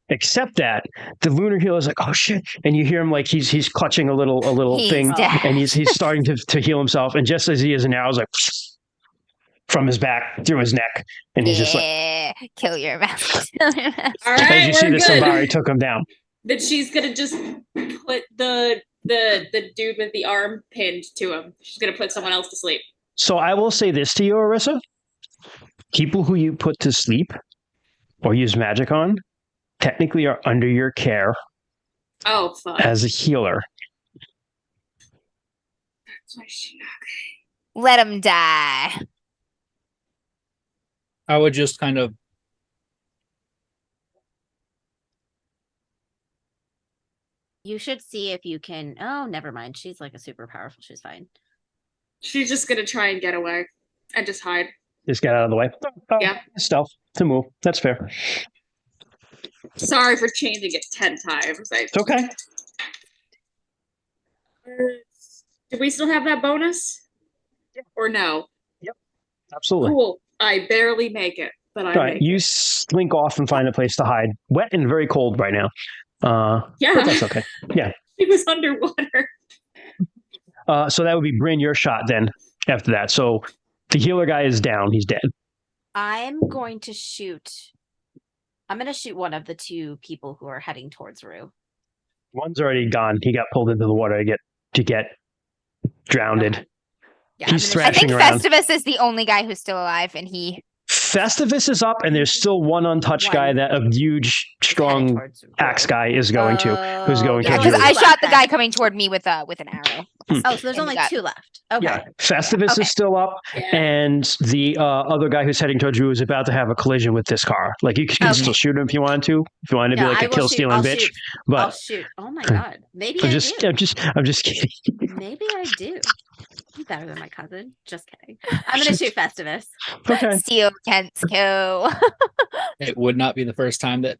Except that the lunar healer is like, oh shit, and you hear him like he's clutching a little thing, dead. and he's starting to heal himself, and just as he is, an arrow's like from his back through his neck, and he's just like, kill your masters. All right, as you see, the good. Sambari took him down. Then she's gonna just put the dude with the arm pinned to him. She's gonna put someone else to sleep. So I will say this to you, Arissa: people who you put to sleep or use magic on technically are under your care. Oh, fuck. As a healer. Let him die. I would just kind of. You should see if you can. Oh, never mind. She's like a super powerful. She's fine. She's just gonna try and get away and just hide. Just get out of the way. Yeah. Stealth to move. That's fair. Sorry for changing it 10 times. It's okay. Do we still have that bonus? Yeah. Or no? Yep. Absolutely. Cool. I barely make it, but I make you it. slink off and find a place to hide. Wet and very cold right now. Yeah. But that's okay. Yeah. He was underwater. So that would be Bryn, your shot then after that. So the healer guy is down. He's dead. I'm going to shoot one of the 2 people who are heading towards Rue. One's already gone. He got pulled into the water to get drowned. Okay. Yeah, He's I think thrashing around. Festivus is the only guy who's still alive, and Festivus is up, and there's still one untouched guy that a huge, strong axe guy is going to. Who's going to? Because I shot the guy coming toward me with an arrow. Oh, so there's only 2 left. Okay. Yeah, Festivus is still up, and the other guy who's heading towards you is about to have a collision with this car. Like you can still shoot him if you wanted to. If you wanted to be like a kill stealing bitch, shoot. but I'll shoot. Oh my god, maybe I'm just kidding. Maybe I do. I'm better than my cousin. Just kidding. I'm gonna shoot Festivus. Okay. Steal Kent's kill. It would not be the first time that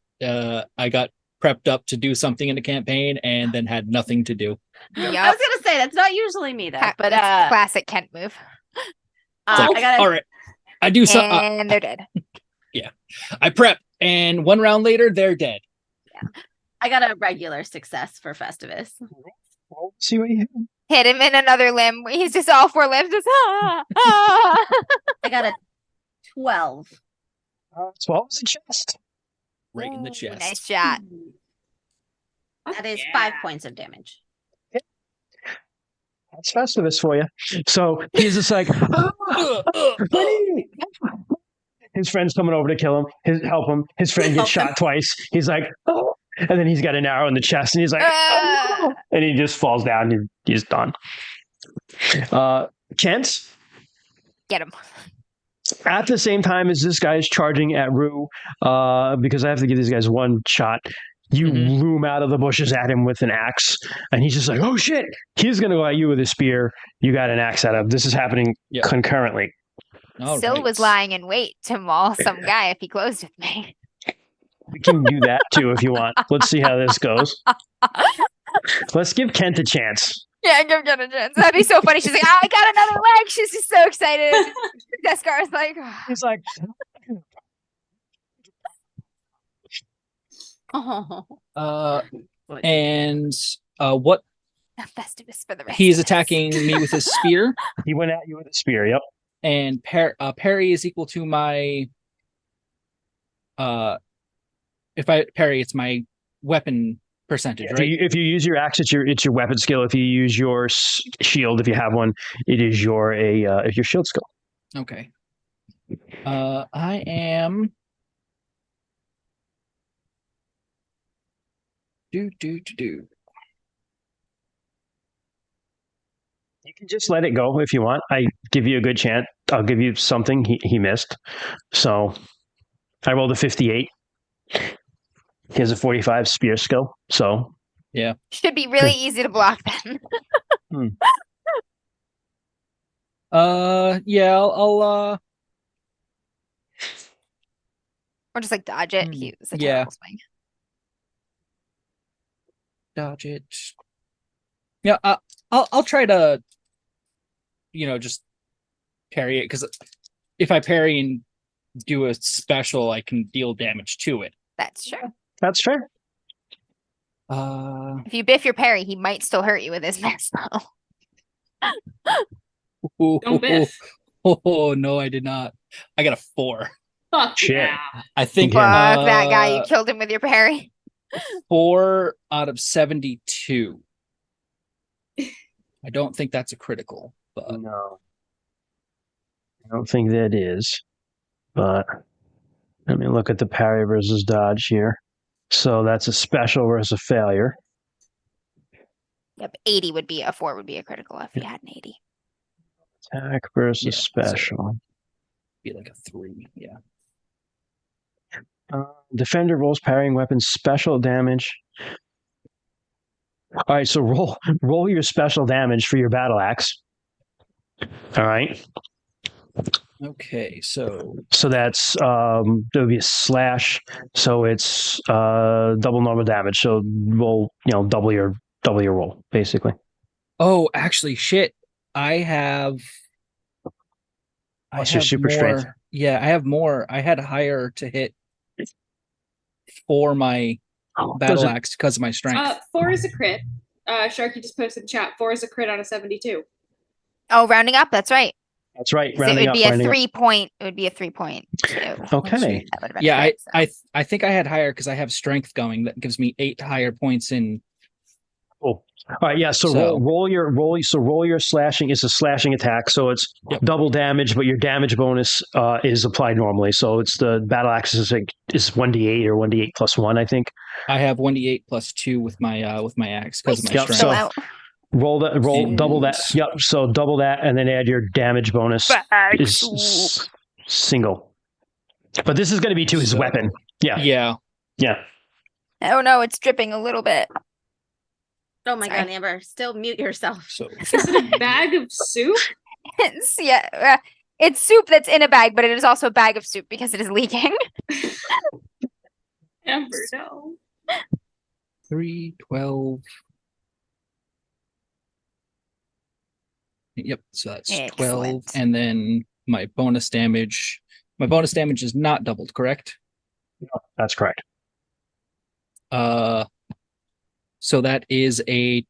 I got prepped up to do something in a campaign and then had nothing to do. Yep. I was gonna say that's not usually me though, but that's classic Kent move. Like, I gotta. All right, I do something. And they're dead. Yeah, I prep, and 1 round later, they're dead. Yeah, I got a regular success for Festivus. See what you have. Hit him in another limb. He's just all 4 limbs. Just, ah. I got a 12. 12 is a chest. Right in the Ooh, chest. Nice shot. That is 5 points of damage. That's Festivus for you. So he's just like, his friend's coming over to kill him, help him. His friend gets shot twice. He's like, oh. And then he's got an arrow in the chest, and he's like, oh. And he just falls down, and he's done. Kent? Get him. At the same time as this guy is charging at Rue, because I have to give these guys one shot, you loom out of the bushes at him with an axe, and he's just like, oh shit, he's going to go at you with a spear. You got an axe out of. This is happening concurrently. Syl was lying in wait to maul some guy if he closed with me. We can do that too if you want. Let's see how this goes. Let's give Kent a chance. Yeah, give Kent a chance. That'd be so funny. She's like, oh, I got another leg. She's just so excited. Descar's like, oh. He's like, and what? Festivus for the rest. He's attacking me with his spear. He went at you with a spear. Yep. And parry is equal to my. If I parry, it's my weapon percentage, right? If you use your axe, it's your weapon skill. If you use your shield, if you have one, it is your shield skill. Okay. I am. Do. You can just let it go if you want. I give you a good chance. I'll give you something he missed. So I rolled a 58. He has a 45 spear skill. So yeah, should be really easy to block then. Yeah, I'll or just like dodge it. He was a yeah. terrible swing. Dodge it. Yeah, I'll try to, just parry it, because if I parry and do a special, I can deal damage to it. That's true. That's fair. If you biff your parry, he might still hurt you with his miss, though. Don't biff. Oh no, I did not. I got a 4. Fuck shit. yeah. I think Fuck that guy. You killed him with your parry. 4 out of 72. I don't think that's a critical, but No. I don't think that is. But let me look at the parry versus dodge here. So that's a special versus a failure. Yep, 80 would be a 4 would be a critical if you had an 80. Attack versus special. Be like a 3, yeah. Defender rolls parrying weapons special damage. All right, so roll your special damage for your battle axe. All right. Okay, so that's there would be a slash, so it's double normal damage. So roll, double your roll basically. Oh, actually, shit! I have What's your super more. strength? Yeah, I have more. I had higher to hit for my battle axe because of my strength. 4 is a crit. Sharky just posted in chat. 4 is a crit on a 72. Oh, rounding up. That's right. That's right. So it would be a 3 point. It would be a 3 point. Okay. Yeah, I think I had higher because I have strength going. That gives me 8 higher points in. Cool. All right, yeah. So roll your slashing. It's a slashing attack, so it's double damage, but your damage bonus is applied normally. So it's the battle axe is 1d8 or 1d8 plus 1, I think. I have 1d8 plus 2 with my axe because of my strength. So roll double that. Yep. So double that, and then add your damage bonus is single. But this is going to be to his weapon. Yeah. Oh no, it's dripping a little bit. Oh my god, Amber! Still mute yourself. So is it a bag of soup? It's soup that's in a bag, but it is also a bag of soup because it is leaking. Amber, no. 3, 12. Yep, so that's 12. Excellent. And then my bonus damage. My bonus damage is not doubled, correct? No, that's correct. So that is a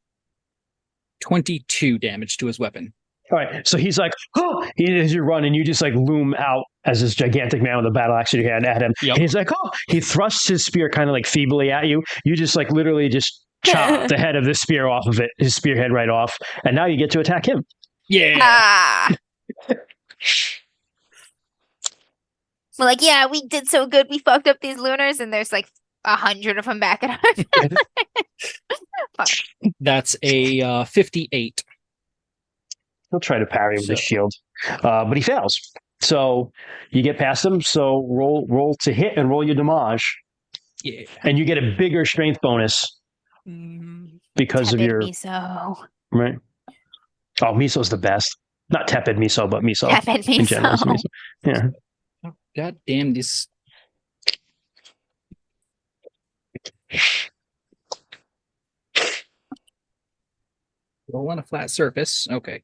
22 damage to his weapon. All right, so he's like, oh, as you run and you just like loom out as this gigantic man with a battle axe in your hand at him. Yep. And he's like, oh, he thrusts his spear kind of like feebly at you. You just like literally just chop the head of the spear off of it, his spearhead right off. And now you get to attack him. Yeah. Ah. We're like, yeah, we did so good. We fucked up these lunars, and there's like 100 of them back at us. That's a 58. He'll try to parry with his So- shield, but he fails. So you get past him. So roll to hit and roll your damage, Yeah. and you get a bigger strength bonus because of Tepid your miso. right. Oh, miso's the best. Not tepid miso, but miso Tepid in general. is miso. miso. Yeah. God damn this. Roll on a flat surface. Okay.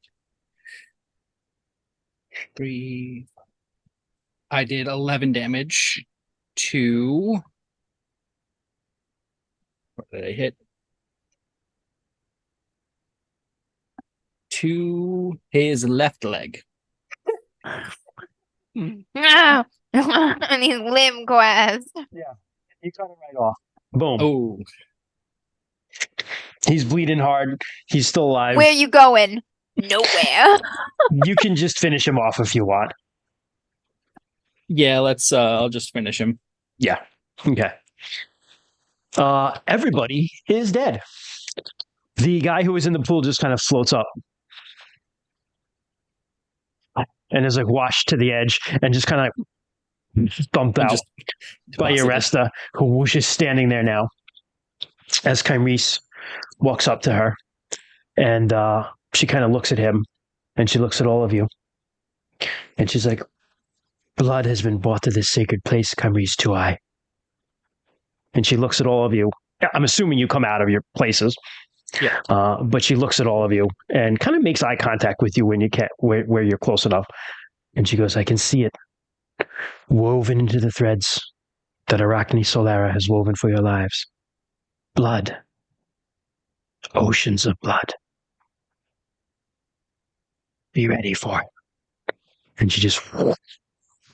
3. I did 11 damage to. What did I hit? To his left leg. No. And his limb quest. You cut it right off. Boom. Oh, He's bleeding hard. He's still alive. Where you going? Nowhere. You can just finish him off if you want. yeah. Let's. I'll just finish him. Yeah. Okay. Everybody is dead. The guy who was in the pool just kind of floats up and is like washed to the edge and just kind of thumped out Just by deposited. Aresta, who was just standing there now. As Kyrese walks up to her, and she kind of looks at him, and she looks at all of you, and she's like, "Blood has been brought to this sacred place, Kyrese Tuai." And she looks at all of you. I'm assuming you come out of your places. Yeah. But she looks at all of you and kind of makes eye contact with you when you can, where you're close enough. And she goes, "I can see it woven into the threads that Arachne Solara has woven for your lives. Blood. Oceans of blood. Be ready for it." And she just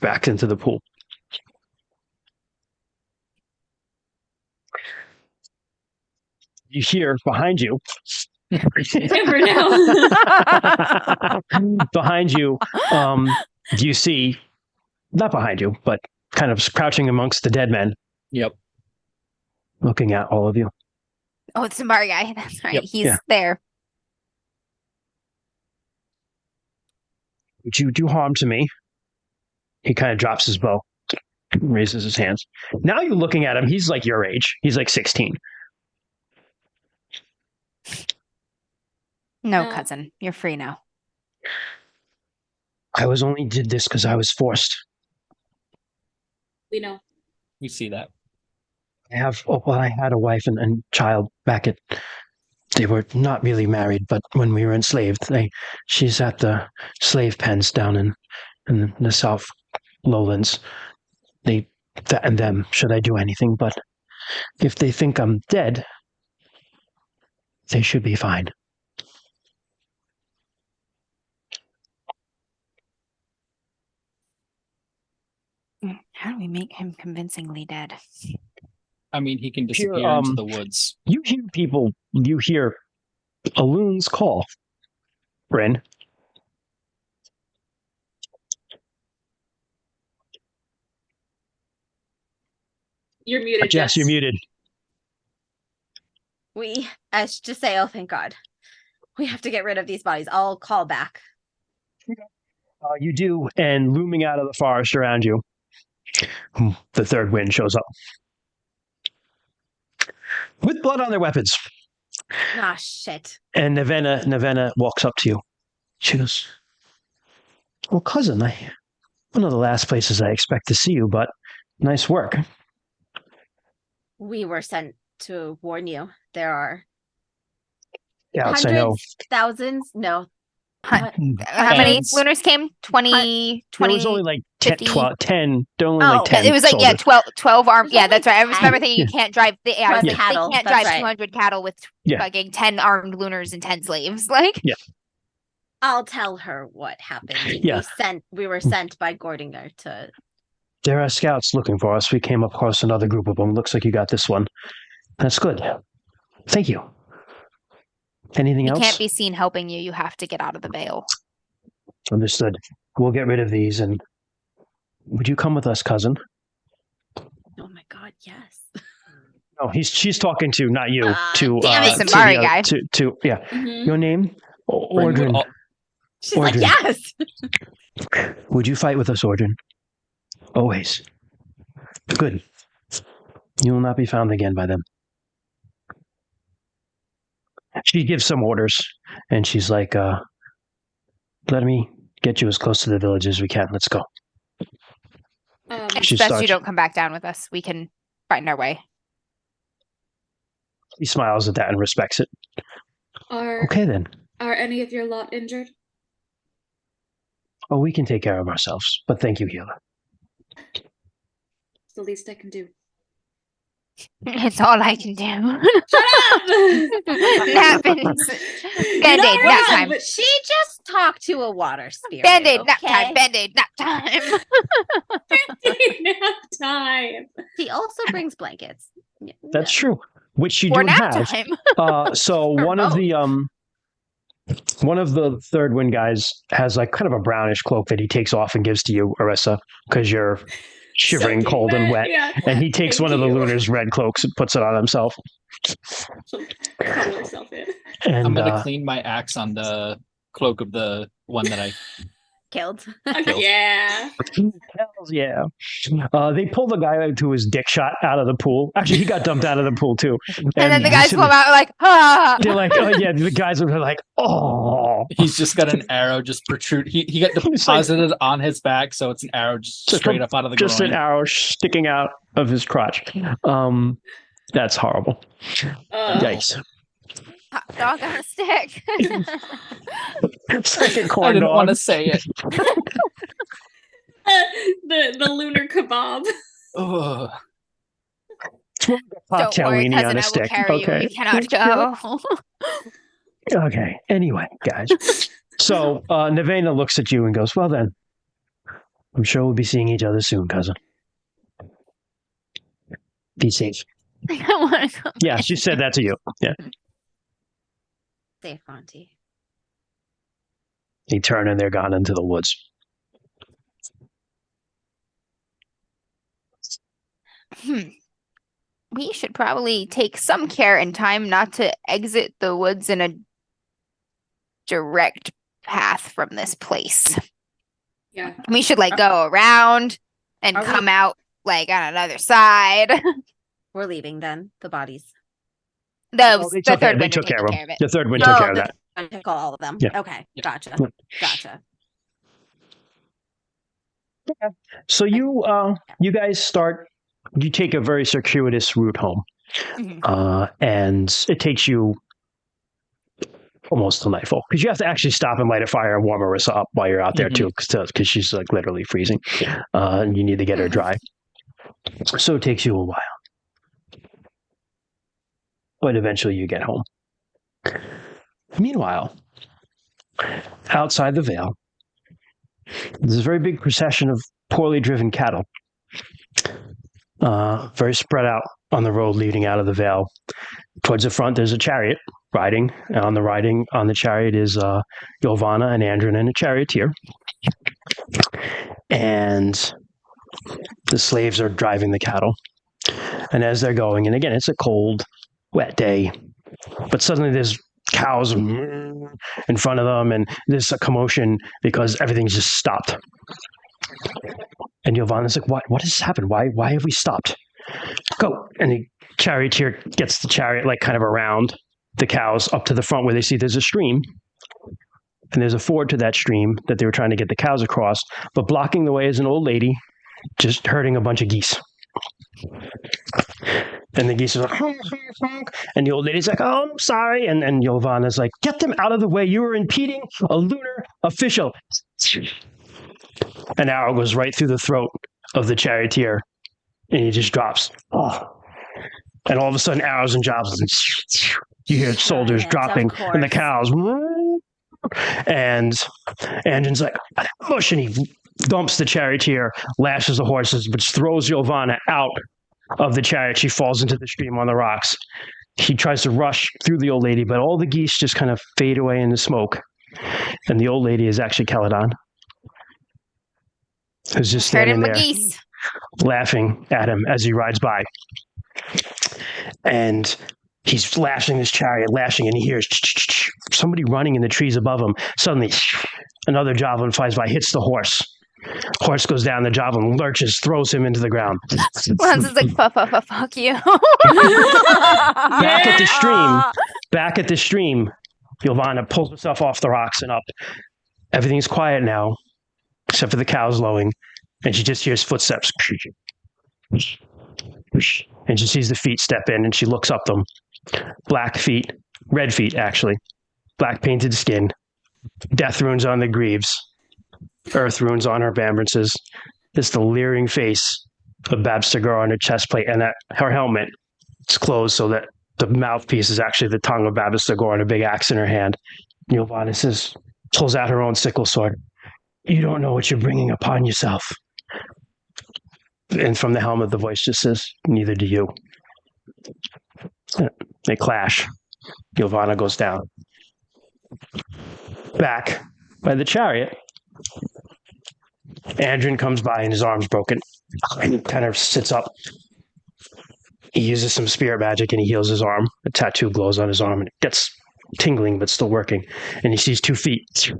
backs into the pool. You hear behind you. Never know. Behind you, you see, not behind you, but kind of crouching amongst the dead men, Yep. looking at all of you. Oh, it's the bar guy. That's right. Yep. He's Yeah. there. Would you do harm to me? He kind of drops his bow, raises his hands. Now you're looking at him. He's like your age. He's like 16. No, No. cousin. You're free now. I only did this because I was forced. We know. We see that. I had a wife and child back at. They were not really married, but when we were enslaved, she's at the slave pens down in the South Lowlands. And them, should I do anything, but if they think I'm dead, they should be fine. How do we make him convincingly dead? I mean, he can Here, disappear into the woods. You hear a loon's call, Bryn. You're muted. Jess, you're muted. I should just say, oh, thank God. We have to get rid of these bodies. I'll call back. You do, and looming out of the forest around you, the third wind shows up. With blood on their weapons. Ah, shit. And Navenna walks up to you. She goes, "Well, cousin, one of the last places I expect to see you, but nice work." We were sent to warn you. There are Yes, I know. hundreds, thousands, no. How many Tens. lunars came? 20, There 20. was only like 50? 10. They're only like 10. It was like, soldiers. 12 armed. There's Yeah, that's right. I was 10. remember thinking you can't drive. I was like, cattle, they can't that's drive right. 200 cattle with Yeah. fucking 10 armed lunars and 10 slaves. Like, Yeah. I'll tell her what happened. Yeah. We were sent by Gordinger to. There are scouts looking for us. We came across another group of them. Looks like you got this one. That's good. Thank you. Anything he else? can't be seen helping you. You have to get out of the veil. Understood. We'll get rid of these, and would you come with us, cousin? Oh my God! Yes. No, she's talking to, not you. To damn it, to Samari the, guy. To yeah. Mhm. Your name? Ordrin. She's like, Ordrin. yes. Would you fight with us, Ordrin? Always. Good. You will not be found again by them. She gives some orders, and she's like, let me get you as close to the village as we can. Let's go. It's She best starts- you don't come back down with us. We can find our way. He smiles at that and respects it. Are Okay, then. are any of your lot injured? Oh, we can take care of ourselves. But thank you, healer. It's the least I can do. It's all I can do. Shut up! Happens. Band-Aid, Not nap one, time. but She just talked to a water spirit. Band-Aid, nap okay? time. Band-Aid, nap time. nap time. He also brings blankets. Yeah, That's true. Which you For don't nap have. time. So one of the third wind guys has like kind of a brownish cloak that he takes off and gives to you, Arissa, because you're shivering, Soaking cold, and wet. Yeah. And he takes Thank one of the you. Lunar's red cloaks and puts it on himself. Cover herself in. And I'm gonna clean my axe on the cloak of the one that I. Killed. Yeah. hells yeah. They pull the guy who was dick shot out of the pool. Actually, he got dumped out of the pool too. And then the he's guys sitting- come out like, ah. They're like, oh yeah. The guys are like, oh. He's just got an arrow just protrude. He got He's like- deposited on his back, so it's an arrow just straight up out of the Just groin. an arrow sticking out of his crotch. That's horrible. Yikes. Hot dog on a stick. It's like a I corn didn't dog. want to say it. The lunar kebab. Ugh. Don't worry, Cocktailini cousin, on I a will stick. carry you. Okay. You cannot go. Okay. Anyway, guys. So Nevena looks at you and goes, well then, I'm sure we'll be seeing each other soon, cousin. Be safe. I don't want to come. Yeah, she said that to you. Yeah. Safe, Auntie. They turn and they're gone into the woods. We should probably take some care and time not to exit the woods in a direct path from this place. Yeah. We should like go around and Are we- come out like on another side. We're leaving then. The bodies. The They the took, third they one took care of taking them. care of it. The third one No, took care of the- that. I took all of them. Yeah. Okay. Yeah. Gotcha. Yeah. Gotcha. So you guys start. You take a very circuitous route home, Mhm. and it takes you almost till nightfall because you have to actually stop and light a fire and warm Marissa up while you're out there too, because she's like literally freezing, and you need to get her dry. So it takes you a while, but eventually you get home. Meanwhile, outside the Vale, there's a very big procession of poorly driven cattle, very spread out on the road leading out of the Vale. Towards the front, there's a chariot riding. And on the chariot is Yolvana and Andrin and a charioteer. And the slaves are driving the cattle. And as they're going, and again, it's a cold, wet day, but suddenly there's cows in front of them, and there's a commotion because everything's just stopped. And Yolvana's like, what has happened? Why have we stopped? Go. And the charioteer gets the chariot like kind of around the cows up to the front where they see there's a stream. And there's a ford to that stream that they were trying to get the cows across, but blocking the way is an old lady just herding a bunch of geese. And the geese are like, honk, honk, honk. And the old lady's like, oh, I'm sorry. And Yolvana's like, get them out of the way. You are impeding a lunar official. An arrow goes right through the throat of the charioteer, and he just drops. Oh. And all of a sudden, arrows and javelins. You hear soldiers dropping, and the cows. And Anjan's like, push, and he dumps the charioteer, lashes the horses, but throws Giovanna out of the chariot. She falls into the stream on the rocks. He tries to rush through the old lady, but all the geese just kind of fade away in the smoke. And the old lady is actually Caledon, who's just standing there, laughing at him as he rides by. And he's lashing his chariot, and he hears somebody running in the trees above him. Suddenly, another javelin flies by, hits the horse. Horse goes down, the javelin lurches, throws him into the ground. Lance is like, fuck you. Back at the stream, Giovanna pulls herself off the rocks and up. Everything's quiet now, except for the cows lowing, and she just hears footsteps. And she sees the feet step in, and she looks up them. Black feet, red feet, actually. Black painted skin. Death runes on the greaves. Earth runes on her vambrances. It's the leering face of Babstagar on her chest plate, and that her helmet is closed so that the mouthpiece is actually the tongue of Babstagar and a big axe in her hand. Giovanna pulls out her own sickle sword. You don't know what you're bringing upon yourself. And from the helmet, the voice just says, neither do you. They clash. Giovanna goes down. Back by the chariot, Andrin comes by and his arm's broken. And he kind of sits up. He uses some spirit magic and he heals his arm. A tattoo glows on his arm and it gets tingling but still working. And he sees 2 feet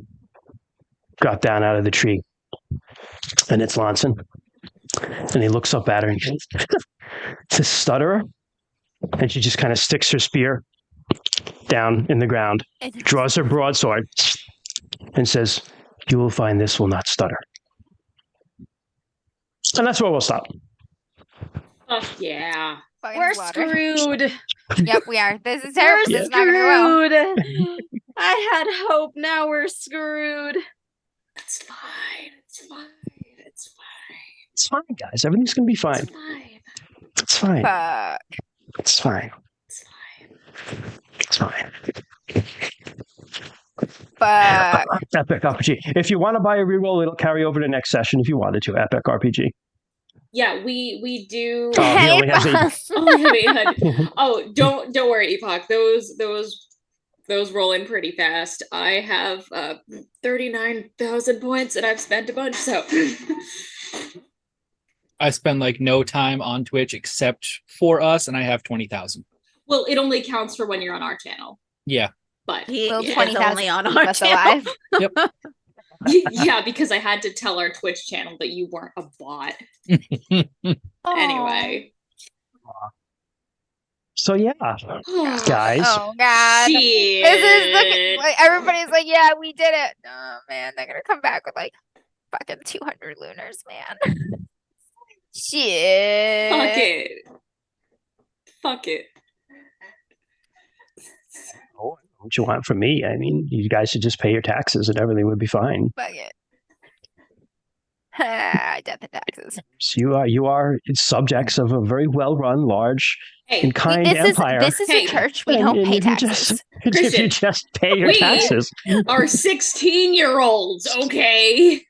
drop down out of the tree. And it's Lanson. And he looks up at her and says, stutterer? And she just kind of sticks her spear down in the ground, draws her broadsword, and says, you will find this will not stutter. And that's where we'll stop. Oh, yeah. We're screwed. Yep, we are. This is terrible. This is not going to go well. I had hope. Now we're screwed. It's fine. It's fine. It's fine. It's fine, guys. Everything's going to be fine. It's fine. It's fine. It's fine. It's fine. It's fine. Epic RPG. If you want to buy a reroll, it'll carry over to next session if you wanted to. Epic RPG. Yeah, we do. Oh, he only has 8. Oh, don't worry, Epoch. Those roll in pretty fast. I have 39,000 points, and I've spent a bunch. So I spend like no time on Twitch except for us, and I have 20,000. Well, it only counts for when you're on our channel. Yeah. But he is 20,000 only on our channel. Yep. Yeah, because I had to tell our Twitch channel that you weren't a bot. Anyway. So yeah, guys. Oh god. Shit. This is like everybody's like, yeah, we did it. Oh man, they're gonna come back with like fucking 200 lunars, man. Shit. Fuck it. Fuck it. What you want from me? I mean, you guys should just pay your taxes and everything would be fine. Fuck it. Death and taxes. So you are subjects of a very well-run, large, and kind empire. This is a church. We don't pay taxes. If you just pay your taxes. Are 16-year-olds, okay?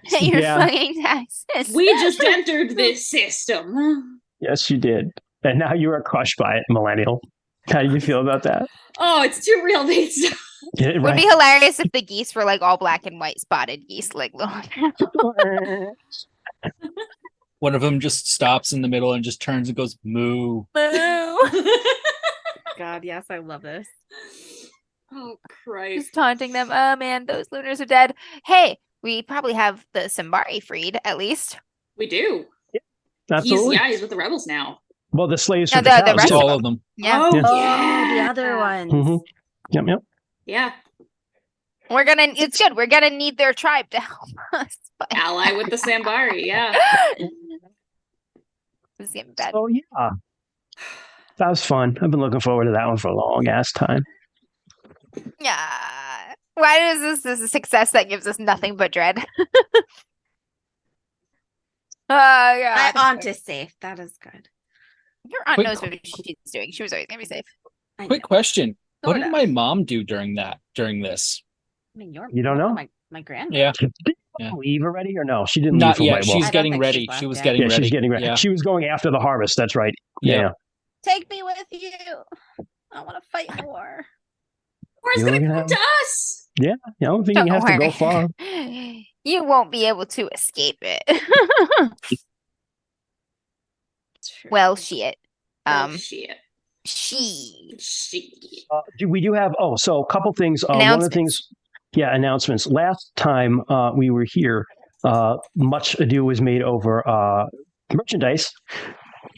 Pay your fucking taxes. We just entered this system. Yes, you did. And now you are crushed by it, millennial. How do you feel about that? Oh, it's too real based. Yeah, right. It would be hilarious if the geese were like all black and white spotted geese, like One of them just stops in the middle and just turns and goes moo. Moo. God, yes, I love this. Oh Christ. Just taunting them. Oh man, those lunars are dead. Hey, we probably have the Simbari freed, at least. We do. Yeah, absolutely. He's with the rebels now. Well, the slaves No, for the the cows. rest All of them. Yeah. Oh, Oh, the other ones. Mm-hmm. Yep. Yeah. It's good. We're gonna need their tribe to help us. Ally with the Sambari, yeah. It's getting bad. Oh yeah. That was fun. I've been looking forward to that one for a long ass time. Yeah. Why is this a success that gives us nothing but dread? God. My aunt is safe. That is good. Your aunt Quick- knows what she's doing. She was always gonna be safe. I Quick know. question: What did Sorta. my mom do during this? I mean, You don't know? My grandma. Yeah, Did Yeah. you leave already or no? She didn't leave not for yet. White Wolf. She's I don't getting think ready. she's She left was yet. getting Yeah, ready. she's getting ready. Yeah. She was going after the harvest. That's right. Yep. Yeah. Take me with you. I want to fight more. Or it's You're gonna gonna come have- to us. Yeah, I don't think you have to go far. You won't be able to escape it. Well, shit. Oh shit. She. We do have, so a couple things. One of the things, announcements. Last time we were here, much ado was made over merchandise.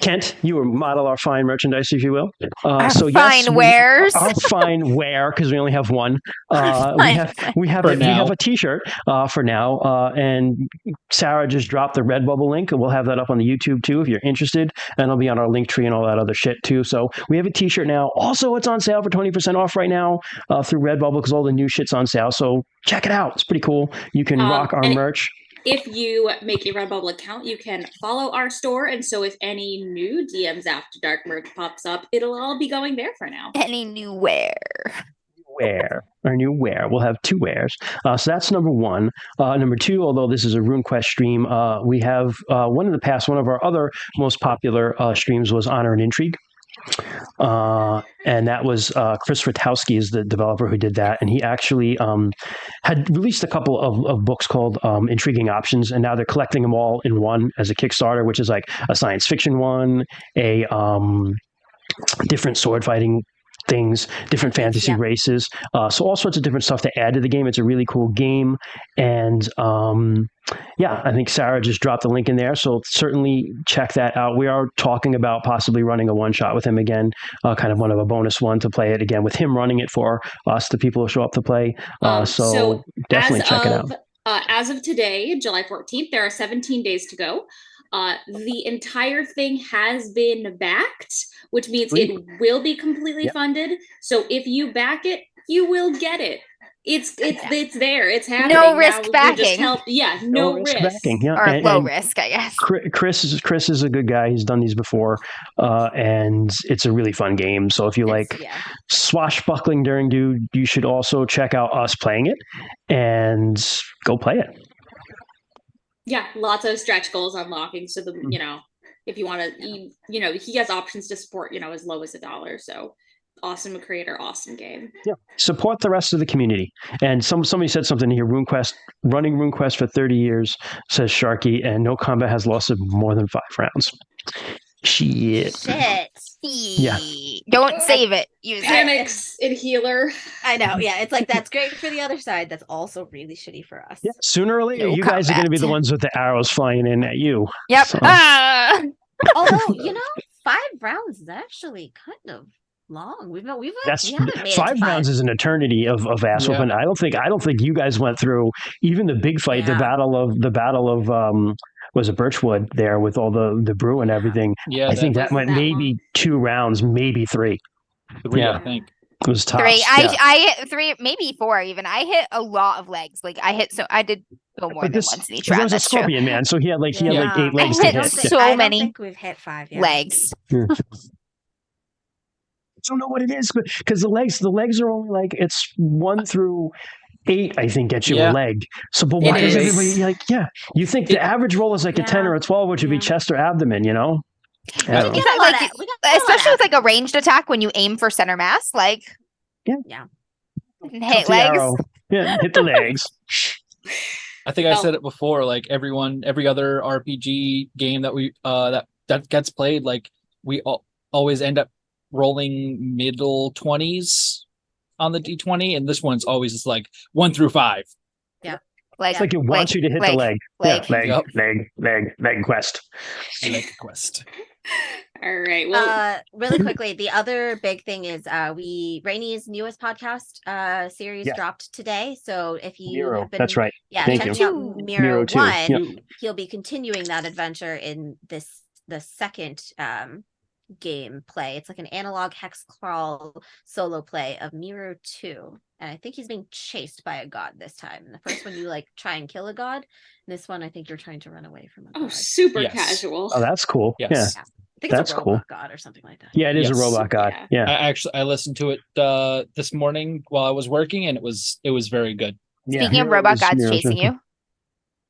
Kent, you will model our fine merchandise, if you will. Our so fine yes, wares. our fine wear, because we only have one. We have a T-shirt for now, and Sarah just dropped the Redbubble link, and we'll have that up on the YouTube too if you're interested, and it'll be on our link tree and all that other shit too. So we have a T-shirt now. Also, it's on sale for 20% off right now through Redbubble because all the new shit's on sale. So check it out; it's pretty cool. You can rock our merch. If you make a Redbubble account, you can follow our store. And so if any new DMs After Dark merch pops up, it'll all be going there for now. Any new wear. Our new wear. We'll have two wares. So that's number one. Number two, although this is a RuneQuest stream, we have one of our other most popular streams was Honor and Intrigue. And that was Chris Rutowski is the developer who did that, and he actually had released a couple of books called Intriguing Options, and now they're collecting them all in one as a Kickstarter, which is like a science fiction one, a different sword fighting things, different fantasy races, so all sorts of different stuff to add to the game. It's a really cool game, and I think Sarah just dropped the link in there, so certainly check that out. We are talking about possibly running a one-shot with him again, kind of one of a bonus one to play it again with him running it for us, the people who show up to play. So definitely check it out. As of today, July 14th, there are 17 days to go. The entire thing has been backed, which means it will be completely funded. So if you back it, you will get it. It's there. It's happening. No risk backing. No risk backing. Yeah. Or low risk, I guess. Chris is a good guy. He's done these before, and it's a really fun game. So if you like swashbuckling during Dude, you should also check out us playing it and go play it. Yeah, lots of stretch goals unlocking. So if you want to, he has options to support, as low as $1. So awesome creator, awesome game. Yeah, support the rest of the community. And somebody said something here. Running RuneQuest for 30 years, says Sharky, and no combat has lost it more than 5 rounds. Shit. Yeah. Don't save it. Use Panics in healer. I know. Yeah, it's like that's great for the other side. That's also really shitty for us. Yeah. Sooner or later, you guys are going to be the ones with the arrows flying in at you. Yep. So. Although 5 rounds is actually kind of long. We haven't made 5 rounds is an eternity of ass whooping. I don't think you guys went through even the big fight, the battle of was it Birchwood there with all the brew and everything. Yeah, I think that went maybe 2 rounds, maybe 3. 3, I think. It was tough. 3. I hit 3, maybe 4 even. I hit a lot of legs. Like I did go more than once in each round. There was a scorpion man, so he had like 8 legs I to hit hit. so many. I think we've hit 5 legs. Yeah. I don't know what it is, but because the legs are only like it's 1 through 8, I think, gets you a leg. So, but why is everybody like? Yeah, you think the average roll is like a 10 or a 12, which would be chest or abdomen, Especially with like a ranged attack when you aim for center mass, like hit legs. Arrow. Yeah, hit the legs. I think I said it before. Like every other RPG game that we that gets played, like we always end up rolling middle 20s on the D20, and this one's always just like 1 through 5. Yeah, it's like it wants you to hit the leg. Leg quest. Leg quest. All right. Well, really quickly, the other big thing is Rainey's newest podcast series dropped today. So if you have been, that's right. checking out Miro 1, he'll be continuing that adventure in the second game play. It's like an analog hex crawl solo play of Miro 2. and I think he's being chased by a god this time. The first one you like try and kill a god. This one I think you're trying to run away from a god. Oh, super Yes. casual. Oh, that's cool. Yes. Yeah. Yeah. I think it's That's a robot cool. god or something like that. Yeah, it is a Yes. robot god. Yeah. Yeah. I listened to it this morning while I was working, and it was very good. Yeah. Speaking of robot gods Mira was chasing really you,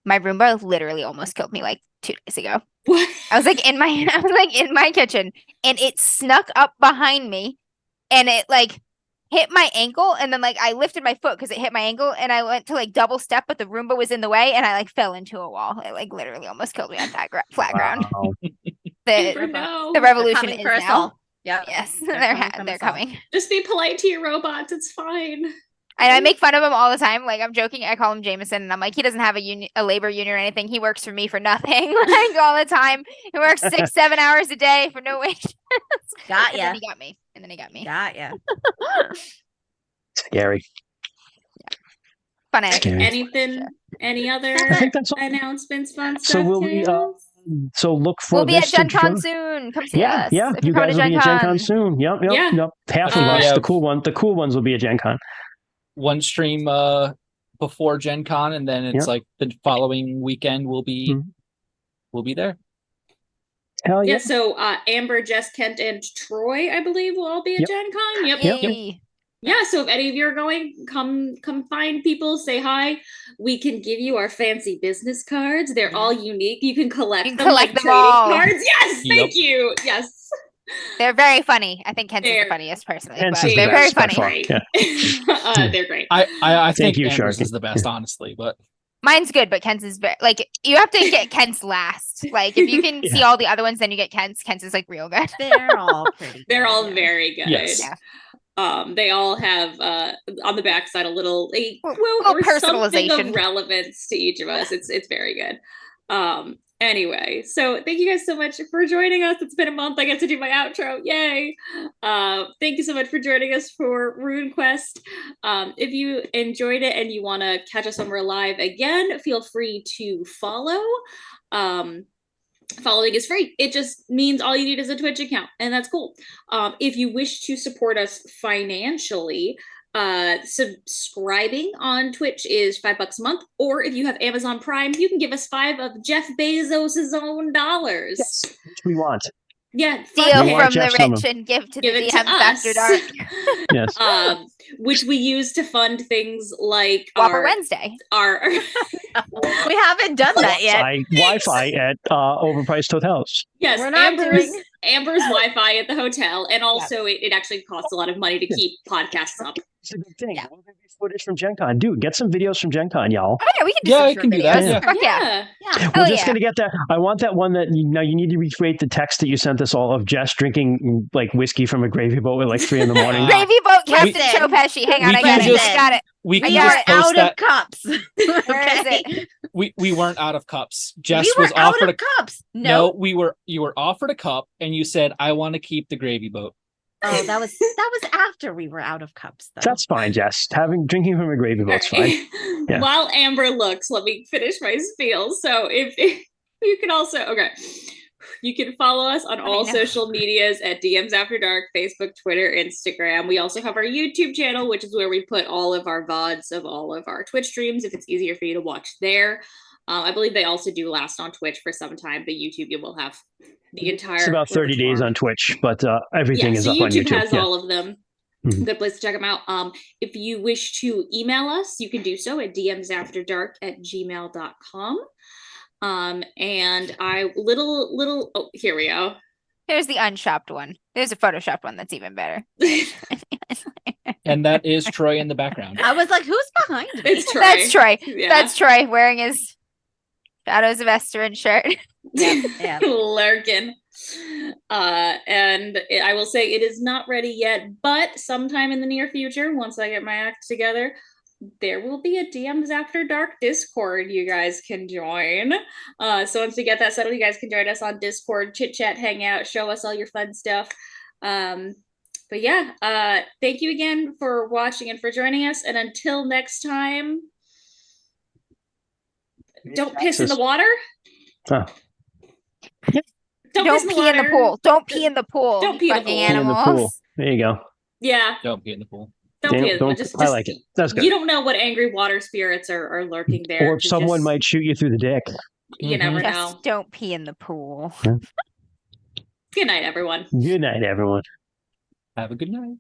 my Roomba literally almost killed me like 2 days ago. What? I was like in my kitchen, and it snuck up behind me, and it like hit my ankle, and then like I lifted my foot because it hit my ankle, and I went to like double step, but the Roomba was in the way, and I like fell into a wall. It like literally almost killed me on flat ground. Wow. Never The know. the revolution Coming is for us now. all. Yeah. Yes, They're coming from they're us all. coming. Just be polite to your robots. It's fine. And I make fun of him all the time. Like I'm joking. I call him Jameson, and I'm like, he doesn't have a labor union or anything. He works for me for nothing, like all the time. He works 6-7 hours a day for no wage. Got And then ya. he got me. And then he got me. Got ya. Scary. Fun ass. Scary. Anything? Any other I think that's all. announcements, fun So stuff? will we, Tails? So look for We'll be this at Gen to Con join- soon. Come see Yeah, us. yeah. If You you're coming guys will to be at Gen Con Con. soon. Yep. Yeah. Half of Uh, us, Yeah. the cool ones will be at Gen Con. One stream before Gen Con, and then it's Yeah. like the following weekend we'll be there. Hell yeah. Yeah, so Amber, Jess, Kent, and Troy, I believe, will all be at Yep. Gen Con. Yep. Yay. Yeah, so if any of you are going, come find people, say hi. We can give you our fancy business cards. They're all unique. You can collect You can them collect like them trading all. cards. Yes, Yep. thank you. Yes. They're very funny. I think Kent's is They're- the funniest personally. Kent's But is the they're very best by funny. far. Great. Yeah. They're great. I Thank think you, Amber's Sharky. is the best, honestly, but Mine's good, but Kent's is very like you have to get Kent's last. Like if you can see all the other ones, then you get Kent's. Kent's is like real good. They're all pretty. They're good, all yeah. very good. yes. Yeah. They all have on the backside a little quote Little or something personalization. of relevance to each of us. It's very good. Anyway, so thank you guys so much for joining us. It's been a month. I get to do my outro. Yay. Thank you so much for joining us for RuneQuest. If you enjoyed it and you want to catch us when we're live again, feel free to follow. Following is free. It just means all you need is a Twitch account, and that's cool. If you wish to support us financially, subscribing on Twitch is $5 a month, or if you have Amazon Prime, you can give us 5 of Jeff Bezos' own dollars. Yes, which we want. Yeah, Steal We fuck want from Jeff the Summer. rich and give to give the it to DMs after us. dark. Yes. Which we use to fund things like Whopper our Wednesday. We haven't done that yet. Wi-Fi at overpriced hotels. Yes, We're not Amber's Wi-Fi at the hotel, and also it actually costs a lot of money to keep podcasts up. It's a good thing. Yeah. We'll give you footage from Gen Con. Dude, get some videos from Gen Con, y'all. Oh yeah, we can do Yeah, some I short can do videos. that, yeah. Heck yeah. Yeah. We're Hell just yeah. gonna get that. I want that one that you need to recreate the text that you sent us all of Jess drinking like whiskey from a gravy boat at like 3 a.m. Gravy boat Captain Listen, Joe Pesci. Hang on, we I can got it. just- I got it. We I can got just it. post Out that. of cups. Where is it? We weren't out of cups. Jess We were was out offered of a cups. no. No. You were offered a cup, and you said, "I want to keep the gravy boat." Oh, that was after we were out of cups, though. That's fine, Jess. Drinking from a gravy boat's All right. fine. Yeah. While Amber looks, let me finish my spiel. So if you can also you can follow us on all know. social medias at DMs After Dark, Facebook, Twitter, Instagram. We also have our YouTube channel, which is where we put all of our VODs of all of our Twitch streams if it's easier for you to watch there. I believe they also do last on Twitch for some time, but YouTube you will have the entire It's about 30 days on Twitch, but everything is so up on YouTube. has all of them. Mhm. Good place to check them out. If you wish to email us, you can do so at dmsafterdark@gmail.com. And I oh, here we go. There's the unshopped one. There's a photoshopped one that's even better. And that is Troy in the background. I was like, who's behind me? It's Troy. That's Troy. Yeah. That's Troy wearing his Shadows of Esterin shirt. Yeah. Lurkin. And I will say it is not ready yet, but sometime in the near future, once I get my act together, there will be a DMs After Dark Discord you guys can join. So once we get that settled, you guys can join us on Discord, chit chat, hang out, show us all your fun stuff. But yeah, thank you again for watching and for joining us. And until next time, don't piss in the water. Huh. Don't Don't piss pee in the pool. Don't pee in the pool. Don't pee in the fucking pool. In the animals. pool. There you go. Yeah. Don't get in the pool. Don't pee in the pool. I like it. That's good. You don't know what angry water spirits are lurking there. Or someone might shoot you through the dick. You never know. Just don't pee in the pool. Yeah. Good night, everyone. Good night, everyone. Have a good night.